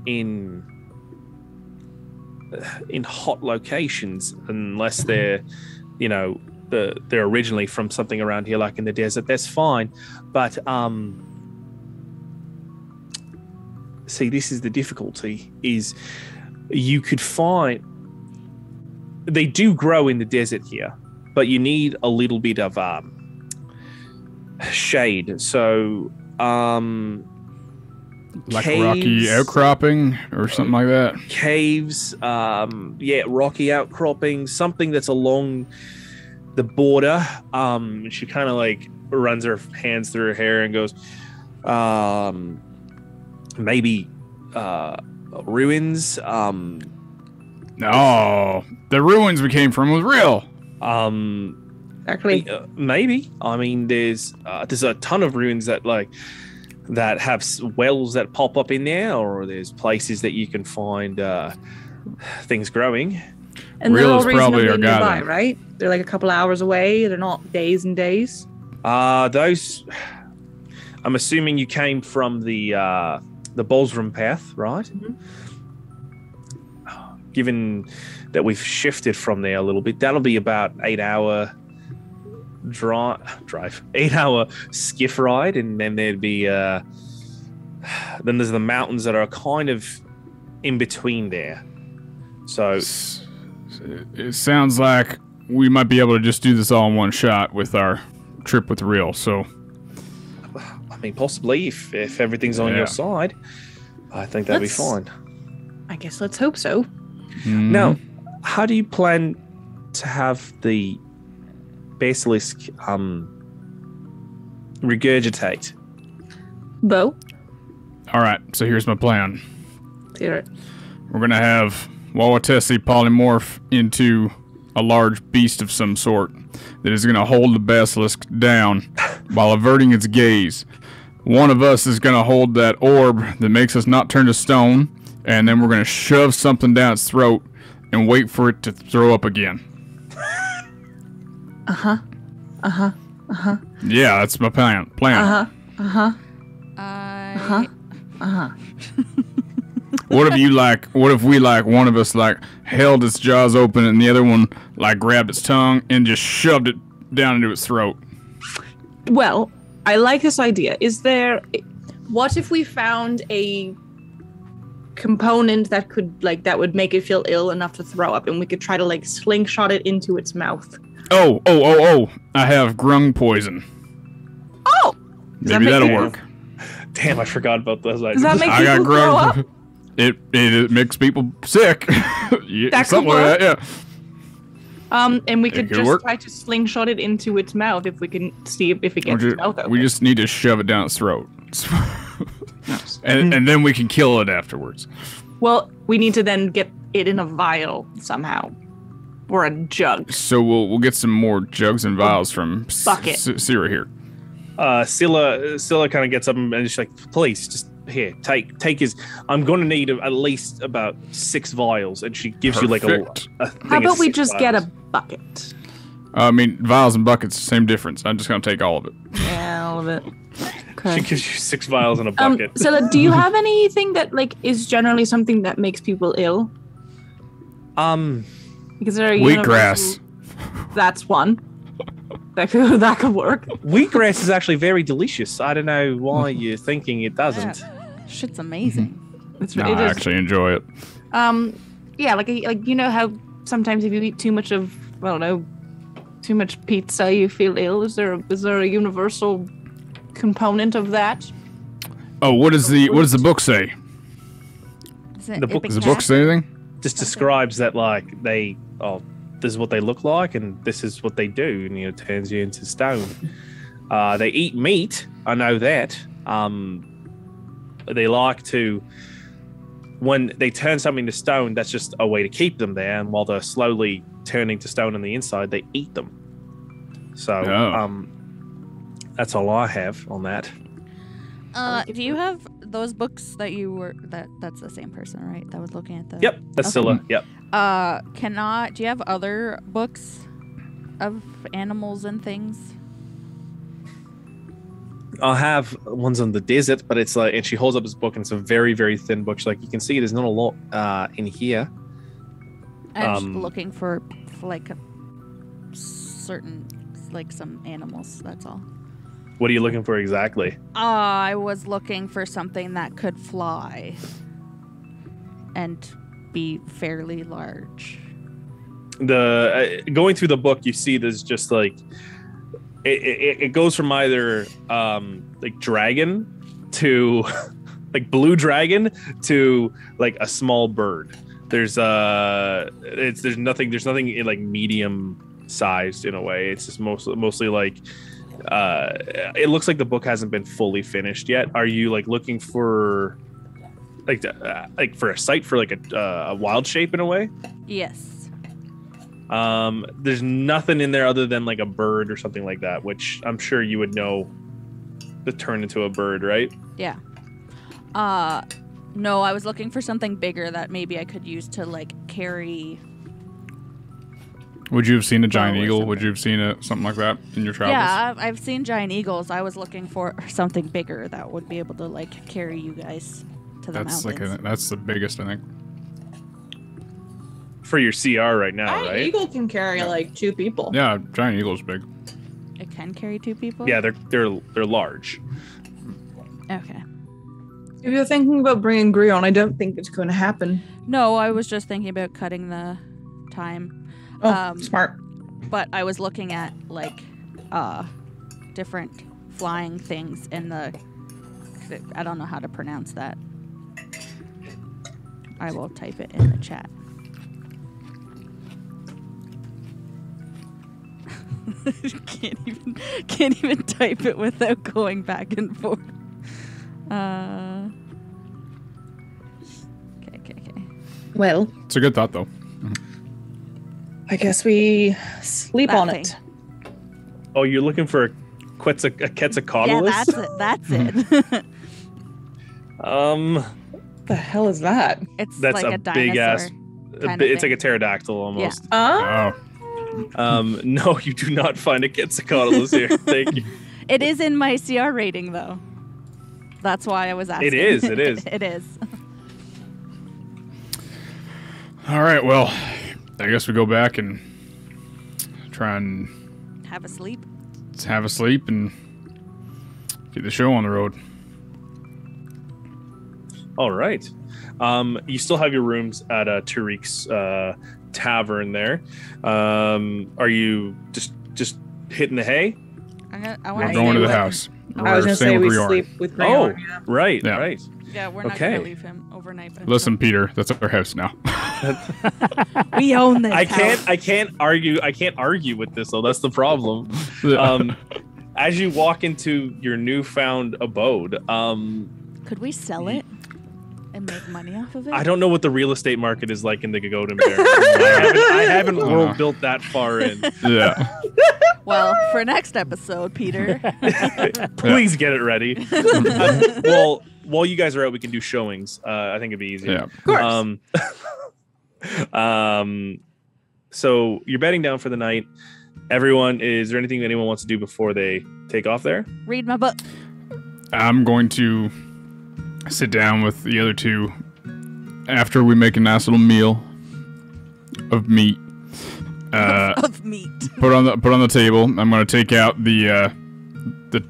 in hot locations, unless they're they're originally from something around here, like in the desert. That's fine, but see, this is the difficulty: is you could find they do grow in the desert here, but you need a little bit of shade. So Like caves, rocky outcropping or something like that. caves, rocky outcropping, something that's along the border. She kind of like runs her hands through her hair and goes, maybe ruins. No, the ruins we came from was real. Actually, Maybe. I mean, there's a ton of ruins that have wells that pop up in there, or there's places that you can find things growing. and they're real all is probably reasonably our guy nearby, then. right? They're like a couple hours away. They're not days and days. Those. I'm assuming you came from the Ballsroom path, right? Mm-hmm. Given that we've shifted from there a little bit, that'll be about 8-hour drive, 8-hour skiff ride, and then there'd be then there's the mountains that are kind of in between there. So It sounds like we might be able to just do this all in one shot with our trip with Real. So, I mean, possibly if everything's on Yeah. your side, I think that'd be Let's- fine. I guess let's hope so. Now, how do you plan to have the Basilisk regurgitate? Bo, all right. So here's my plan. hear it. We're gonna have Wawatesi polymorph into a large beast of some sort that is gonna hold the basilisk down while averting its gaze. One of us is gonna hold that orb that makes us not turn to stone, and then we're gonna shove something down its throat and wait for it to throw up again. Yeah, that's my plan. What if we one of us held its jaws open and the other one grabbed its tongue and just shoved it down into its throat? Well, I like this idea. What if we found a component that could that would make it feel ill enough to throw up, and we could try to slingshot it into its mouth? Oh! I have grung poison. Oh, Maybe that'll work. Damn, I forgot about those does items. that make I got people throw up? grung. It makes people sick. Yeah, That could something like that. Yeah. And we could could just work. try to slingshot it into its mouth if we can see if it gets its mouth open. We just need to shove it down its throat, and then we can kill it afterwards. Well, we need to then get it in a vial somehow, or a jug. So we'll get some more jugs and vials from Bucket. Syrah here. Scylla kind of gets up and she's like, please, just here, take his. I'm going to need at least about 6 vials, and she gives Perfect. you a thing How of about we 6 just vials. get a bucket? I mean, vials and buckets, same difference. I'm just gonna take all of it. Yeah, all of it. She Okay. gives you 6 vials in a bucket. So, do you have anything that is generally something that makes people ill? Because there are Wheatgrass. That's one. That could work. Wheatgrass is actually very delicious. I don't know why you're thinking it doesn't. Shit's amazing. It's, No, it I is. actually enjoy it. Yeah, like you know how sometimes if you eat too much of, I don't know, too much pizza, you feel ill. Is there a universal component of that? Oh, what does the book say? Is it The book- Ipecac? Does the book say anything? Just describes that this is what they look like and this is what they do, and it turns you into stone. They eat meat. I know that. They like to. When they turn something to stone, that's just a way to keep them there. And while they're slowly turning to stone on the inside, they eat them. So, Oh. that's all I have on that. Do you have those books that you were that's the same person, right? That was looking at the Yep, that's Okay. Scylla. Yep. Do you have other books of animals and things? I'll have ones on the desert, but it's and she holds up this book, and it's a very, very thin book. She's like, you can see there's not a lot in here. I'm just Um, looking for certain some animals, that's all. What are you looking for exactly? I was looking for something that could fly and be fairly large. The going through the book, you see there's just it goes from either dragon to blue dragon to a small bird. There's nothing medium sized in a way. It's just mostly it looks like the book hasn't been fully finished yet. Are you looking for like for a sight for like a wild shape in a way? Yes. There's nothing in there other than like a bird or something like that, which I'm sure you would know to turn into a bird, right? Yeah. No, I was looking for something bigger that maybe I could use to like carry. Would you have seen a giant Bow or eagle? something. Would you have seen something like that in your travels? Yeah, I've seen giant eagles. I was looking for something bigger that would be able to like carry you guys to the That's mountains. that's the biggest, I think. For your CR right now, Giant right? eagle can carry like 2 people. Yeah, giant eagle's big. It can carry 2 people. Yeah, they're large. Okay. If you're thinking about bringing Grjorn, I don't think it's going to happen. No, I was just thinking about cutting the time. Oh, smart. But I was looking at like different flying things in the. I don't know how to pronounce that. I will type it in the chat. can't even type it without going back and forth. Okay. Well, It's a good thought, though. I guess we sleep That on thing. it. Oh, you're looking for a Quetzalcoatlus? Yeah, that's it. The hell is that? It's That's like a a dinosaur. big ass. kind of It's like thing. a pterodactyl almost. Oh, Oh, No, you do not find a Quetzalcoatlus here. Thank you. It is in my CR rating though. That's why I was asking. It is. It is. all right. Well, I guess we go back and try and Have a sleep. have a sleep and get the show on the road. All right. You still have your rooms at Tariq's tavern there. Are you just hitting the hay? I We're want going to the what- house. I was We're going to staying say with we Grjorn. sleep with Grjorn. Oh, Yeah. right, Yeah. right. Yeah, we're not Okay. gonna leave him overnight. But Listen, Peter, that's our house now. we own this. I house. can't argue with this though. That's the problem. As you walk into your newfound abode, Could we sell it and make money off of it? I don't know what the real estate market is like in the Gagodin Bear. I haven't world built that far in. Yeah. Well, for next episode, Peter. Please get it ready. Well, while you guys are out, we can do showings. I think it'd be easier. Yeah. Of course. So you're bedding down for the night. Everyone, is there anything anyone wants to do before they take off there? Read my book. I'm going to sit down with the other two after we make a nice little meal of meat. Of meat. Put on the table. I'm going to take out the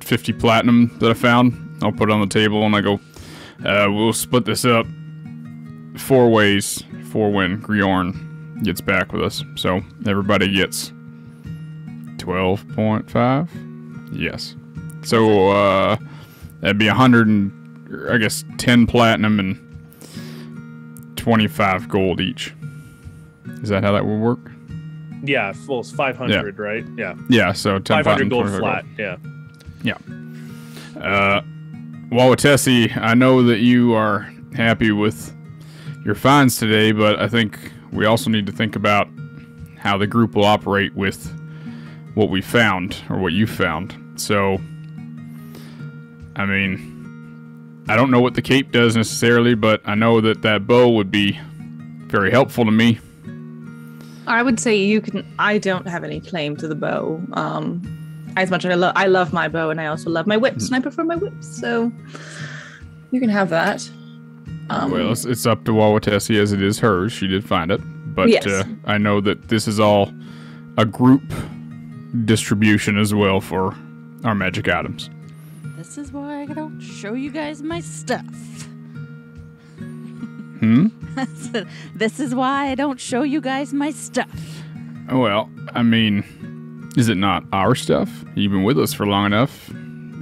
50 platinum that I found. I'll put it on the table and I go, we'll split this up 4 ways for when Grjorn gets back with us. So everybody gets 12.5. Yes. So that'd be 100 and I guess 10 platinum and 25 gold each. Is that how that would work? Yeah, full 500, right? Yeah, Yeah. So 10 500 platinum, gold 25 flat. Yeah. Wawatesi, I know that you are happy with your finds today, but I think we also need to think about how the group will operate with what we found, or what you found. So, I mean, I don't know what the cape does necessarily, but I know that that bow would be very helpful to me. I would say you can. I don't have any claim to the bow. As much as I love my bow, and I also love my whips, and I prefer my whips. So you can have that. Well, it's up to Wawatesi as it is hers. She did find it, but Yes. I know that this is all a group distribution as well for our magic items. This is why I don't show you guys my stuff. This is why I don't show you guys my stuff. Well, I mean, is it not our stuff? You've been with us for long enough,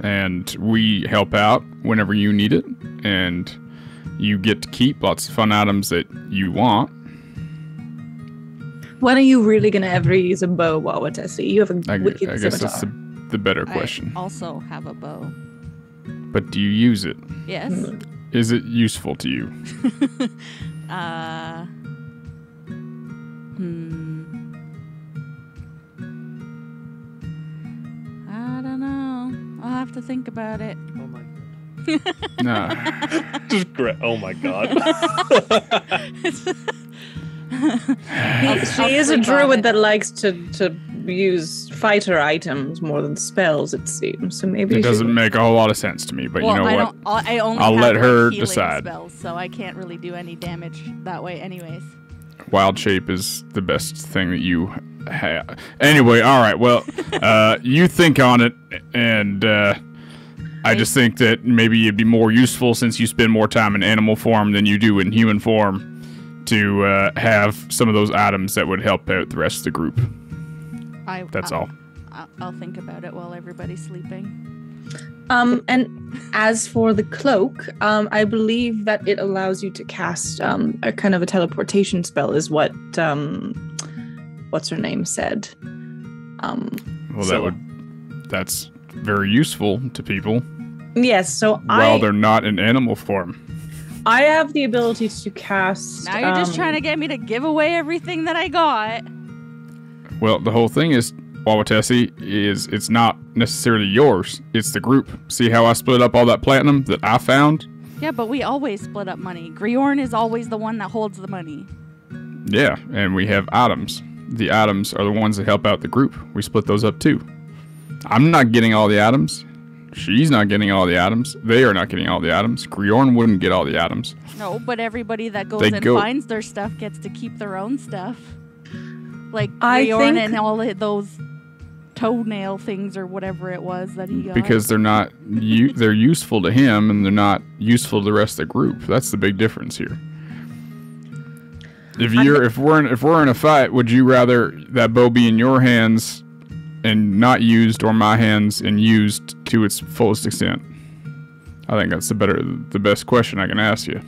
and we help out whenever you need it, and you get to keep lots of fun items that you want. When are you really going to ever use a bow, Wawatesi? You have a I wicked guess scimitar. that's the better question. I also have a bow. But do you use it? Yes. is it useful to you? I don't know. I'll have to think about it. Oh my No. Just oh my god. She is a druid that likes to use fighter items more than spells, it seems. So maybe It doesn't make a whole lot of sense to me, but you know what? I only I'll have let her healing decide. spells, so I can't really do any damage that way anyways. Wild shape is the best thing that you have. Anyway, all right. Well, you think on it, and I just think that maybe it'd be more useful since you spend more time in animal form than you do in human form to have some of those items that would help out the rest of the group. That's all. I'll think about it while everybody's sleeping. And as for the cloak, I believe that it allows you to cast a kind of a teleportation spell, is what what's her name said. Well, that's very useful to people. Yes, so while they're not in animal form. I have the ability to cast. Now you're just trying to get me to give away everything that I got. Well, the whole thing is, Wawatessi, is it's not necessarily yours. It's the group. See how I split up all that platinum that I found? Yeah, but we always split up money. Grjorn is always the one that holds the money. Yeah, and we have items. The items are the ones that help out the group. We split those up too. I'm not getting all the items. She's not getting all the items. They are not getting all the items. Grjorn wouldn't get all the items. No, but everybody that goes and finds their stuff gets to keep their own stuff. Like Grjorn and all those toenail things or whatever it was that he got. Because they're not they're useful to him and they're not useful to the rest of the group. That's the big difference here. If we're in a fight, would you rather that bow be in your hands and not used, or my hands and used to its fullest extent? I think that's the best question I can ask you.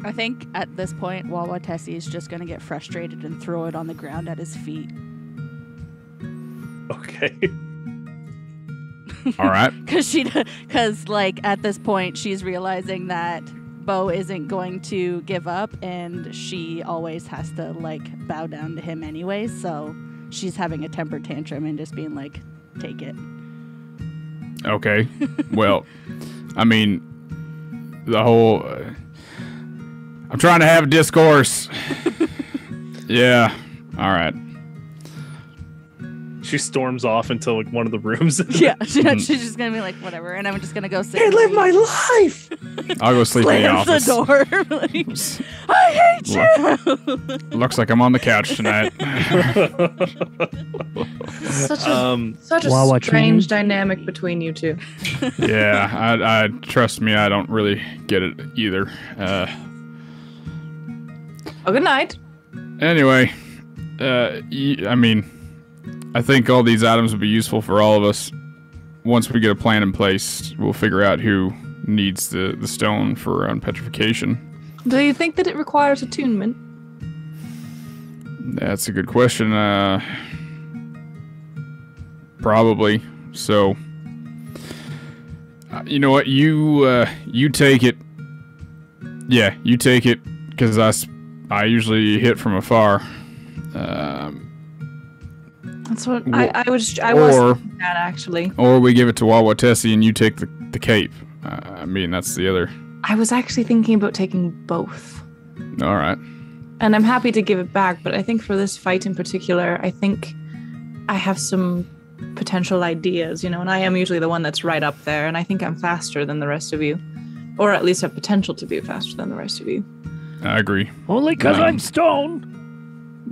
I think at this point, Wawatessi is just going to get frustrated and throw it on the ground at his feet. Okay. All right. Because like at this point, she's realizing that Bo isn't going to give up, and she always has to like bow down to him anyway. So she's having a temper tantrum and just being like, "Take it." Okay. Well, I mean, the whole. I'm trying to have a discourse. Yeah. All right. She storms off into like one of the rooms. Yeah, she's just gonna be like, whatever, and I'm just gonna go sit. Hey, live my life. I'll go sleep in the office. The door. Like, I hate you. Looks like I'm on the couch tonight. Such a strange dynamic between you two. Yeah, I trust me, I don't really get it either. Good night. Anyway, I mean, I think all these items will be useful for all of us. Once we get a plan in place, we'll figure out who needs the stone for Petrification. Do you think that it requires attunement? That's a good question. Probably. So, you know what? You take it. Yeah, you take it, because I usually hit from afar. That's what I was thinking that, actually. Or we give it to Wawatessi and you take the cape. I mean, that's the other. I was actually thinking about taking both. All right. And I'm happy to give it back, but I think for this fight in particular, I think I have some potential ideas, and I am usually the one that's right up there, and I think I'm faster than the rest of you. Or at least have potential to be faster than the rest of you. I agree. Only because I'm stoned.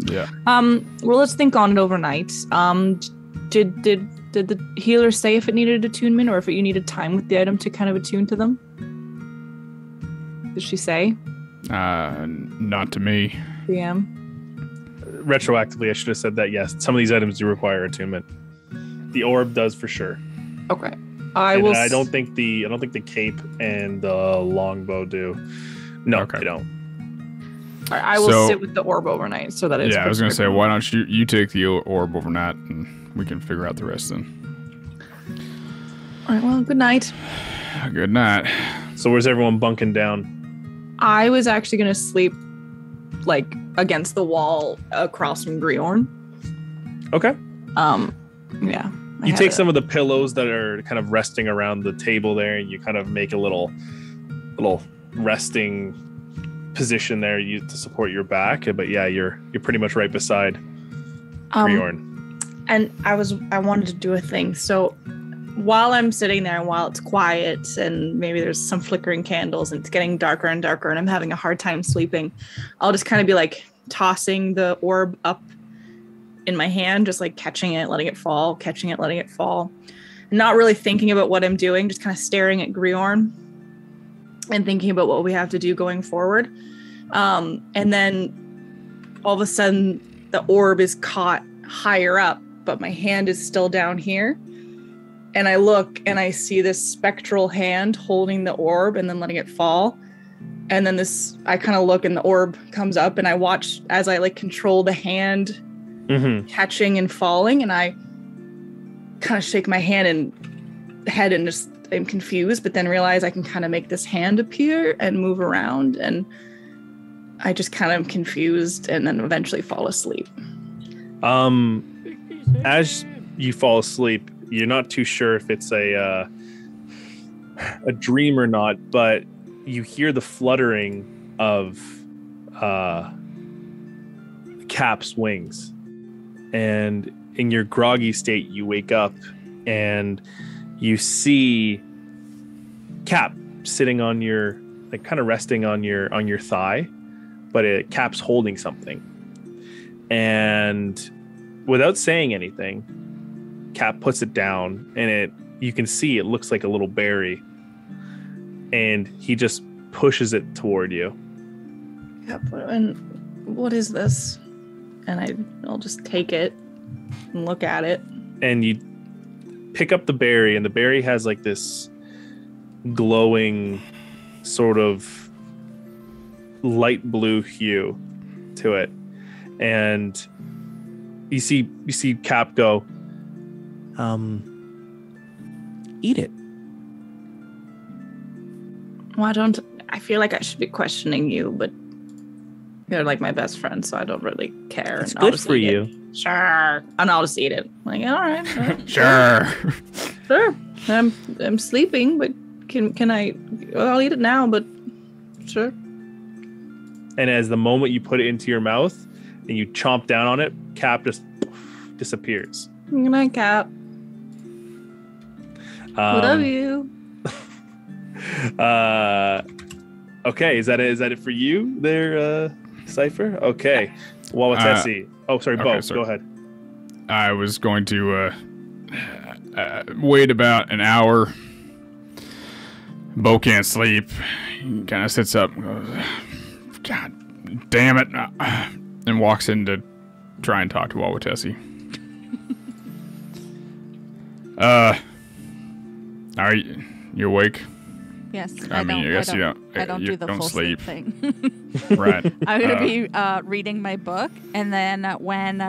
Yeah. Well, let's think on it overnight. Did the healer say if it needed attunement or if you needed time with the item to kind of attune to them? Did she say? Not to me. DM. Retroactively, I should have said that. Yes, some of these items do require attunement. The orb does for sure. Okay. I don't think the cape and the longbow do. No, okay. They don't. I will sit with the orb overnight so that it's. Yeah, I was gonna say, why don't you take the orb overnight and we can figure out the rest then. All right. Well, good night. Good night. So where's everyone bunking down? I was actually going to sleep like against the wall across from Grjorn. Okay. Yeah. You take some of the pillows that are kind of resting around the table there, and you kind of make a little resting position there to support your back. But yeah, you're pretty much right beside Grjorn. And I wanted to do a thing. So while I'm sitting there and while it's quiet and maybe there's some flickering candles and it's getting darker and darker and I'm having a hard time sleeping, I'll just kind of be like tossing the orb up in my hand, just like catching it, letting it fall, catching it, letting it fall. Not really thinking about what I'm doing, just kind of staring at Grjorn and thinking about what we have to do going forward. And then all of a sudden the orb is caught higher up, but my hand is still down here. And I look and I see this spectral hand holding the orb and then letting it fall. And then I kind of look and the orb comes up and I watch as I like control the hand catching and falling. And I kind of shake my head and just I'm confused, but then realize I can kind of make this hand appear and move around. And I just kind of am confused and then eventually fall asleep. As you fall asleep, you're not too sure if it's a dream or not, but you hear the fluttering of Cap's wings. And in your groggy state, you wake up and you see Cap sitting on your, like kind of resting on your thigh, but Cap's holding something. And without saying anything, Cap puts it down and you can see it looks like a little berry. And he just pushes it toward you. Yep. And what is this? And I'll just take it and look at it. And you pick up the berry, and the berry has like this glowing sort of light blue hue to it. And you see Cap go, eat it. Well, I feel like I should be questioning you, but you're like my best friend, so I don't really care. It's good for you. Sure. And I'll just eat it. Like, all right. Sure. Sure. I'm sleeping, but can I? Well, I'll eat it now, but sure. And as the moment you put it into your mouth and you chomp down on it, Cap just disappears. Good night, Cap. Love you. Okay, is that it for you there, Cypher? Okay. Wawatesi. Bo, go ahead. I was going to wait about an hour. Bo can't sleep. He kind of sits up and goes, God damn it, and walks in to try and talk to Wawatesi. Are you awake? Yes. I guess you don't do the full sleep thing. Right. I'm going to be reading my book, and then when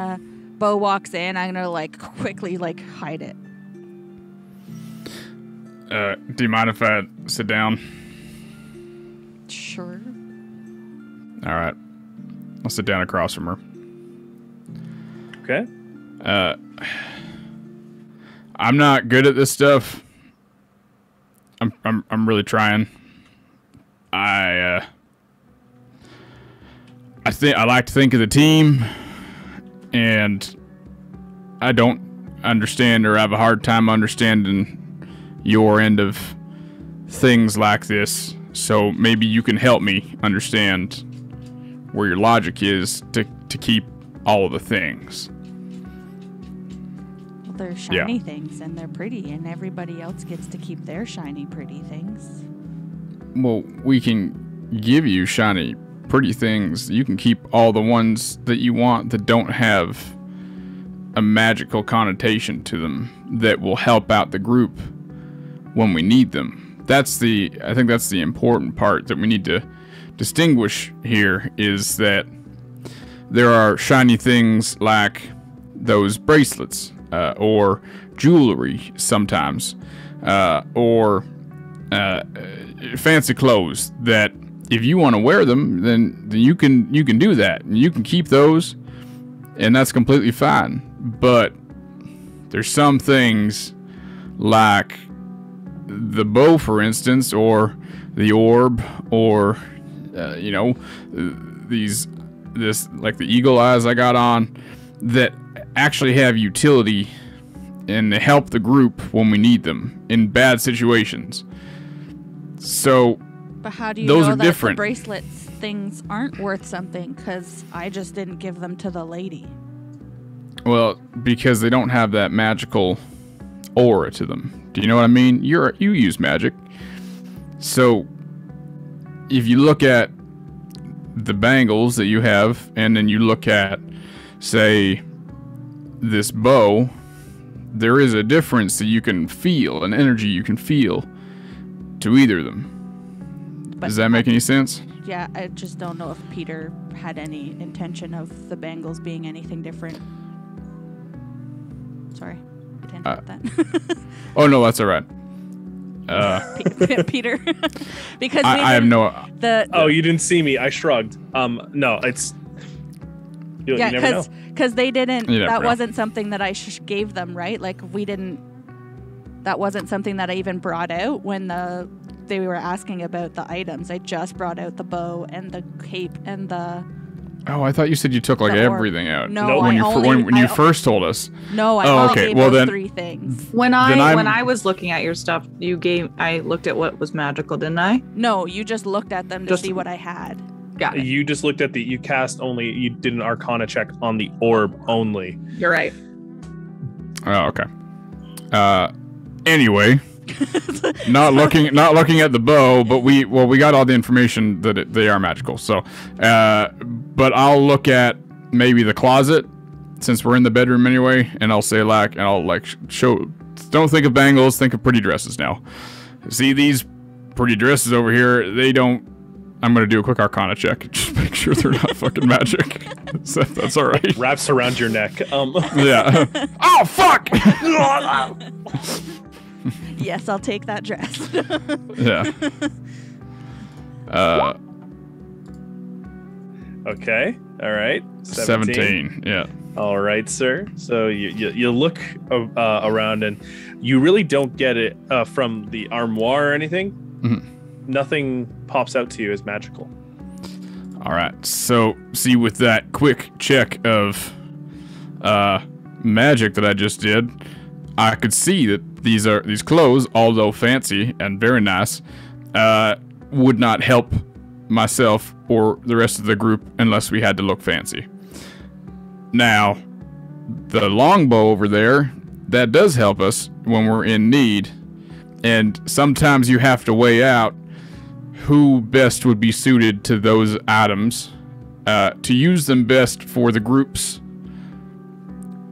Bo walks in, I'm going to like quickly like hide it. Do you mind if I sit down? Sure. All right. I'll sit down across from her. Okay. I'm not good at this stuff. I'm really trying. I like to think of the team, and I don't understand or have a hard time understanding your end of things like this. So maybe you can help me understand where your logic is to keep all of the things. Well, they're shiny things, and they're pretty, and everybody else gets to keep their shiny, pretty things. Well, we can give you shiny, pretty things. You can keep all the ones that you want that don't have a magical connotation to them that will help out the group when we need them. I think that's the important part that we need to distinguish here, is that there are shiny things like those bracelets or jewelry sometimes, or fancy clothes that if you want to wear them, then you can do that, and you can keep those, and that's completely fine. But there's some things like the bow, for instance, or the orb, or this like the eagle eyes I got on, that actually have utility and they help the group when we need them in bad situations. So but how do you those know are that different. the bracelets things aren't worth something? Because I just didn't give them to the lady. Well, because they don't have that magical aura to them. Do you know what I mean? You use magic. So if you look at the bangles that you have, and then you look at, say, this bow, there is a difference that you can feel, an energy you can feel to either of them. But Does that make any sense? Yeah, I just don't know if Peter had any intention of the bangles being anything different. Sorry, I didn't get that. Oh, no, that's all right. Peter, because I have no... Oh, you didn't see me. I shrugged. No, it's... You yeah, never know. because they didn't. You never That know. wasn't something that I gave them, right? Like we didn't. That wasn't something that I even brought out when they were asking about the items. I just brought out the bow and the cape and the. Oh, I thought you said you took like The orb. everything out. No, Nope. when you first told us. No, I Oh, only okay. gave Well, those then- 3 things. When Then I was looking at your stuff, I looked at what was magical, didn't I? No, you just looked at them to Just- see what I had. Got it. You just looked at you cast only, you did an Arcana check on the orb only. You're right. Oh, okay. Anyway, not looking at the bow, but we got all the information that they are magical. So, but I'll look at maybe the closet, since we're in the bedroom anyway, and I'll say and I'll show. Don't think of bangles, think of pretty dresses now. See these pretty dresses over here? They don't. I'm gonna do a quick Arcana check. Just make sure they're not fucking magic. So that's all right. Wraps around your neck. Yeah. Oh fuck. Yes, I'll take that dress. Yeah. Okay. All right. 17. Yeah. All right, sir. So you look around, and you really don't get it from the armoire or anything. Mhm. Nothing pops out to you as magical. All right. So, see, with that quick check of magic that I just did, I could see that these clothes, although fancy and very nice, would not help myself or the rest of the group unless we had to look fancy. Now, the longbow over there, that does help us when we're in need, and sometimes you have to weigh out who best would be suited to those items to use them best for the group's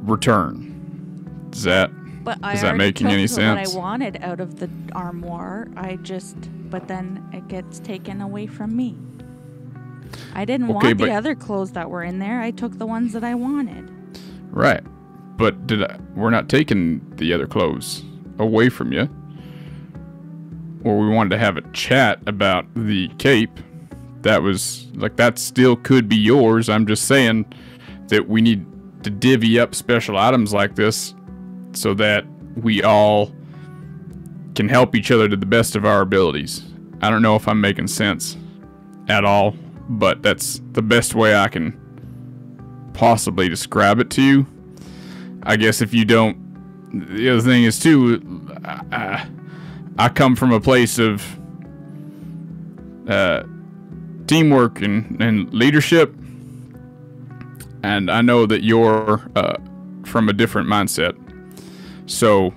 return. Is that making any sense? What I wanted out of the armoire, but then it gets taken away from me. I didn't want the other clothes that were in there. I took the ones that I wanted. Right, but we're not taking the other clothes away from you. Or we wanted to have a chat about the cape. That still could be yours. I'm just saying that we need to divvy up special items like this so that we all can help each other to the best of our abilities. I don't know if I'm making sense at all, but that's the best way I can possibly describe it to you. I guess if you don't... The other thing is, too... I come from a place of teamwork and leadership, and I know that you're from a different mindset. So,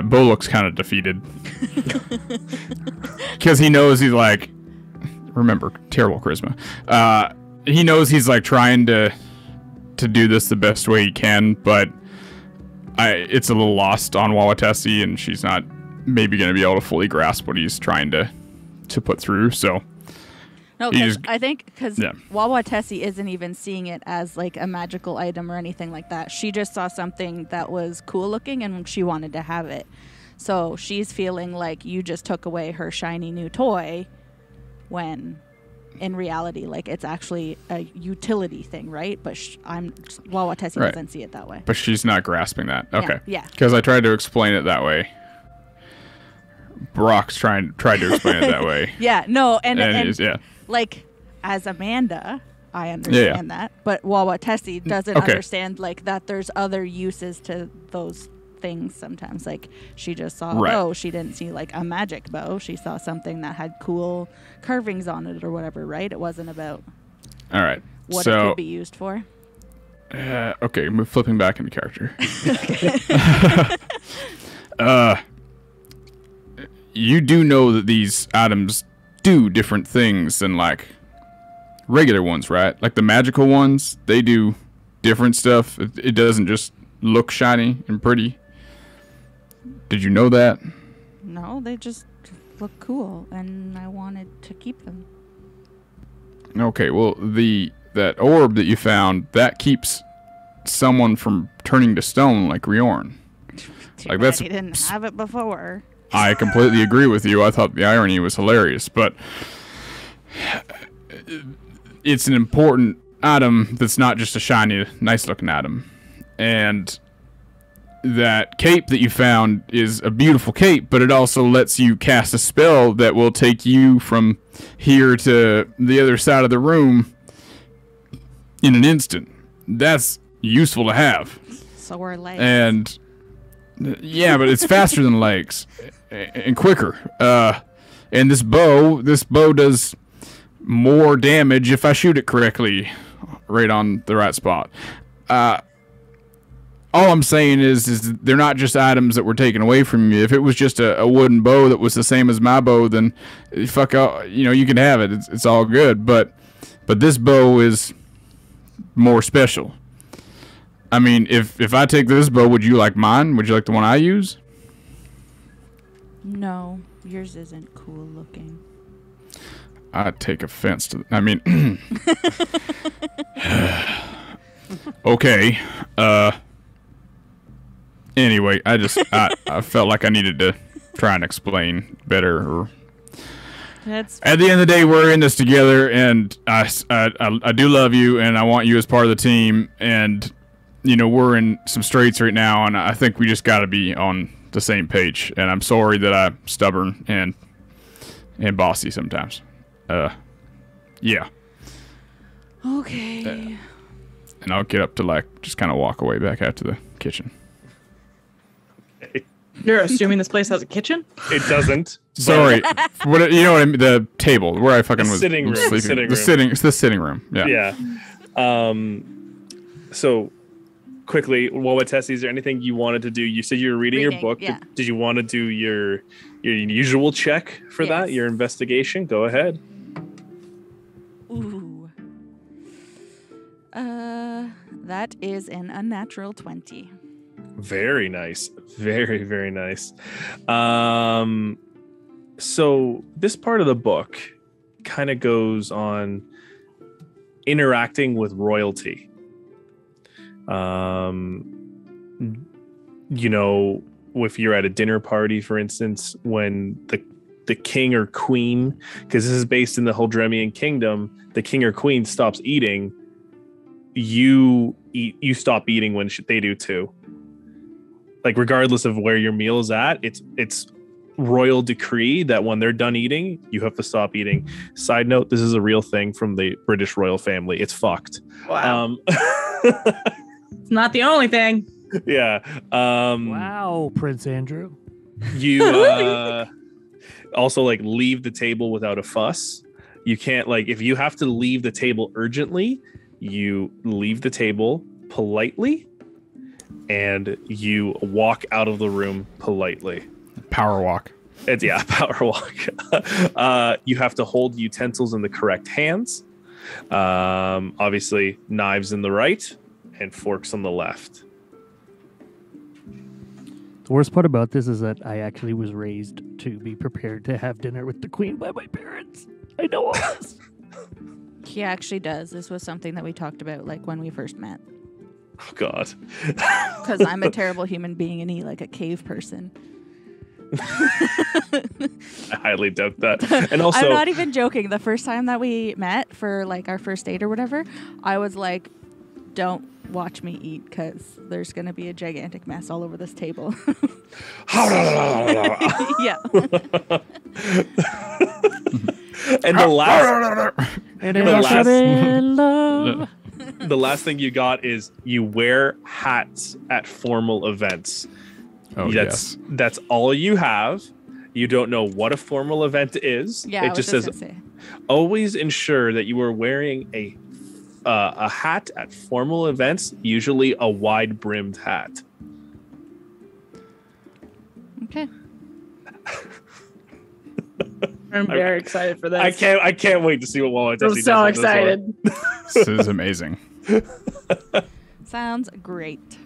Bo looks kind of defeated because he knows he's like, remember, terrible charisma. He knows he's like trying to do this the best way he can, but it's a little lost on Wawatessi, and she's not maybe going to be able to fully grasp what he's trying to put through. So, no, I think because Wawatessi isn't even seeing it as like a magical item or anything like that. She just saw something that was cool looking, and she wanted to have it. So she's feeling like you just took away her shiny new toy when in reality, like, it's actually a utility thing, right? But Wawa Tessie doesn't see it that way. But she's not grasping that. Okay. Yeah. Because I tried to explain it that way. Brock's tried to explain it that way. Yeah, no, and yeah. like, as Amanda, I understand that, but Wawa Tessie doesn't understand, like, that there's other uses to those things sometimes. Like, she just saw a bow. She didn't see, like, a magic bow. She saw something that had cool carvings on it or whatever, right? It wasn't about what it could be used for. Okay, flipping back into character. You do know that these items do different things than, like, regular ones, right? Like the magical ones, they do different stuff. It doesn't just look shiny and pretty. Did you know that? No, they just look cool, and I wanted to keep them. Okay, well, that orb that you found, that keeps someone from turning to stone like Grjorn. Like, that's he didn't have it before. I completely agree with you. I thought the irony was hilarious, but it's an important item that's not just a shiny, nice-looking item. And that cape that you found is a beautiful cape, but it also lets you cast a spell that will take you from here to the other side of the room in an instant. That's useful to have. So are legs. And yeah, but it's faster than legs and quicker. And this bow does more damage if I shoot it correctly, right on the right spot. All I'm saying is they're not just items that were taken away from you. If it was just a wooden bow that was the same as my bow, then fuck out, you can have it. It's all good. But this bow is more special. I mean, if I take this bow, would you like mine? Would you like the one I use? No, yours isn't cool looking. I take offense to. I mean, okay. Anyway, I felt like I needed to try and explain better. At the end of the day, we're in this together, and I do love you, and I want you as part of the team, and we're in some straits right now, and I think we just got to be on the same page. And I'm sorry that I'm stubborn and bossy sometimes. Yeah. Okay. And I'll get up to just kind of walk away back out to the kitchen. You're assuming this place has a kitchen? It doesn't. Sorry. What I mean? The table where I fucking was sitting room. sleeping. It's the sitting room. Yeah. Yeah. So quickly, Wawa Tessie, is there anything you wanted to do? You said you were reading your book. Yeah. Did you want to do your usual check for that? Your investigation? Go ahead. Ooh. That is an unnatural 20. Very nice. Very, very nice. So this part of the book kind of goes on interacting with royalty. If you're at a dinner party, for instance, when the king or queen, because this is based in the Holdremian kingdom, the king or queen stops eating, you stop eating when they do too. Like, regardless of where your meal is at, it's royal decree that when they're done eating, you have to stop eating. Side note, this is a real thing from the British royal family. It's fucked. Wow. It's not the only thing. Yeah. Wow, Prince Andrew. You also leave the table without a fuss. You can't if you have to leave the table urgently, you leave the table politely and you walk out of the room politely. Power walk. Power walk. You have to hold utensils in the correct hands. Obviously, knives in the right and forks on the left. The worst part about this is that I actually was raised to be prepared to have dinner with the queen by my parents. I know all this. He actually does. This was something that we talked about when we first met. Oh, God. Because I'm a terrible human being and he a cave person. I highly doubt that. And also, I'm not even joking. The first time that we met for like our first date or whatever, I was like, don't watch me eat because there's going to be a gigantic mess all over this table. Yeah. And the last thing you got is you wear hats at formal events. Oh, yes. That's all you have. You don't know what a formal event is. Yeah, it just says always ensure that you are wearing a hat at formal events, usually a wide-brimmed hat. Okay. I'm very excited for this. I can't wait to see what Wall I'm so excited. This is amazing. Sounds great.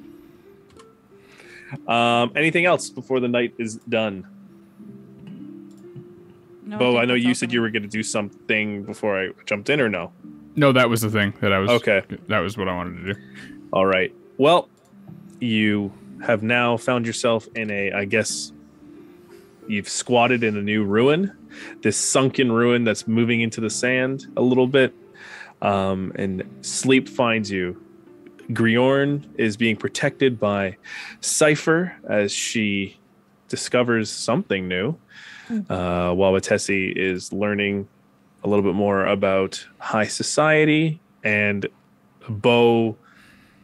Anything else before the night is done? No, Bo, I know think you that's said all you were going to do something before I jumped in, or no? No, that was the thing that I was. Okay. That was what I wanted to do. All right. Well, you have now found yourself in I guess you've squatted in a new ruin, this sunken ruin that's moving into the sand a little bit. And sleep finds you. Grjorn is being protected by Cypher as she discovers something new. While Matessi is learning a little bit more about high society, and Bo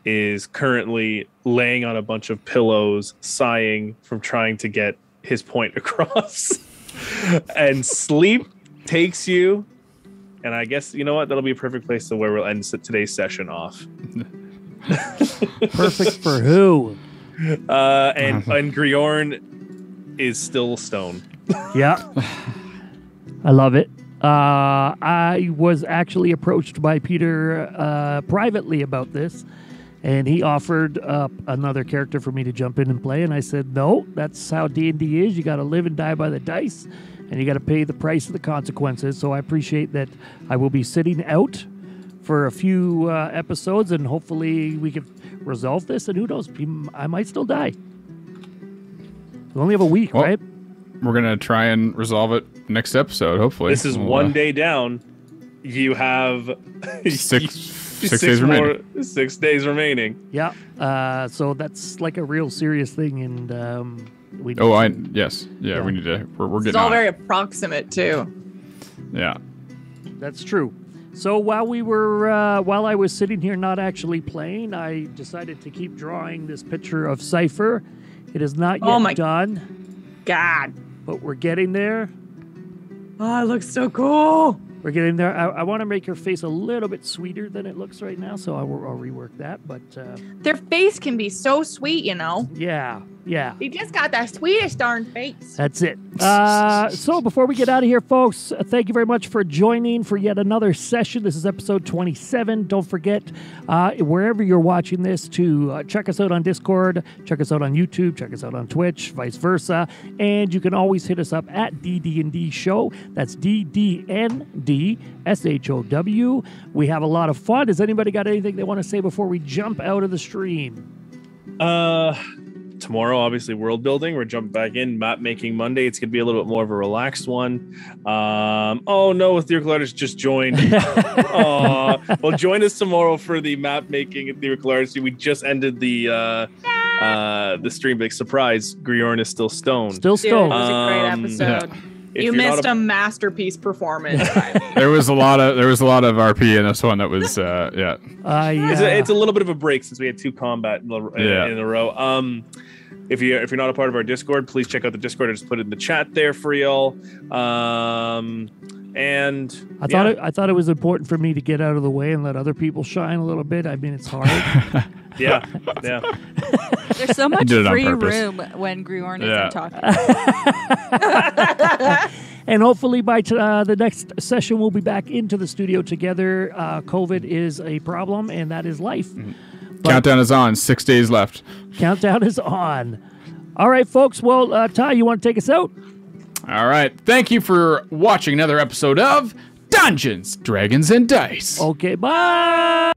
is currently laying on a bunch of pillows, sighing from trying to get his point across. And sleep takes you, and I guess, you know what, that'll be a perfect place to where we'll end today's session off. Perfect for who? And Grjorn is still stone. Yeah. I love it. I was actually approached by Peter privately about this, and he offered up another character for me to jump in and play, and I said, no, that's how D&D is. You got to live and die by the dice, and you got to pay the price of the consequences. So I appreciate that I will be sitting out for a few episodes, and hopefully we can resolve this, and who knows, I might still die. We only have a week, right? We're going to try and resolve it next episode, hopefully. This is one day down. You have six days remaining. 6 days remaining. Yeah. So that's like a real serious thing, and we. Yes. Yeah. We need to. We're getting. It's all on very it. approximate too. Yeah. That's true. So while I was sitting here not actually playing, I decided to keep drawing this picture of Cypher. It is not yet done. God. But we're getting there. Oh, it looks so cool. We're getting there. I want to make her face a little bit sweeter than it looks right now, so I'll rework that. But their face can be so sweet, you know. Yeah. He just got that sweetest darn face. That's it. So before we get out of here, folks, thank you very much for joining for yet another session. This is episode 27. Don't forget, wherever you're watching this, to check us out on Discord, check us out on YouTube, check us out on Twitch, vice versa. And you can always hit us up at DD&D Show. That's DDNDSHOW. We have a lot of fun. Has anybody got anything they want to say before we jump out of the stream? Tomorrow, obviously, world building. We're jumping back in. Map making Monday. It's going to be a little bit more of a relaxed one. Oh no, Theocladus just joined. Well, join us tomorrow for the map making at Theocladus. We just ended the stream. Big surprise. Grjorn is still stone. Still stone. It was a great episode. Yeah. You missed a masterpiece performance. There was a lot of RP in this one. That was yeah. It's a little bit of a break since we had two combat in a row. If you're not a part of our Discord, please check out the Discord. I just put it in the chat there for y'all. And I thought it was important for me to get out of the way and let other people shine a little bit. I mean, it's hard. yeah. There's so much free room when Grjorn isn't talking. And hopefully by the next session, we'll be back into the studio together. COVID is a problem, and that is life. Countdown is on. 6 days left. Countdown is on. All right, folks. Well, Ty, you want to take us out? All right. Thank you for watching another episode of Dungeons, Dragons, and Dice. Okay, bye.